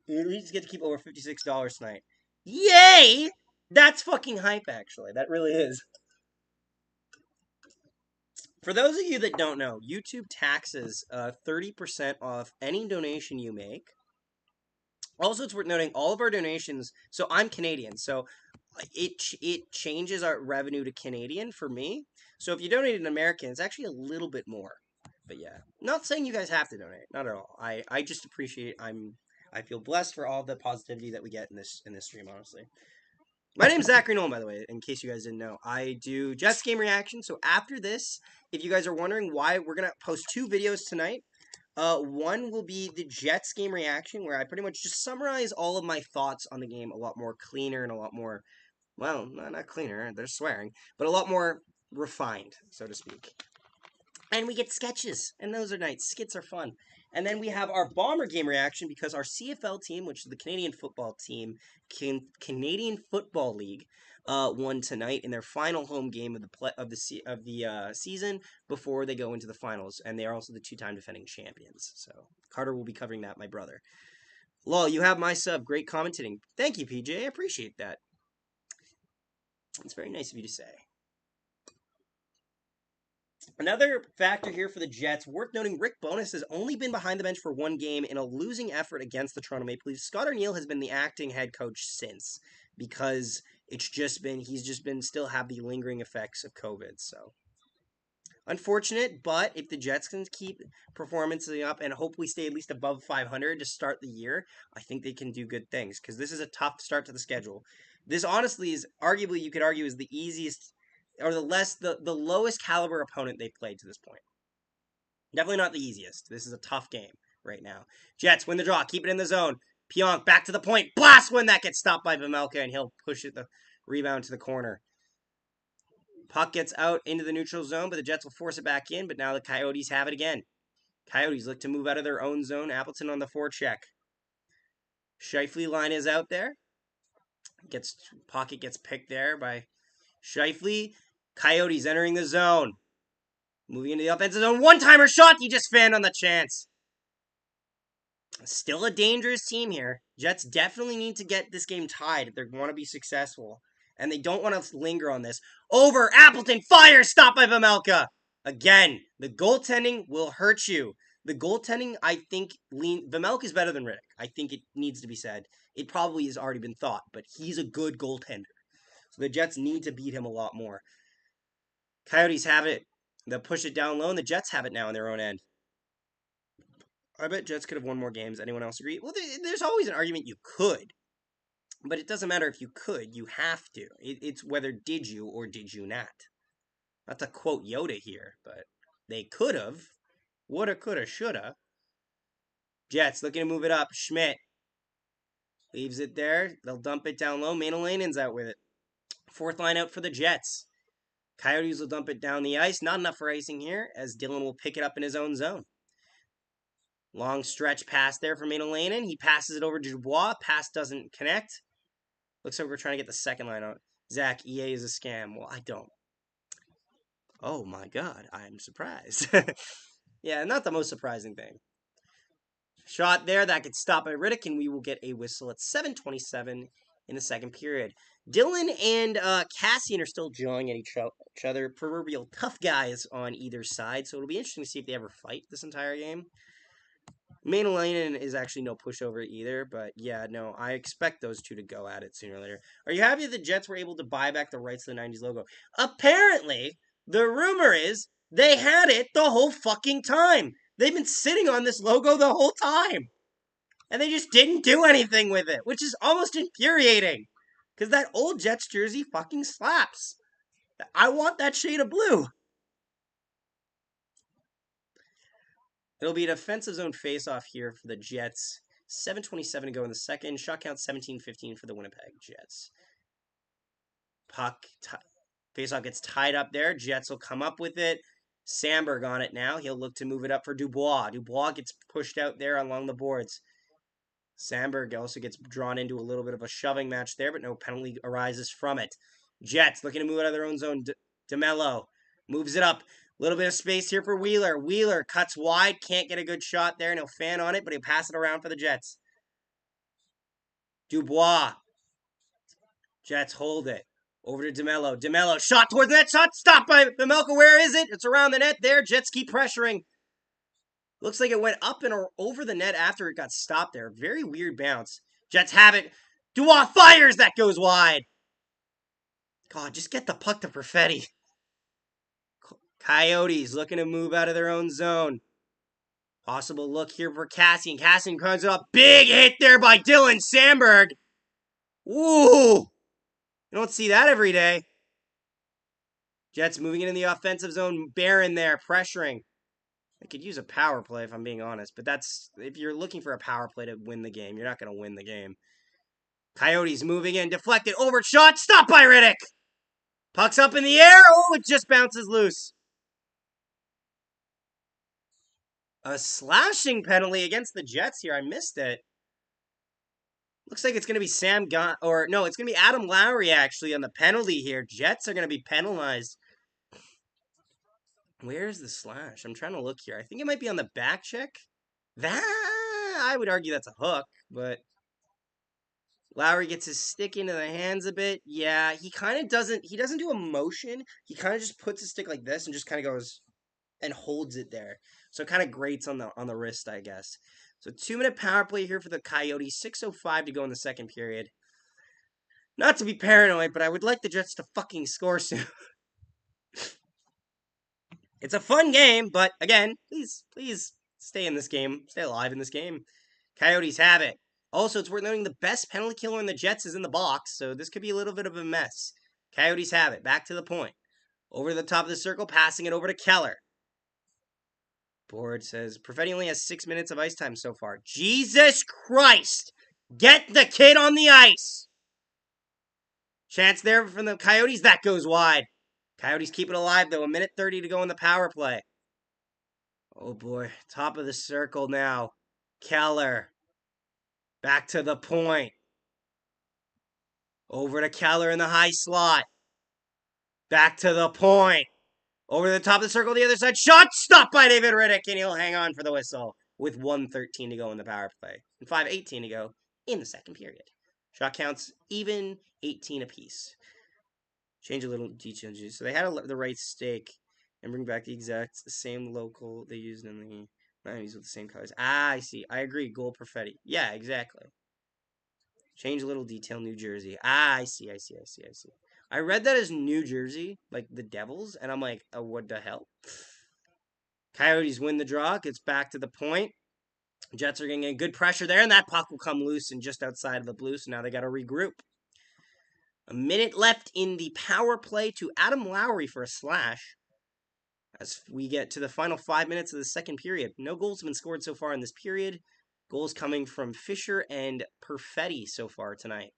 get to keep over $56 tonight. Yay! That's fucking hype, actually. That really is. For those of you that don't know, YouTube taxes 30% off any donation you make. Also, it's worth noting, all of our donations, so I'm Canadian, so it changes our revenue to Canadian for me. So if you donate in American, it's actually a little bit more. But yeah, not saying you guys have to donate, not at all. I just appreciate, I feel blessed for all the positivity that we get in this stream, honestly. My name's Zachary Nolan, by the way, in case you guys didn't know. I do Jets game reaction. So after this, if you guys are wondering why, we're going to post 2 videos tonight. One will be the Jets game reaction, where I pretty much just summarize all of my thoughts on the game a lot more cleaner and a lot more, well, not cleaner, they're swearing, but a lot more refined, so to speak. And we get sketches, and those are nice. Skits are fun. And then we have our Bomber game reaction because our CFL team, which is the Canadian football team, Canadian Football League, won tonight in their final home game of the season before they go into the finals, and they are also the 2-time defending champions. So Carter will be covering that, my brother. Lol, you have my sub. Great commentating. Thank you, PJ. I appreciate that. It's very nice of you to say. Another factor here for the Jets, worth noting, Rick Bowness has only been behind the bench for 1 game in a losing effort against the Toronto Maple Leafs. Scott Arniel has been the acting head coach since, because he's just been still have the lingering effects of COVID. So unfortunate, but if the Jets can keep performing up and hopefully stay at least above 500 to start the year, I think they can do good things, because this is a tough start to the schedule. This honestly is arguably, you could argue, is the easiest or the lowest caliber opponent they've played to this point. Definitely not the easiest. This is a tough game right now. Jets win the draw. Keep it in the zone. Pionk back to the point. Blast one that gets stopped by Vejmelka, and he'll push it the rebound to the corner. Puck gets out into the neutral zone, but the Jets will force it back in, but now the Coyotes have it again. Coyotes look to move out of their own zone. Appleton on the forecheck. Scheifele line is out there. Pocket gets picked there by Scheifele. Coyotes entering the zone. Moving into the offensive zone. One-timer shot. He just fanned on the chance. Still a dangerous team here. Jets definitely need to get this game tied if they want to be successful. And they don't want to linger on this. Over. Appleton fires. Stopped by Vejmelka. Again, the goaltending will hurt you. The goaltending, I think, Vejmelka is better than Riddick. I think it needs to be said. It probably has already been thought, but he's a good goaltender. So the Jets need to beat him a lot more. Coyotes have it. They'll push it down low, and the Jets have it now on their own end. I bet Jets could have won more games. Anyone else agree? Well, there's always an argument you could. But it doesn't matter if you could. You have to. It's whether did you or did you not. Not to quote Yoda here, but they could have. Woulda, coulda, shoulda. Jets looking to move it up. Schmidt leaves it there. They'll dump it down low. Mainalanen's out with it. 4th line out for the Jets. Coyotes will dump it down the ice. Not enough for icing here, as Dylan will pick it up in his own zone. Long stretch pass there for Mainanen. He passes it over to Dubois. Pass doesn't connect. Looks like we're trying to get the 2nd line out. Zach, EA is a scam. Well, I don't. Oh my god, I'm surprised. Yeah, not the most surprising thing. Shot there, that gets stopped by Riddick, and we will get a whistle at 7:27 in the 2nd period. Dylan and Cassian are still jawing at each other. Proverbial tough guys on either side, so it'll be interesting to see if they ever fight this entire game. Mainanen is actually no pushover either, but yeah, no, I expect those two to go at it sooner or later. Are you happy that the Jets were able to buy back the rights to the 90s logo? Apparently, the rumor is they had it the whole fucking time. They've been sitting on this logo the whole time. And they just didn't do anything with it, which is almost infuriating. Because that old Jets jersey fucking slaps. I want that shade of blue. It'll be an offensive zone face-off here for the Jets. 7:27 to go in the 2nd. Shot count 17-15 for the Winnipeg Jets. Puck face-off gets tied up there. Jets will come up with it. Sandberg on it now. He'll look to move it up for Dubois. Dubois gets pushed out there along the boards. Sandberg also gets drawn into a little bit of a shoving match there, but no penalty arises from it. Jets looking to move out of their own zone. DeMello moves it up. A little bit of space here for Wheeler. Wheeler cuts wide. Can't get a good shot there, and he'll fan on it, but he'll pass it around for the Jets. Dubois. Jets hold it. Over to DeMello. DeMello, shot towards the net. Shot stopped by Vejmelka. Where is it? It's around the net there. Jets keep pressuring. Looks like it went up and over the net after it got stopped there. Very weird bounce. Jets have it. Dubois fires. That goes wide. God, just get the puck to Perfetti. Coyotes looking to move out of their own zone. Possible look here for Cassian. Cassian comes up. Big hit there by Dylan Sandberg. Ooh. You don't see that every day. Jets moving into the offensive zone. Barron there, pressuring. I could use a power play if I'm being honest, but that's if you're looking for a power play to win the game, you're not going to win the game. Coyotes moving in, deflected, over shot, stopped by Riddick. Puck's up in the air. Oh, it just bounces loose. A slashing penalty against the Jets here. I missed it. Looks like it's going to be it's going to be Adam Lowry actually on the penalty here. Jets are going to be penalized. Where's the slash? I'm trying to look here. I think it might be on the back check. I would argue that's a hook, but Lowry gets his stick into the hands a bit. Yeah, he doesn't do a motion. He kind of just puts his stick like this and just kind of goes and holds it there. So it kind of grates on the wrist, I guess. So 2-minute power play here for the Coyotes. 6:05 to go in the second period. Not to be paranoid, but I would like the Jets to fucking score soon. It's a fun game, but again, please stay in this game. Stay alive in this game. Coyotes have it. Also, it's worth noting the best penalty killer in the Jets is in the box, so this could be a little bit of a mess. Coyotes have it. Back to the point. Over the top of the circle, passing it over to Keller. Board says, Perfetti only has 6 minutes of ice time so far. Jesus Christ! Get the kid on the ice! Chance there from the Coyotes. That goes wide. Coyotes keep it alive, though. 1:30 to go in the power play. Oh, boy. Top of the circle now. Keller. Back to the point. Over to Keller in the high slot. Back to the point. Over the top of the circle, the other side. Shot stopped by David Riddick, and he'll hang on for the whistle with 1:13 to go in the power play and 5:18 to go in the second period. Shot counts even, 18 apiece. Change a little detail. So they had the right stake and bring back the exact same local they used in the 90s with the same colors. I see. I agree. Goal Perfetti. Yeah, exactly. Change a little detail, New Jersey. I see. I read that as New Jersey, like the Devils, and I'm like, oh, what the hell? Coyotes win the draw, gets back to the point. Jets are getting good pressure there, and that puck will come loose and just outside of the blue, so now they got to regroup. A minute left in the power play to Adam Lowry for a slash. As we get to the final 5 minutes of the second period. No goals have been scored so far in this period. Goals coming from Fisher and Perfetti so far tonight.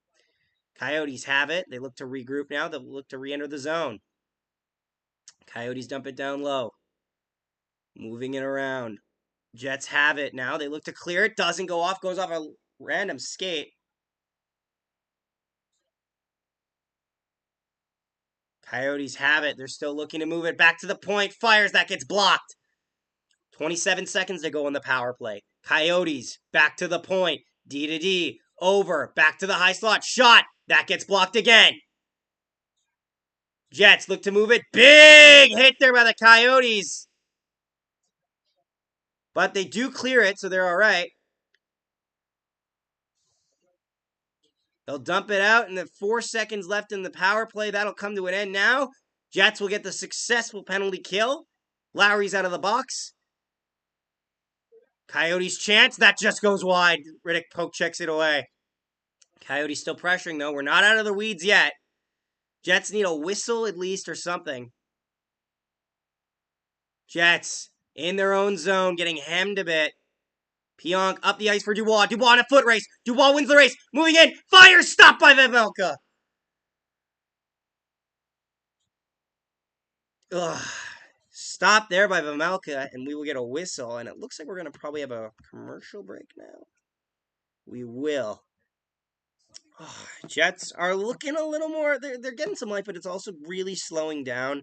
Coyotes have it. They look to regroup now. They'll look to re-enter the zone. Coyotes dump it down low. Moving it around. Jets have it now. They look to clear it. Doesn't go off. Goes off a random skate. Coyotes have it. They're still looking to move it back to the point. Fires. That gets blocked. 27 seconds to go in the power play. Coyotes back to the point. D to D. Over. Back to the high slot. Shot. That gets blocked again. Jets look to move it. Big hit there by the Coyotes. But they do clear it, so they're all right. They'll dump it out, and the 4 seconds left in the power play. That'll come to an end now. Jets will get the successful penalty kill. Lowry's out of the box. Coyotes chance. That just goes wide. Riddick poke checks it away. Coyotes still pressuring, though. We're not out of the weeds yet. Jets need a whistle at least or something. Jets in their own zone, getting hemmed a bit. Pionk up the ice for Dubois. Dubois in a foot race. Dubois wins the race. Moving in. Fire stopped by Vejmelka. Ugh. Stop there by Vejmelka, and we will get a whistle. And it looks like we're going to probably have a commercial break now. We will. Oh, Jets are looking a little more. They're getting some life, but it's also really slowing down.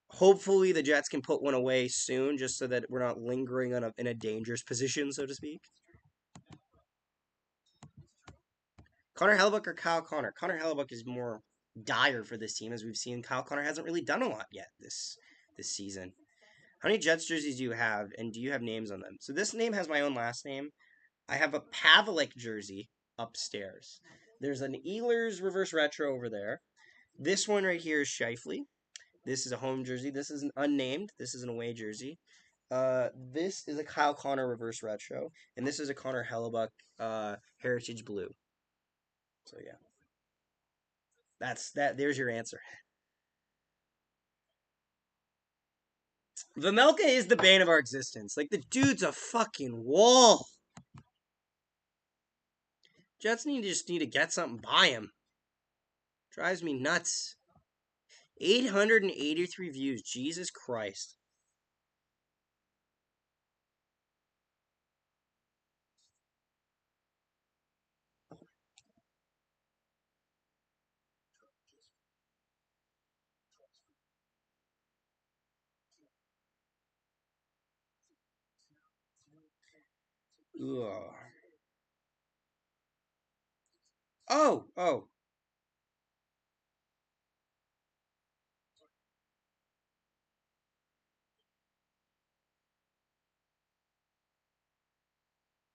Hopefully, the Jets can put one away soon, just so that we're not lingering in a dangerous position, so to speak. Connor Hellebuyck or Kyle Connor? Connor Hellebuyck is more dire for this team, as we've seen. Kyle Connor hasn't really done a lot yet this season. How many Jets jerseys do you have, and do you have names on them? So this name has my own last name. I have a Pavlik jersey upstairs. There's an Ehlers reverse retro over there. This one right here is Scheifele. This is a home jersey. This is an unnamed. This is an away jersey. This is a Kyle Connor reverse retro, and this is a Connor Hellebuyck Heritage Blue. So yeah. There's your answer. Vejmelka is the bane of our existence. Like, the dude's a fucking wall. Jets just need to get something by him. Drives me nuts. 883 views. Jesus Christ. Ugh. Oh.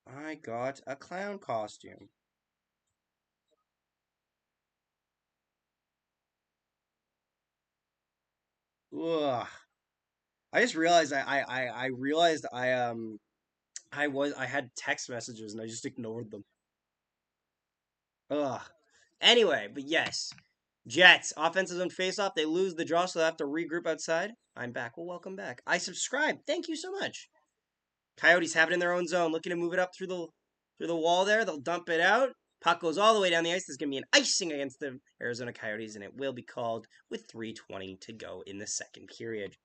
I got a clown costume. Ugh. I just realized I realized I had text messages and I just ignored them. Ugh. Anyway, but yes. Jets, offensive zone face-off. They lose the draw, so they have to regroup outside. I'm back. Well, welcome back. I subscribed. Thank you so much. Coyotes have it in their own zone, looking to move it up through the wall there. They'll dump it out. Puck goes all the way down the ice. There's going to be an icing against the Arizona Coyotes, and it will be called with 3:20 to go in the second period.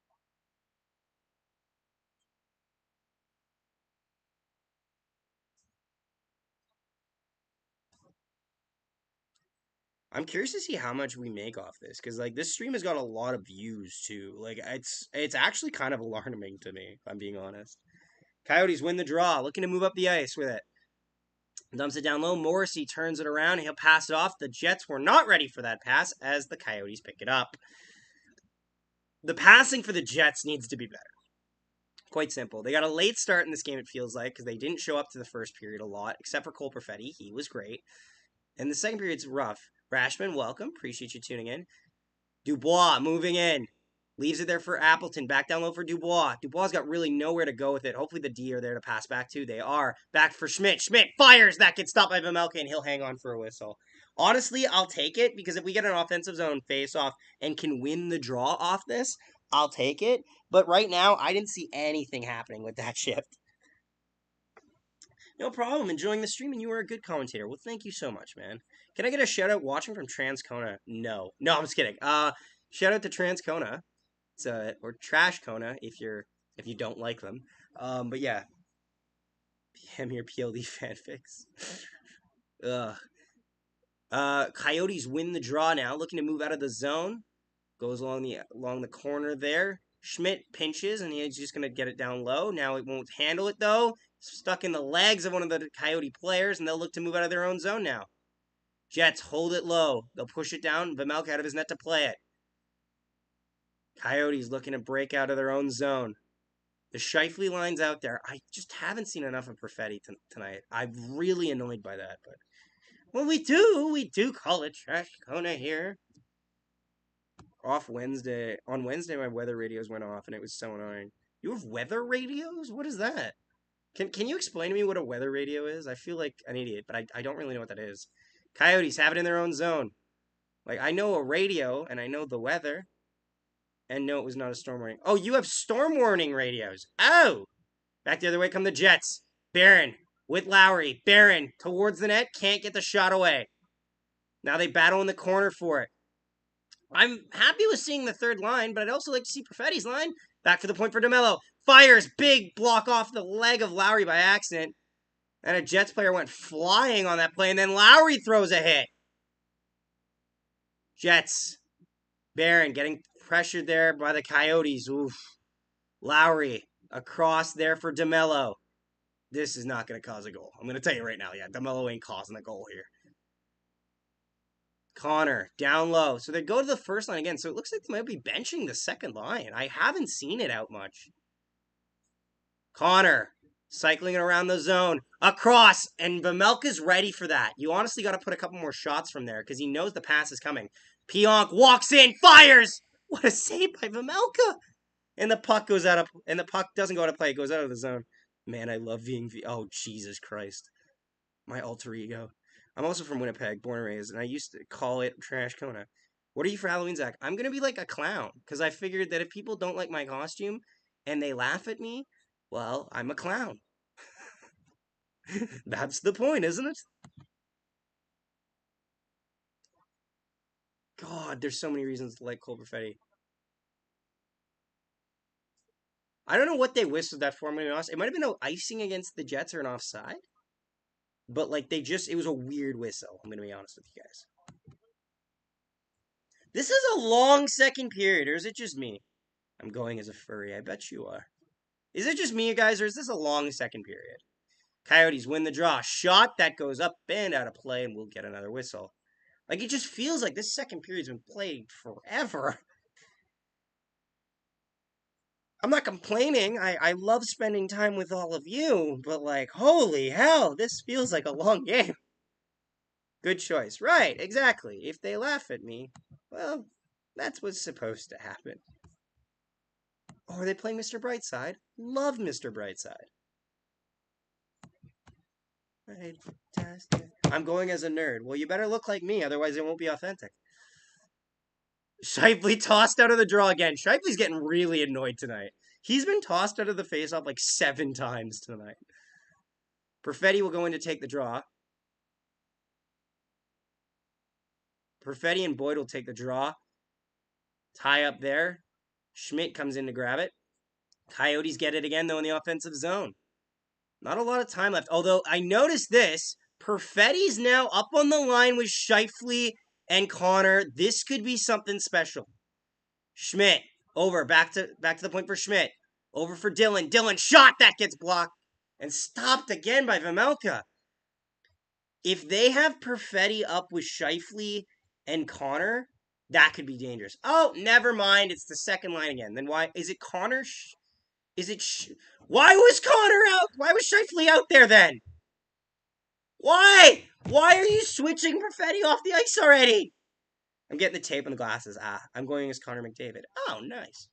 I'm curious to see how much we make off this, because like this stream has got a lot of views too. Like it's actually kind of alarming to me, if I'm being honest. Coyotes win the draw, looking to move up the ice with it. Dumps it down low. Morrissey turns it around. He'll pass it off. The Jets were not ready for that pass as the Coyotes pick it up. The passing for the Jets needs to be better. Quite simple. They got a late start in this game, it feels like, because they didn't show up to the first period a lot, except for Cole Perfetti. He was great. And the second period's rough. Rashman, welcome. Appreciate you tuning in. Dubois moving in. Leaves it there for Appleton. Back down low for Dubois. Dubois got really nowhere to go with it. Hopefully the D are there to pass back to. They are. Back for Schmidt. Schmidt fires. That gets stopped by Vejmelka, and he'll hang on for a whistle. Honestly, I'll take it, because if we get an offensive zone face-off and can win the draw off this, I'll take it. But right now, I didn't see anything happening with that shift. No problem. Enjoying the stream, and you were a good commentator. Well, thank you so much, man. Can I get a shout-out watching from Transcona? No. No, I'm just kidding. Shout-out to Transcona. It's or Trash Kona if you don't like them. But yeah, PM your PLD fanfics. Ugh. Coyotes win the draw now, looking to move out of the zone. Goes along the corner there. Schmidt pinches and he's just gonna get it down low. Now it won't handle it though. Stuck in the legs of one of the Coyote players, and they'll look to move out of their own zone now. Jets hold it low. They'll push it down. Vejmelka out of his net to play it. Coyotes looking to break out of their own zone. The Scheifele line's out there. I just haven't seen enough of Perfetti tonight. I'm really annoyed by that. But well, we do call it Trash Kona here. Off Wednesday. On Wednesday, my weather radios went off, and it was so annoying. You have weather radios? What is that? Can you explain to me what a weather radio is? I feel like an idiot, but I don't really know what that is. Coyotes have it in their own zone. Like, I know a radio, and I know the weather. And no, it was not a storm warning. Oh, you have storm warning radios. Oh! Back the other way come the Jets. Barron with Lowry. Barron towards the net. Can't get the shot away. Now they battle in the corner for it. I'm happy with seeing the third line, but I'd also like to see Perfetti's line. Back for the point for DeMello. Fires. Big block off the leg of Lowry by accident. And a Jets player went flying on that play, and then Lowry throws a hit. Jets. Barron getting pressured there by the Coyotes. Oof. Lowry across there for DeMello. This is not going to cause a goal. I'm going to tell you right now. Yeah, DeMello ain't causing a goal here. Connor down low. So they go to the first line again. So it looks like they might be benching the second line. I haven't seen it out much. Connor cycling it around the zone. Across. And Vejmelka's ready for that. You honestly got to put a couple more shots from there because he knows the pass is coming. Pionk walks in. Fires. What a save by Vejmelka. And the puck goes out of, and the puck doesn't go out of play. It goes out of the zone. Man, I love being, oh, Jesus Christ. My alter ego. I'm also from Winnipeg, born and raised, and I used to call it Trash Kona. What are you for Halloween, Zach? I'm gonna be like a clown because I figured that if people don't like my costume and they laugh at me, well, I'm a clown. That's the point, isn't it? God, there's so many reasons to like Cole Perfetti. I don't know what they whistled that for. I'm gonna be honest. It might have been no icing against the Jets or an offside, but like it was a weird whistle. I'm gonna be honest with you guys. This is a long second period, or is it just me? I'm going as a furry. I bet you are. Is it just me, you guys, or is this a long second period? Coyotes win the draw. Shot that goes up and out of play, and we'll get another whistle. Like, it just feels like this second period's been played forever. I'm not complaining. I love spending time with all of you, but like, holy hell, this feels like a long game. Good choice. Right, exactly. If they laugh at me, well, that's what's supposed to happen. Oh, are they playing Mr. Brightside? Love Mr. Brightside. Fantastic. I'm going as a nerd. Well, you better look like me, otherwise it won't be authentic. Scheifele tossed out of the draw again. Scheifele's getting really annoyed tonight. He's been tossed out of the faceoff like 7 times tonight. Perfetti will go in to take the draw. Perfetti and Boyd will take the draw. Tie up there. Schmidt comes in to grab it. Coyotes get it again, though, in the offensive zone. Not a lot of time left. Although I noticed this. Perfetti's now up on the line with Scheifele and Connor. This could be something special. Schmidt over back to the point for Schmidt. Over for Dylan. Dylan shot that gets blocked and stopped again by Vejmelka. If they have Perfetti up with Scheifele and Connor, that could be dangerous. Oh, never mind. It's the second line again. Then why is it Connor? Is it? Why was Connor out? Why was Scheifele out there then? Why? Why are you switching Perfetti off the ice already? I'm getting the tape and the glasses. I'm going as Connor McDavid. Oh, nice.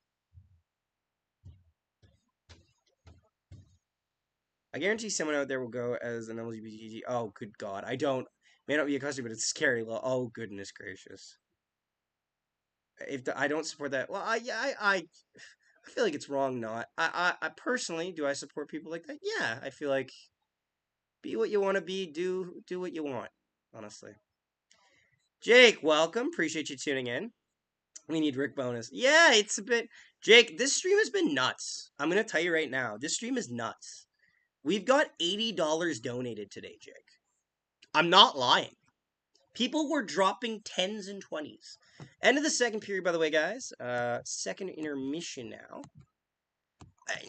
I guarantee someone out there will go as an LGBT. Oh, good God. I don't. May not be a customer, but it's scary. Oh, goodness gracious. I don't support that, well, I feel like it's wrong not. I personally, do I support people like that? Yeah, I feel like be what you want to be, do what you want, honestly. Jake, welcome. Appreciate you tuning in. We need Rick bonus. Yeah, it's a bit. Jake, this stream has been nuts. I'm going to tell you right now. This stream is nuts. We've got $80 donated today, Jake. I'm not lying. People were dropping 10s and 20s. End of the second period, by the way, guys. Second intermission now.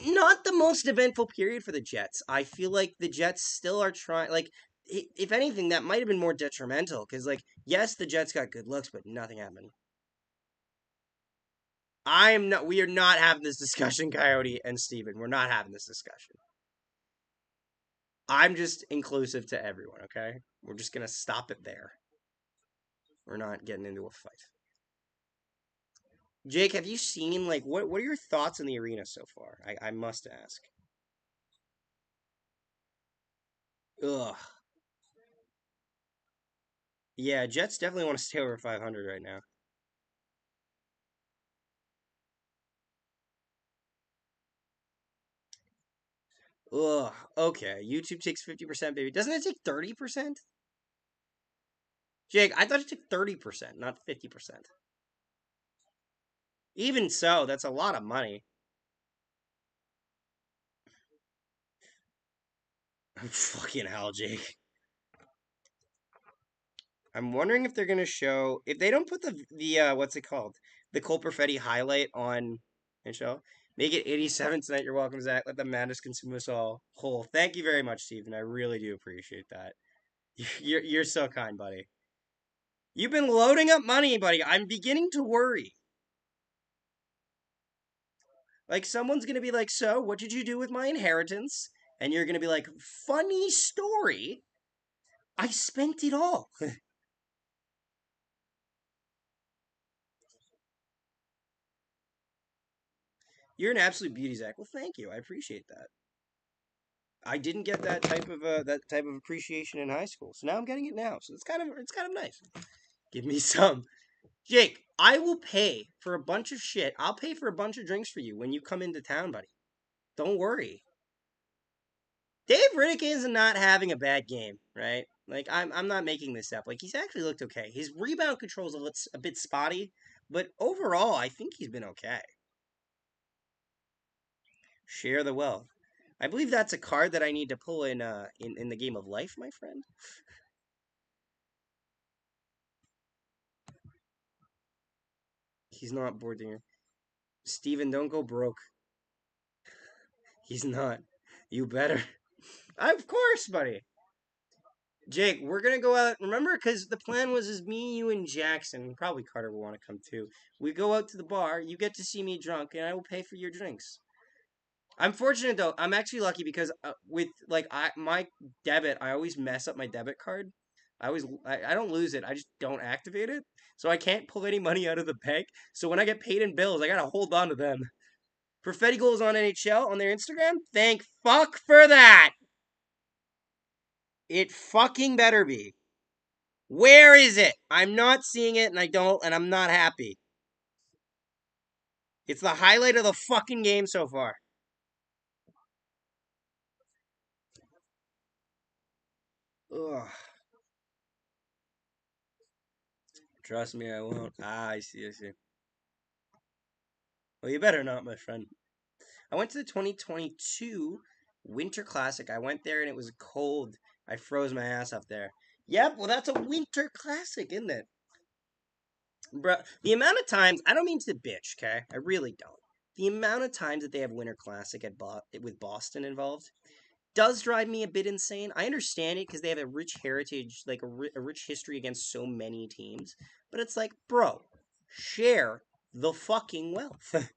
Not the most eventful period for the Jets. I feel like the Jets still are trying. Like, if anything, that might have been more detrimental. Because, like, yes, the Jets got good looks, but nothing happened. I'm not. We are not having this discussion, Coyote and Steven. We're not having this discussion. I'm just inclusive to everyone. Okay, we're just gonna stop it there. We're not getting into a fight. Jake, have you seen like what are your thoughts on the arena so far? I must ask. Ugh. Yeah, Jets definitely want to stay over 500 right now. Ugh. Okay. YouTube takes 50%, baby. Doesn't it take 30%? Jake, I thought it took 30%, not 50%. Even so, that's a lot of money. Fucking hell, Jake. I'm wondering if they're gonna show if they don't put the what's it called, the Cole Perfetti highlight on and show. Make it 87 tonight. You're welcome, Zach. Let the madness consume us all whole. Thank you very much, Stephen. I really do appreciate that. You're so kind, buddy. You've been loading up money, buddy. I'm beginning to worry. Like someone's gonna be like, "So, what did you do with my inheritance?" And you're gonna be like, "Funny story. I spent it all." You're an absolute beauty, Zach. Well, thank you. I appreciate that. I didn't get that type of appreciation in high school, so now I'm getting it now. So it's kind of nice. Give me some, Jake. I will pay for a bunch of shit. I'll pay for a bunch of drinks for you when you come into town, buddy. Don't worry. Dave Riddick not having a bad game, right? Like I'm not making this up. Like he's actually looked okay. His rebound control's a bit spotty, but overall, I think he's been okay. Share the wealth. I believe that's a card that I need to pull in the game of life, my friend. He's not boarding. Steven, don't go broke. He's not. You better. Of course, buddy. Jake, we're gonna go out. Remember, because the plan was is me, you, and Jackson. Probably Carter will want to come too. We go out to the bar. You get to see me drunk, and I will pay for your drinks. I'm fortunate though. I'm actually lucky because with like my debit, I always mess up my debit card. I don't lose it. I just don't activate it, so I can't pull any money out of the bank. So when I get paid in bills, I gotta hold on to them. Perfetti goals on NHL on their Instagram. Thank fuck for that. It fucking better be. Where is it? I'm not seeing it, and I'm not happy. It's the highlight of the fucking game so far. Ugh. Trust me, I won't. Ah, I see, I see. Well, you better not, my friend. I went to the 2022 Winter Classic. I went there and it was cold. I froze my ass up there. Yep, well, that's a Winter Classic, isn't it? Bro, the amount of times, I don't mean to bitch, okay? I really don't. The amount of times that they have Winter Classic with Boston involved does drive me a bit insane. I understand it because they have a rich heritage, like a rich history against so many teams. But it's like, bro, share the fucking wealth.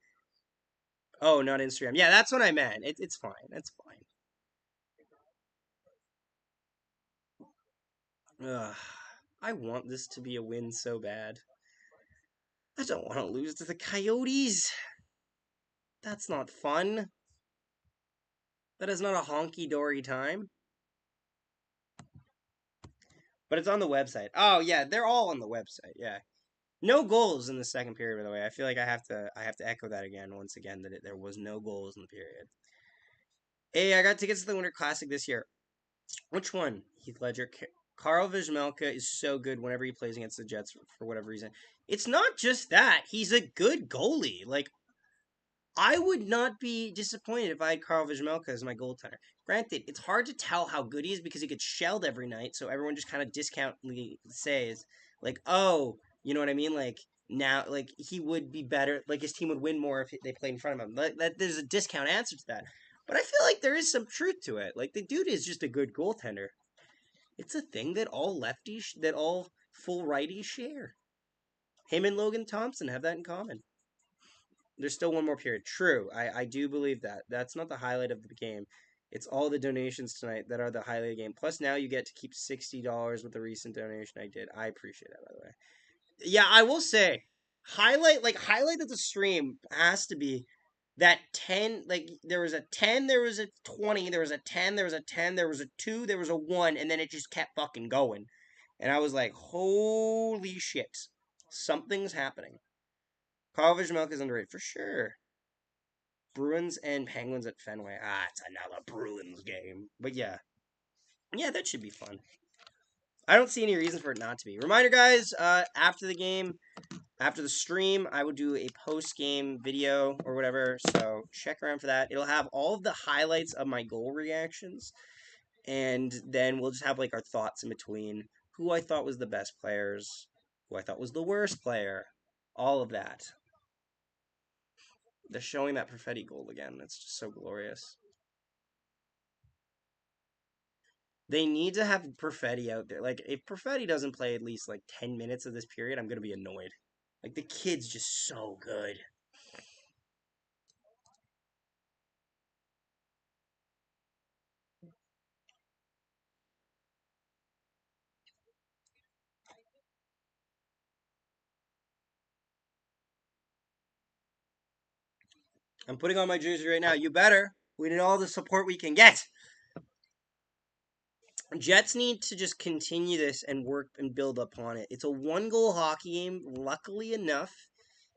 Oh, not Instagram. Yeah, that's what I meant. It's fine. It's fine. Ugh. I want this to be a win so bad. I don't want to lose to the Coyotes. That's not fun. That is not a honky dory time. But it's on the website. Oh yeah, they're all on the website. Yeah. No goals in the second period, by the way. I feel like I have to echo that again once again that there was no goals in the period. Hey, I got tickets to the Winter Classic this year. Which one? Heath Ledger. Carl Vizmelka is so good whenever he plays against the Jets for whatever reason. It's not just that he's a good goalie. Like I would not be disappointed if I had Carl Vizmelka as my goaltender. Granted, it's hard to tell how good he is because he gets shelled every night, so everyone just kind of discountly says, like, oh, you know what I mean? Like, now, like, he would be better, like, his team would win more if they played in front of him. There's a discount answer to that. But I feel like there is some truth to it. Like, the dude is just a good goaltender. It's a thing that all full righties share. Him and Logan Thompson have that in common. There's still one more period. True, I do believe that. That's not the highlight of the game. It's all the donations tonight that are the highlight of the game. Plus, now you get to keep $60 with the recent donation I did. I appreciate that, by the way. Yeah, I will say, highlight of the stream has to be that 10. Like there was a 10, there was a 20, there was a 10, there was a 10, there was a 2, there was a 1, and then it just kept fucking going. And I was like, holy shit, something's happening. College milk is underrated for sure. Bruins and Penguins at Fenway. Ah, it's another Bruins game. But yeah. Yeah, that should be fun. I don't see any reason for it not to be. Reminder, guys, after the game, after the stream, I will do a post-game video or whatever, so check around for that. It'll have all of the highlights of my goal reactions, and then we'll just have, like, our thoughts in between. Who I thought was the best players, who I thought was the worst player, all of that. They're showing that Perfetti goal again. It's just so glorious. They need to have Perfetti out there. Like, if Perfetti doesn't play at least like 10 minutes of this period, I'm going to be annoyed. Like, the kid's just so good. I'm putting on my jersey right now. You better. We need all the support we can get. Jets need to just continue this and work and build upon it. It's a 1-goal hockey game. Luckily enough,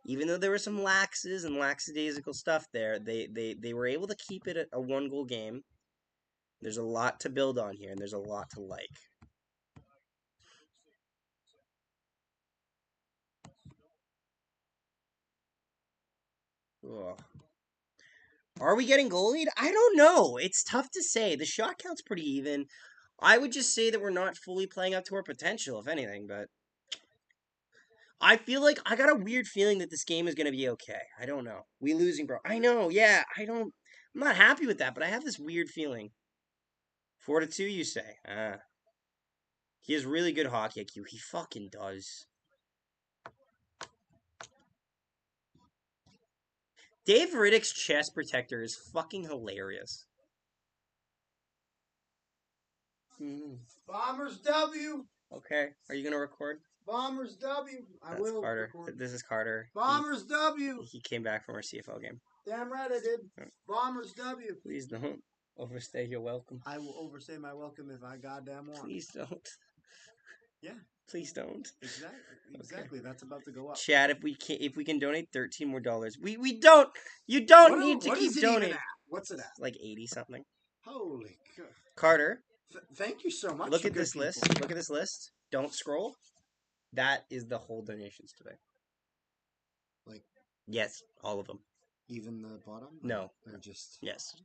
even though there were some laxes and lackadaisical stuff there, they were able to keep it a 1-goal game. There's a lot to build on here, and there's a lot to like. Ugh. Are we getting goalied? I don't know. It's tough to say. The shot count's pretty even. I would just say that we're not fully playing up to our potential, if anything, but I feel like I got a weird feeling that this game is going to be okay. I don't know. We losing, bro. I know. Yeah, I'm not happy with that, but I have this weird feeling. 4-2, you say? He has really good hockey IQ. He fucking does. Dave Riddick's chest protector is fucking hilarious. Bombers W. Okay, are you gonna record? Bombers W. That's will Carter. record. This is Carter. Bombers W. He came back from our CFL game. Damn right I did. Bombers W. Please don't overstay your welcome. I will overstay my welcome if I goddamn want. Please don't. Yeah. Please don't. Exactly. Okay. That's about to go up. Chad, if we can donate $13 more, we don't. You don't need to keep donating. What's it at? Like 80 something. Holy God. Carter. Thank you so much. Look at this list. Look at this list. Don't scroll. That is the whole donations today. Like. Yes, all of them. Even the bottom? No. Or just. Yes.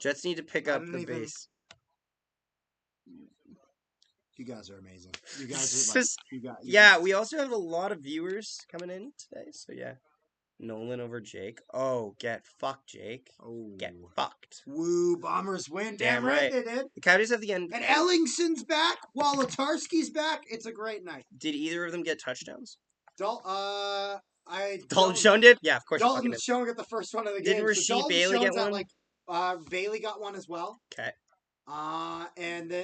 Jets need to pick up the base. You guys are amazing. You guys are like, yeah, we also have a lot of viewers coming in today, so yeah. Nolan over Jake. Oh, get fucked, Jake. Oh. Get fucked. Woo, Bombers win. Damn right they did. The Coyotes have the end. And Ellingson's back. Wolotarski's back. It's a great night. Did either of them get touchdowns? Dalton Schoen did? Yeah, of course. Dalton Schoen got the first one of the game. Didn't Rasheed Bailey get one? Bailey got one as well. Okay.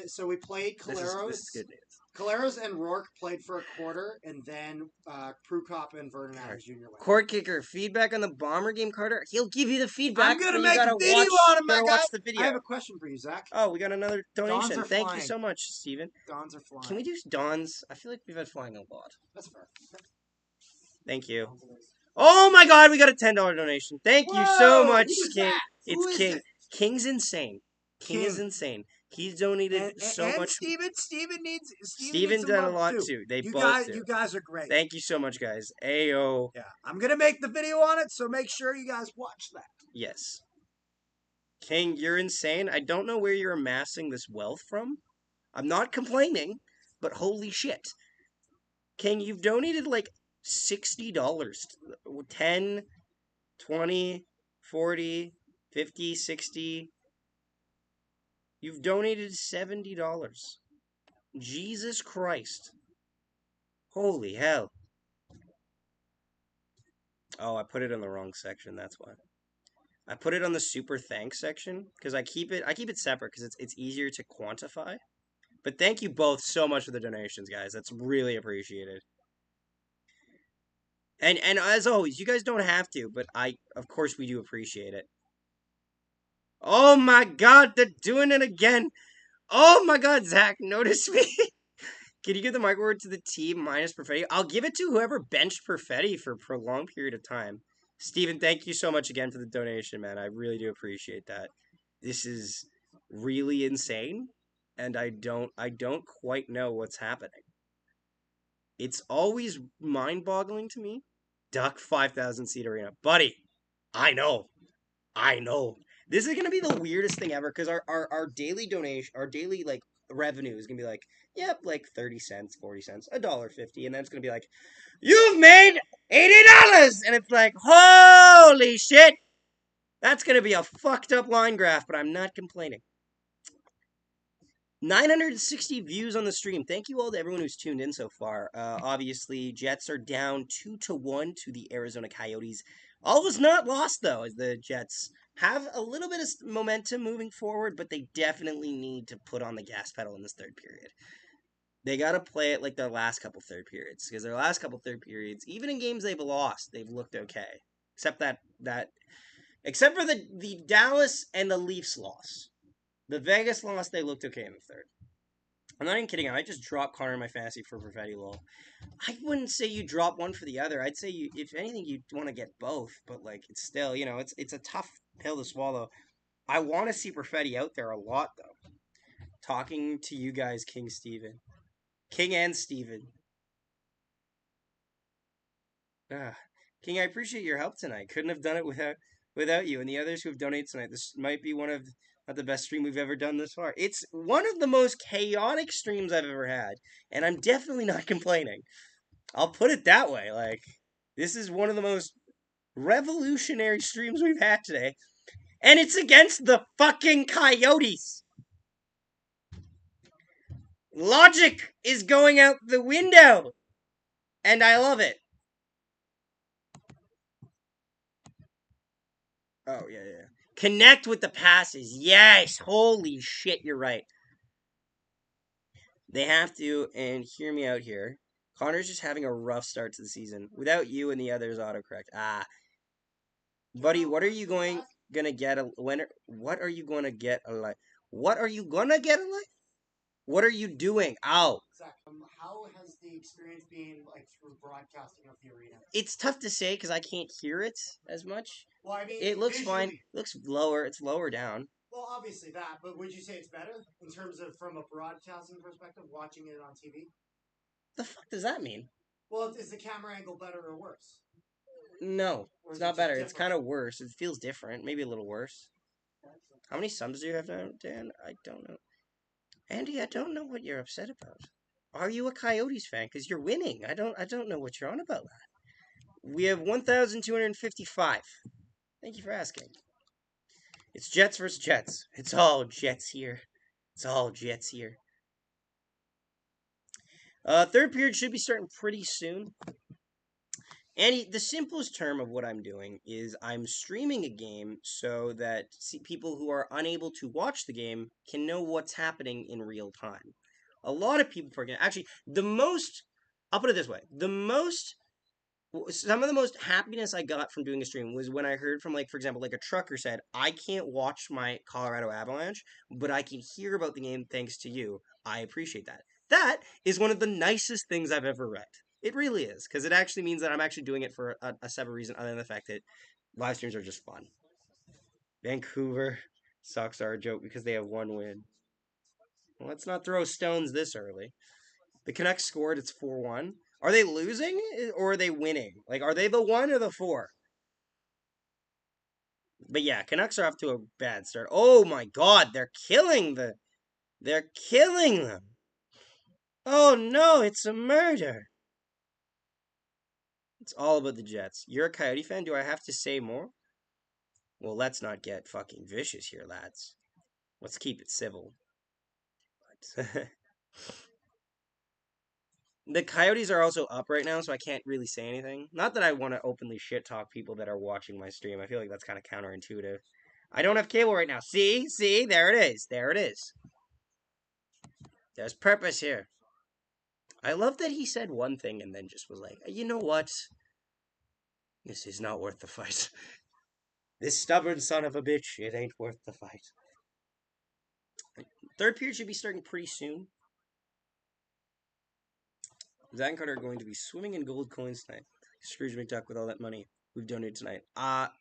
So we played Caleros. This is good news. Caleros and Rourke played for a quarter, and then Prukop and Vernon Adams Jr. went. Court kicker, feedback on the Bomber game, Carter. He'll give you the feedback. I'm gonna make a video on him, my guy. Watch the video. I have a question for you, Zach. Oh, we got another donation. Thank flying. You so much, Steven. Dons are flying. Can we do Dons? I feel like we've had flying a lot. That's fair. Thank you. Oh my God, we got a $10 donation. Thank you so much, King. It's King. King's insane. King is insane. He's donated so much. Steven done a lot too. They both do. You guys are great. Thank you so much, guys. Ayo. Yeah, I'm gonna make the video on it, so make sure you guys watch that. Yes. King, you're insane. I don't know where you're amassing this wealth from. I'm not complaining, but holy shit. King, you've donated like $60. 10, 20, 40, 50, 60. You've donated $70. Jesus Christ. Holy hell. Oh, I put it in the wrong section, that's why. I put it on the super thanks section because I keep it separate because it's easier to quantify. But thank you both so much for the donations, guys. That's really appreciated. And as always, you guys don't have to, but of course we do appreciate it. Oh my God, they're doing it again. Oh my God, Zach, notice me. Can you give the microword to the team minus Perfetti? I'll give it to whoever benched Perfetti for a prolonged period of time. Steven, thank you so much again for the donation, man. I really do appreciate that. This is really insane, and I don't quite know what's happening. It's always mind-boggling to me. Duck 5,000 seat arena. Buddy, I know. This is going to be the weirdest thing ever because our daily donation, our daily like revenue is going to be like, yep, like 30 cents, 40 cents, $1.50. And then it's going to be like, you've made $80. And it's like, holy shit. That's going to be a fucked up line graph, but I'm not complaining. 960 views on the stream. Thank you all to everyone who's tuned in so far. Obviously, Jets are down 2-1 to the Arizona Coyotes. All was not lost, though, as the Jets have a little bit of momentum moving forward, but they definitely need to put on the gas pedal in this third period. They got to play it like their last couple third periods, because their last couple third periods, even in games they've lost, they've looked okay. Except for the Dallas and the Leafs loss. The Vegas loss, they looked okay in the third. I'm not even kidding. I might just drop Connor in my fantasy for Perfetti lol. I wouldn't say you drop one for the other. I'd say you, if anything, you want to get both. But like, it's still, it's a tough pill to swallow. I want to see Perfetti out there a lot though. Talking to you guys, King Steven. King and Steven. Ah, King, I appreciate your help tonight. Couldn't have done it without you and the others who have donated tonight. This might be one of not the best stream we've ever done this far. It's one of the most chaotic streams I've ever had, and I'm definitely not complaining. I'll put it that way. Like, this is one of the most revolutionary streams we've had today, and it's against the fucking Coyotes. Logic is going out the window, and I love it. Oh, yeah, yeah. Connect with the passes. Yes. Holy shit, you're right. They have to, and hear me out here. Connor's just having a rough start to the season. Without you and the others autocorrect. Buddy, what are you gonna get what are you gonna get a life? What are you gonna get a life? What are you doing? Ow. Zach, how has the experience been like through broadcasting of the arena? It's tough to say because I can't hear it as much. Well, I mean, It looks visually, fine. It looks lower. It's lower down. Well, obviously that, but would you say it's better in terms of from a broadcasting perspective, watching it on TV? The fuck does that mean? Well, is the camera angle better or worse? No, Or it's is it not just better. It's different? kind of worse. It feels different. Maybe a little worse. How many subs do you have now, Dan? I don't know. Andy, I don't know what you're upset about. Are you a Coyotes fan? Because you're winning. I don't know what you're on about. We have 1,255. Thank you for asking. It's Jets versus Jets. It's all Jets here. It's all Jets here. Third period should be starting pretty soon. Andy, the simplest term of what I'm doing is I'm streaming a game so that people who are unable to watch the game can know what's happening in real time. A lot of people forget. Actually, I'll put it this way: some of the most happiness I got from doing a stream was when I heard from, like, for example, like a trucker said, I can't watch my Colorado Avalanche, but I can hear about the game thanks to you. I appreciate that. That is one of the nicest things I've ever read. It really is, because it actually means that I'm actually doing it for a separate reason other than the fact that live streams are just fun. Vancouver sucks are a joke because they have one win. Well, let's not throw stones this early. The Canucks scored. It's 4-1. Are they losing or are they winning? Like, are they the 1 or the 4? But yeah, Canucks are off to a bad start. Oh my god, they're killing them. Oh no, it's a murder. It's all about the Jets. You're a Coyote fan? Do I have to say more? Well, let's not get fucking vicious here, lads. Let's keep it civil. The Coyotes are also up right now, so I can't really say anything. Not that I want to openly shit talk people that are watching my stream. I feel like that's kind of counterintuitive. I don't have cable right now. See, there it is. There it is. There's purpose here. I love that he said one thing and then just was like, you know what? This is not worth the fight. This stubborn son of a bitch, it ain't worth the fight. Third period should be starting pretty soon. Zach and Carter are going to be swimming in gold coins tonight. Scrooge McDuck with all that money we've donated tonight.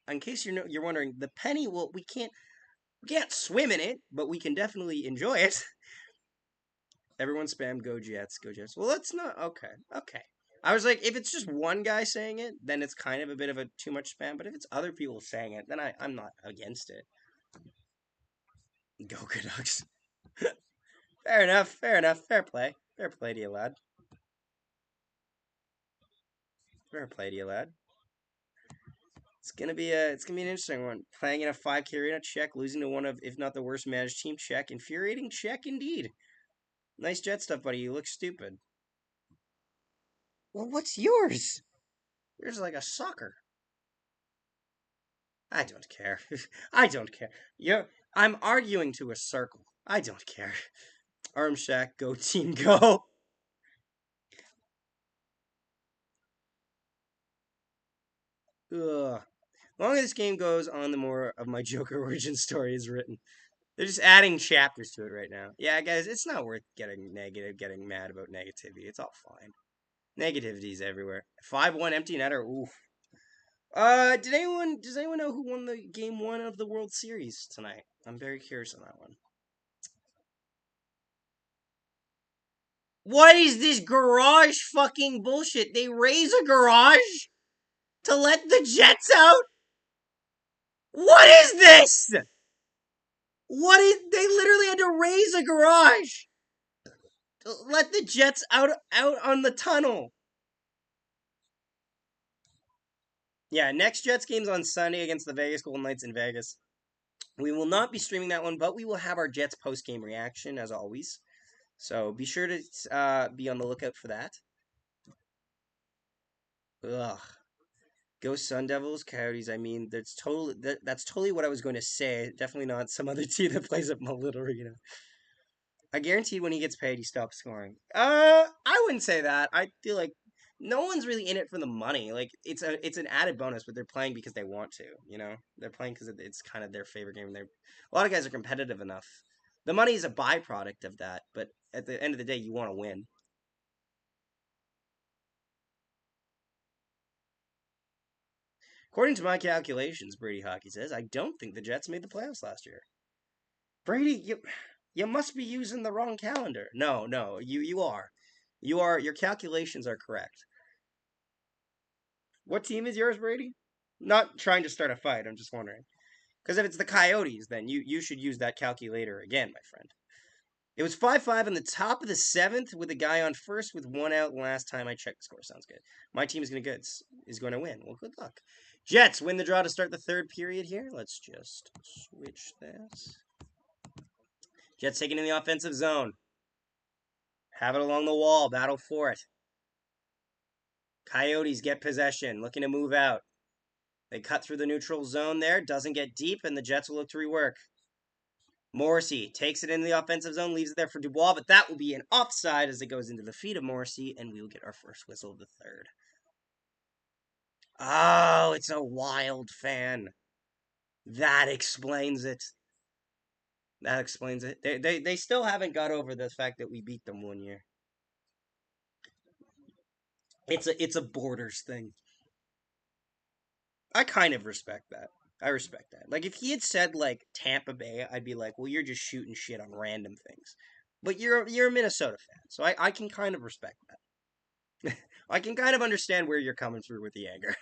In case you're wondering, the penny, well, we can't swim in it, but we can definitely enjoy it. Everyone spam go Jets, go Jets. Well, that's not okay. I was like, if it's just one guy saying it, then it's kind of a bit of a too much spam. But if it's other people saying it, then I'm not against it. Go Canucks. Fair enough. Fair play to you, lad. Fair play to you, lad. It's gonna be an interesting one. Playing in a 5K arena, check. Losing to one of, if not the worst managed team, check. Infuriating, check indeed. Nice Jet stuff, buddy. You look stupid. Well, what's yours? Yours is like a soccer. I don't care. I don't care. I'm arguing to a circle. I don't care. Arm Shack, go team, go. Ugh. The longer this game goes on, the more of my Joker origin story is written. They're just adding chapters to it right now. Yeah, guys, it's not worth getting negative, getting mad about negativity. It's all fine. Negativity's everywhere. 5-1 empty netter. Oof. Does anyone know who won the game 1 of the World Series tonight? I'm very curious on that one. What is this garage fucking bullshit? They raise a garage to let the Jets out? What is this? They literally had to raise a garage to let the Jets out on the tunnel. Yeah, next Jets game's on Sunday against the Vegas Golden Knights in Vegas. We will not be streaming that one, but we will have our Jets post-game reaction as always. So be sure to be on the lookout for that. Ugh. Go Sun Devils, Coyotes. I mean, that's totally what I was going to say. Definitely not some other team that plays at Mullett Arena. I guarantee when he gets paid, he stops scoring. I wouldn't say that. I feel like no one's really in it for the money. Like it's an added bonus, but they're playing because they want to. You know, they're playing because it's kind of their favorite game. A lot of guys are competitive enough. The money is a byproduct of that, but at the end of the day, you want to win. According to my calculations, Brady Hockey says, I don't think the Jets made the playoffs last year. Brady, you must be using the wrong calendar. No, you are. Your calculations are correct. What team is yours, Brady? Not trying to start a fight, I'm just wondering. Because if it's the Coyotes, then you should use that calculator again, my friend. It was 5-5 in the top of the 7th with a guy on first with 1 out last time I checked the score. Sounds good. My team is going to win. Well, good luck. Jets win the draw to start the third period here. Let's just switch this. Jets taking in the offensive zone. Have it along the wall. Battle for it. Coyotes get possession. Looking to move out. They cut through the neutral zone there. Doesn't get deep, and the Jets will look to rework. Morrissey takes it into the offensive zone, leaves it there for Dubois, but that will be an offside as it goes into the feet of Morrissey, and we will get our first whistle of the third. Oh, it's a Wild fan. That explains it. That explains it. They still haven't got over the fact that we beat them 1 year. It's a Borders thing. I kind of respect that. I respect that. Like if he had said like Tampa Bay, I'd be like, well, you're just shooting shit on random things. But you're a Minnesota fan, so I can kind of respect that. I can kind of understand where you're coming through with the anger.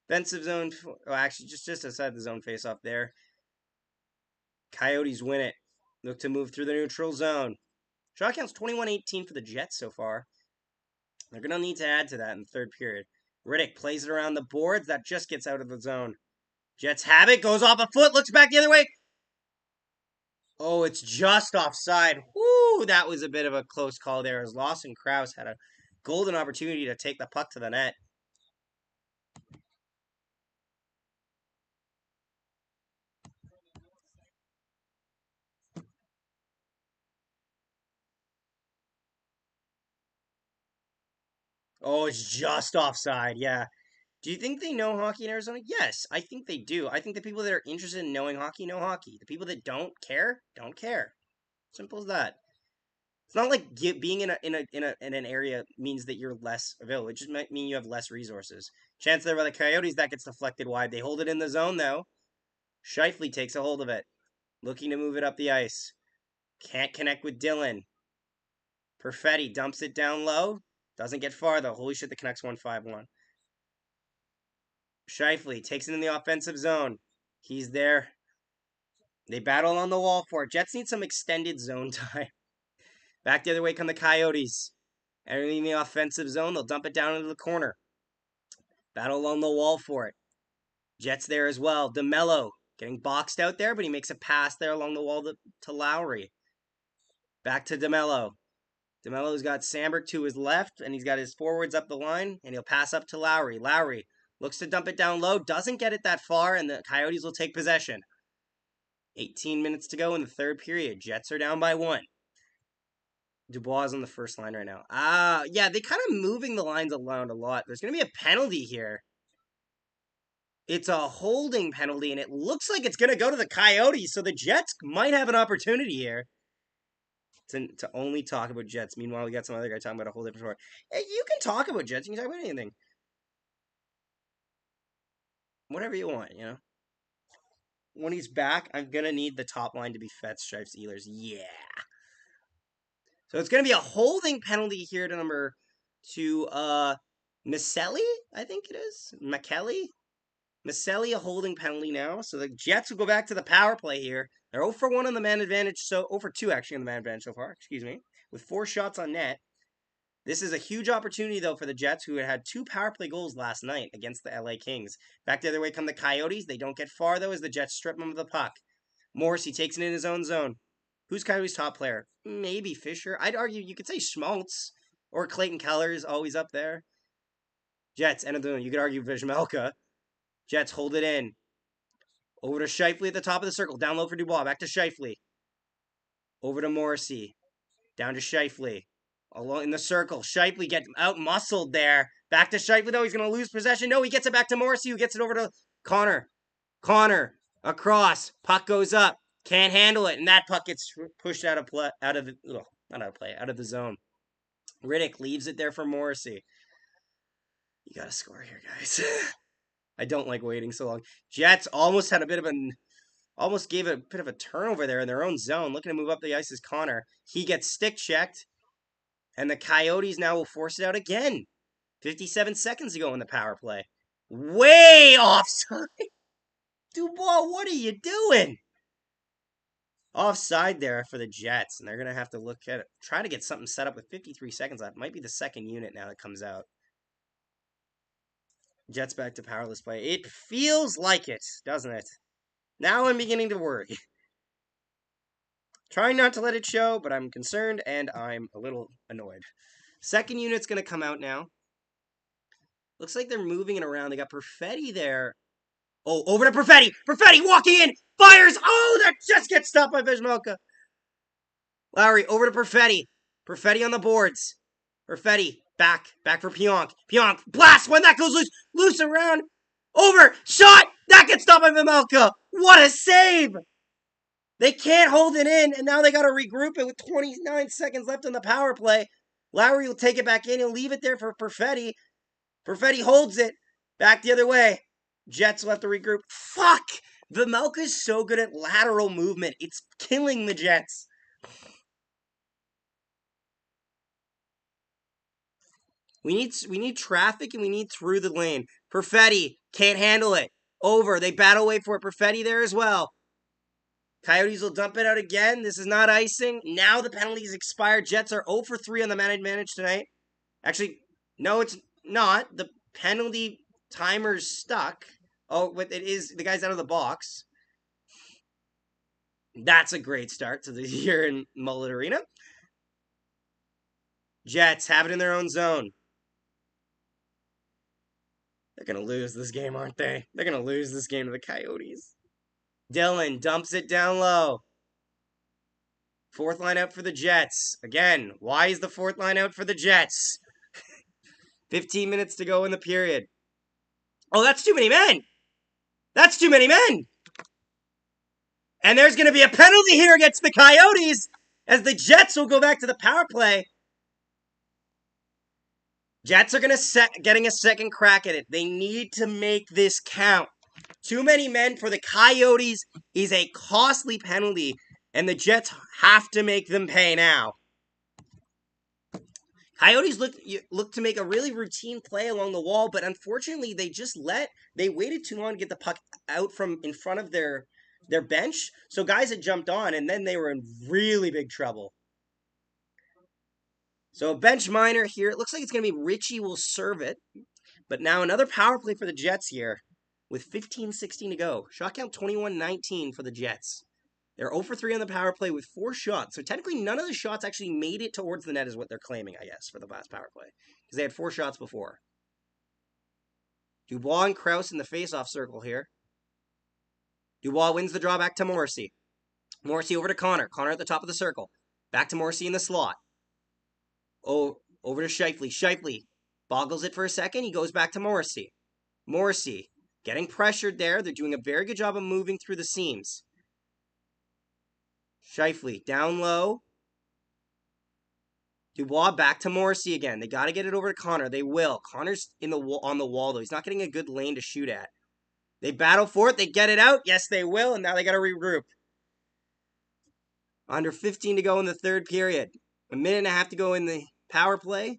Defensive zone, actually just outside the zone face off there. Coyotes win it. Look to move through the neutral zone. Shot count's 21-18 for the Jets so far. They're going to need to add to that in the third period. Riddick plays it around the boards. That just gets out of the zone. Jets have it. Goes off a foot. Looks back the other way. Oh, it's just offside. Woo! That was a bit of a close call there as Lawson Krause had a golden opportunity to take the puck to the net. Oh, it's just offside. Yeah. Do you think they know hockey in Arizona? Yes, I think they do. I think the people that are interested in knowing hockey know hockey. The people that don't care don't care. Simple as that. It's not like being in an area means that you're less available. It just might mean you have less resources. Chance there by the Coyotes that gets deflected wide. They hold it in the zone though. Scheifele takes a hold of it, looking to move it up the ice. Can't connect with Dylan. Perfetti dumps it down low. Doesn't get far though. Holy shit, the Canucks won 5-1. Scheifele takes it in the offensive zone. He's there. They battle on the wall for it. Jets need some extended zone time. Back the other way come the Coyotes. Entering in the offensive zone, they'll dump it down into the corner. Battle along the wall for it. Jets there as well. DeMello getting boxed out there, but he makes a pass there along the wall to Lowry. Back to DeMello. DeMello's got Samberg to his left, and he's got his forwards up the line, and he'll pass up to Lowry. Lowry looks to dump it down low, doesn't get it that far, and the Coyotes will take possession. 18 minutes to go in the third period. Jets are down by 1. Dubois is on the first line right now. Yeah, they kind of moving the lines around a lot. There's going to be a penalty here. It's a holding penalty, and it looks like it's going to go to the Coyotes, so the Jets might have an opportunity here to only talk about Jets. Meanwhile, we got some other guy talking about a whole different sport. Hey, you can talk about Jets. You can talk about anything. Whatever you want, you know? When he's back, I'm going to need the top line to be Fets, Stripes, Ehlers. Yeah. So it's going to be a holding penalty here to Misselli, I think it is. McKelly? Misselli, a holding penalty now. So the Jets will go back to the power play here. They're 0 for 1 on the man advantage, so 0 for 2 actually on the man advantage so far, excuse me, with 4 shots on net. This is a huge opportunity, though, for the Jets, who had 2 power play goals last night against the LA Kings. Back the other way come the Coyotes. They don't get far, though, as the Jets strip them of the puck. Morrissey takes it in his own zone. Who's Coyotes' top player? Maybe Fisher. I'd argue you could say Schmaltz, or Clayton Keller is always up there. Jets, end of the zone. You could argue Vizmelka. Jets hold it in. Over to Scheifele at the top of the circle. Down low for Dubois. Back to Scheifele. Over to Morrissey. Down to Scheifele. Along in the circle. Scheifele gets out-muscled there. Back to Scheifele, though. He's going to lose possession. No, he gets it back to Morrissey, who gets it over to Connor. Connor. Across. Puck goes up. Can't handle it. And that puck gets pushed out of the zone. Riddick leaves it there for Morrissey. You got to score here, guys. I don't like waiting so long. Jets almost gave a bit of a turnover there in their own zone. Looking to move up the ice is Connor. He gets stick checked, and the Coyotes now will force it out again. 57 seconds ago in the power play. Way offside. Dubois, what are you doing? Offside there for the Jets, and they're going to have to look at it. Try to get something set up with 53 seconds left. Might be the second unit now that comes out. Jets back to powerless play. It feels like it, doesn't it? Now I'm beginning to worry. Trying not to let it show, but I'm concerned and I'm a little annoyed. Second unit's going to come out now. Looks like they're moving it around. They got Perfetti there. Oh, over to Perfetti. Perfetti walking in. Fires. Oh, that just gets stopped by Vizmelka. Lowry over to Perfetti. Perfetti on the boards. Perfetti back for Pionk. Pionk blast when that goes loose. Loose around. Over. Shot. That gets stopped by Vizmelka. What a save. They can't hold it in, and now they got to regroup it with 29 seconds left on the power play. Lowry will take it back in. He'll leave it there for Perfetti. Perfetti holds it. Back the other way. Jets will have to regroup. Fuck! Vizmelka's so good at lateral movement. It's killing the Jets. We need traffic, and we need through the lane. Perfetti can't handle it. Over. They battle away for it. Perfetti there as well. Coyotes will dump it out again. This is not icing. Now the penalties expired. Jets are 0 for 3 on the man advantage tonight. Actually, no, it's not. The penalty timer's stuck. Oh, but it is. The guy's out of the box. That's a great start to the year in Mullett Arena. Jets have it in their own zone. They're going to lose this game, aren't they? They're going to lose this game to the Coyotes. Dillon dumps it down low. Fourth line out for the Jets. Again, why is the fourth line out for the Jets? 15 minutes to go in the period. Oh, that's too many men. That's too many men. And there's going to be a penalty here against the Coyotes as the Jets will go back to the power play. Jets are getting a second crack at it. They need to make this count. Too many men for the Coyotes is a costly penalty, and the Jets have to make them pay now. Coyotes look to make a really routine play along the wall, but unfortunately they waited too long to get the puck out from in front of their bench, so guys had jumped on, and then they were in really big trouble. So a bench minor here. It looks like it's going to be Ritchie will serve it, but now another power play for the Jets here with 15-16 to go. Shot count 21-19 for the Jets. They're 0 for 3 on the power play with 4 shots. So technically none of the shots actually made it towards the net is what they're claiming, I guess, for the last power play. Because they had 4 shots before. Dubois and Krause in the face-off circle here. Dubois wins the draw back to Morrissey. Morrissey over to Connor. Connor at the top of the circle. Back to Morrissey in the slot. Oh, over to Scheifele. Scheifele boggles it for a second. He goes back to Morrissey. Morrissey Getting pressured there. They're doing a very good job of moving through the seams. Scheifele down low. Dubois back to Morrissey again. They got to get it over to Connor. They will. Connor's on the wall, though. He's not getting a good lane to shoot at. They battle for it. They get it out. Yes, they will. And now they got to regroup. Under 15 to go in the third period. A minute and a half to go in the power play.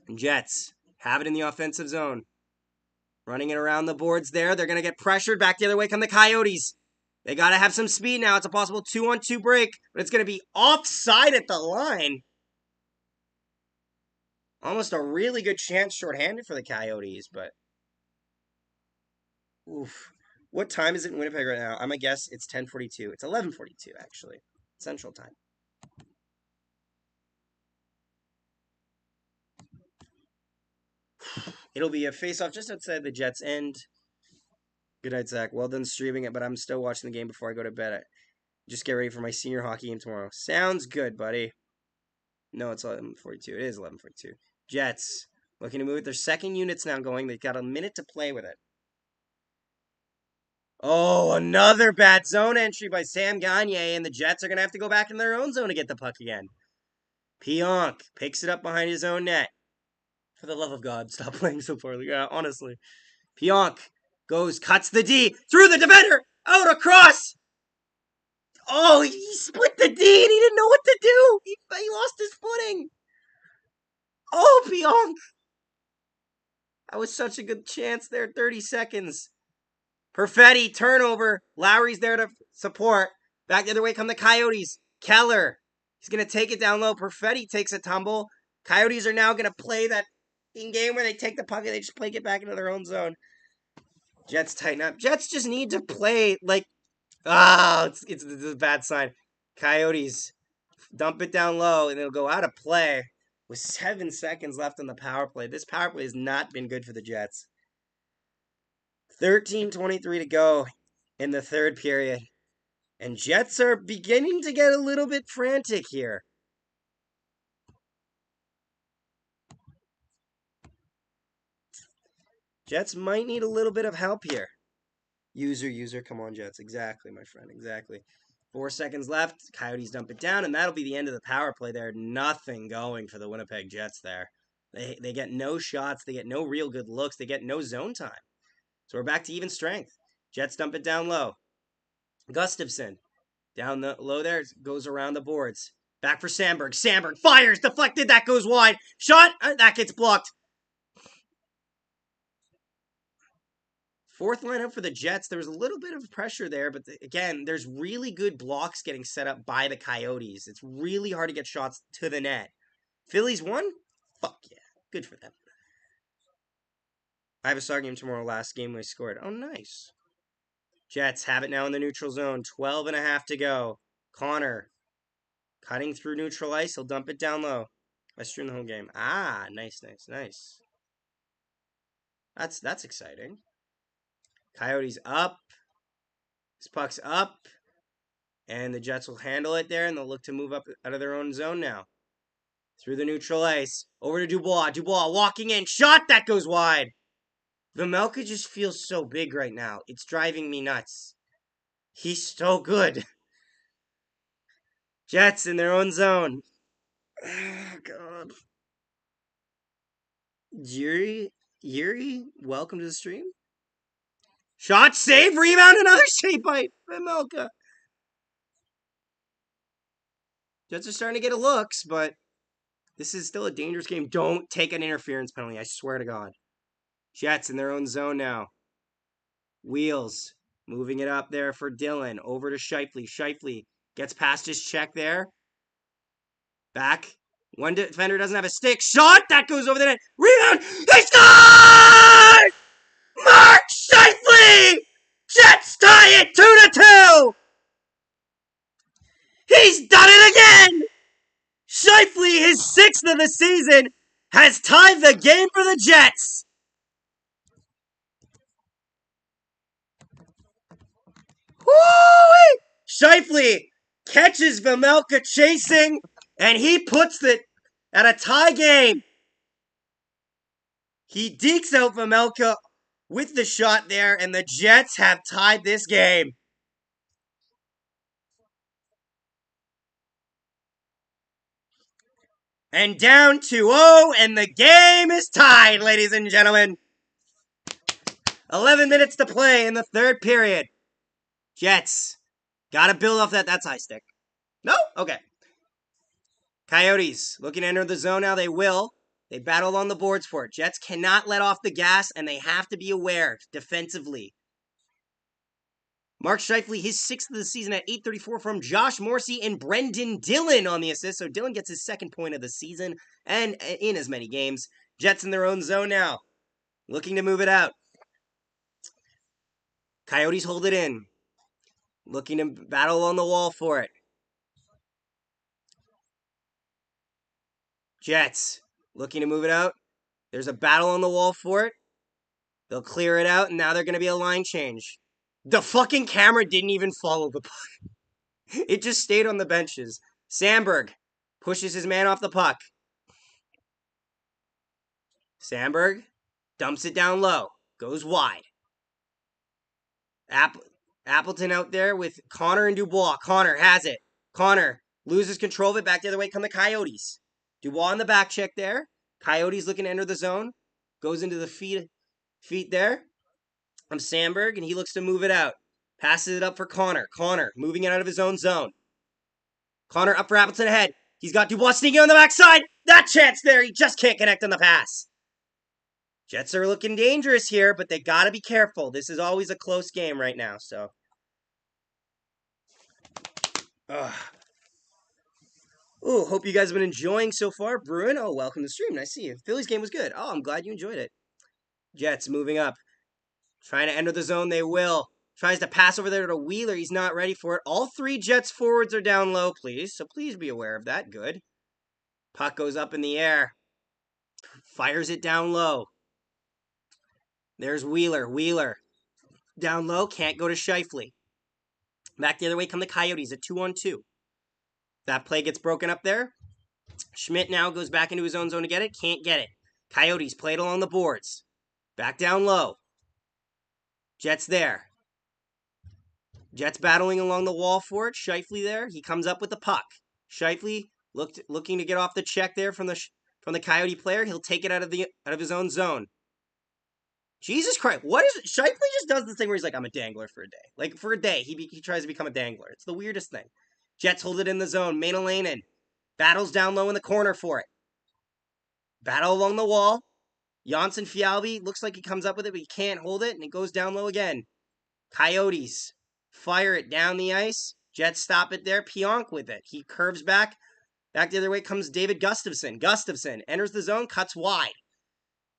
And Jets have it in the offensive zone. Running it around the boards there. They're going to get pressured. Back the other way come the Coyotes. They got to have some speed now. It's a possible 2-on-2 break. But it's going to be offside at the line. Almost a really good chance shorthanded for the Coyotes, but... Oof. What time is it in Winnipeg right now? I'm going to guess it's 10:42. It's 11:42, actually. Central time. It'll be a face-off just outside the Jets' end. Good night, Zach. Well done streaming it, but I'm still watching the game before I go to bed. Just get ready for my senior hockey game tomorrow. Sounds good, buddy. No, it's 11:42. It is 11:42. Jets looking to move it. Their second unit's now going. They've got a minute to play with it. Oh, another bad zone entry by Sam Gagne, and the Jets are going to have to go back in their own zone to get the puck again. Pionk picks it up behind his own net. For the love of God, stop playing so poorly. Yeah, honestly. Pionk goes, cuts the D, through the defender, out across. Oh, he split the D and he didn't know what to do. He lost his footing. Oh, Pionk. That was such a good chance there. 30 seconds. Perfetti, turnover. Lowry's there to support. Back the other way come the Coyotes. Keller. He's going to take it down low. Perfetti takes a tumble. Coyotes are now going to play that in-game where they take the puck and they just play it back into their own zone. Jets tighten up. Jets just need to play like... it's a bad sign. Coyotes dump it down low and it'll go out of play with 7 seconds left on the power play. This power play has not been good for the Jets. 13:23 to go in the third period. And Jets are beginning to get a little bit frantic here. Jets might need a little bit of help here. User, come on, Jets. Exactly, my friend, exactly. 4 seconds left. Coyotes dump it down, and that'll be the end of the power play there. Nothing going for the Winnipeg Jets there. They get no shots. They get no real good looks. They get no zone time. So we're back to even strength. Jets dump it down low. Gustafsson down the low there, goes around the boards. Back for Sandberg. Sandberg fires, deflected, that goes wide. Shot, that gets blocked. Fourth lineup for the Jets. There was a little bit of pressure there, but again, there's really good blocks getting set up by the Coyotes. It's really hard to get shots to the net. Phillies won? Fuck yeah. Good for them. I have a star game tomorrow. Last game we scored. Oh, nice. Jets have it now in the neutral zone. 12 and a half to go. Connor cutting through neutral ice. He'll dump it down low. I stream the home game. Ah, nice. That's exciting. Coyotes up. This puck's up. And the Jets will handle it there, and they'll look to move up out of their own zone now. Through the neutral ice. Over to Dubois. Dubois walking in. Shot! That goes wide. Vejmelka just feels so big right now. It's driving me nuts. He's so good. Jets in their own zone. Oh, God. Yuri, welcome to the stream. Shot, save, rebound, another save by Vejmelka. Jets are starting to get a looks, but this is still a dangerous game. Don't take an interference penalty, I swear to God. Jets in their own zone now. Wheels moving it up there for Dylan. Over to Scheifele. Scheifele gets past his check there. Back. One defender doesn't have a stick. Shot! That goes over the net. Rebound! They score! Mark Scheifele! Jets tie it 2-2! He's done it again! Scheifele, his 6th of the season, has tied the game for the Jets. Woo-wee! Scheifele catches Vejmelka chasing, and he puts it at a tie game. He dekes out Vejmelka with the shot there, and the Jets have tied this game. And down 2-0, and the game is tied, ladies and gentlemen. 11 minutes to play in the third period. Jets. Gotta build off that. That's high stick. No? Okay. Coyotes looking to enter the zone now. They will. They battle on the boards for it. Jets cannot let off the gas, and they have to be aware defensively. Mark Scheifele, his sixth of the season at 8:34 from Josh Morrissey and Brendan Dillon on the assist. So Dillon gets his second point of the season and in as many games. Jets in their own zone now, looking to move it out. Coyotes hold it in, looking to battle on the wall for it. Jets looking to move it out. There's a battle on the wall for it. They'll clear it out, and now they're going to be a line change. The fucking camera didn't even follow the puck. It just stayed on the benches. Sandberg pushes his man off the puck. Sandberg dumps it down low. Goes wide. Appleton out there with Connor and Dubois. Connor has it. Connor loses control of it. Back the other way come the Coyotes. Dubois on the back check there. Coyotes looking to enter the zone. Goes into the feet there. From Sandberg, and he looks to move it out. Passes it up for Connor. Connor moving it out of his own zone. Connor up for Appleton ahead. He's got Dubois sneaking on the backside. That chance there. He just can't connect on the pass. Jets are looking dangerous here, but they got to be careful. This is always a close game right now, so. Ooh, hope you guys have been enjoying so far. Bruin, oh, welcome to the stream. Nice to see you. Phillies game was good. Oh, I'm glad you enjoyed it. Jets moving up. Trying to enter the zone, they will. Tries to pass over there to Wheeler. He's not ready for it. All three Jets forwards are down low, please. So please be aware of that. Good. Puck goes up in the air. Fires it down low. There's Wheeler. Wheeler. Down low. Can't go to Scheifele. Back the other way come the Coyotes. A 2-on-2. That play gets broken up there. Schmidt now goes back into his own zone to get it. Can't get it. Coyotes played along the boards. Back down low. Jets there. Jets battling along the wall for it. Scheifele there. He comes up with the puck. Scheifele looking to get off the check there from the Coyote player. He'll take it out of his own zone. Jesus Christ! What is it? Scheifele just does this thing where he's like, "I'm a dangler for a day." Like for a day, he tries to become a dangler. It's the weirdest thing. Jets hold it in the zone. Maenalanen battles down low in the corner for it. Battle along the wall. Janssen Fialbi looks like he comes up with it, but he can't hold it, and it goes down low again. Coyotes fire it down the ice. Jets stop it there. Pionk with it. He curves back. Back the other way comes David Gustafsson. Gustafsson enters the zone, cuts wide.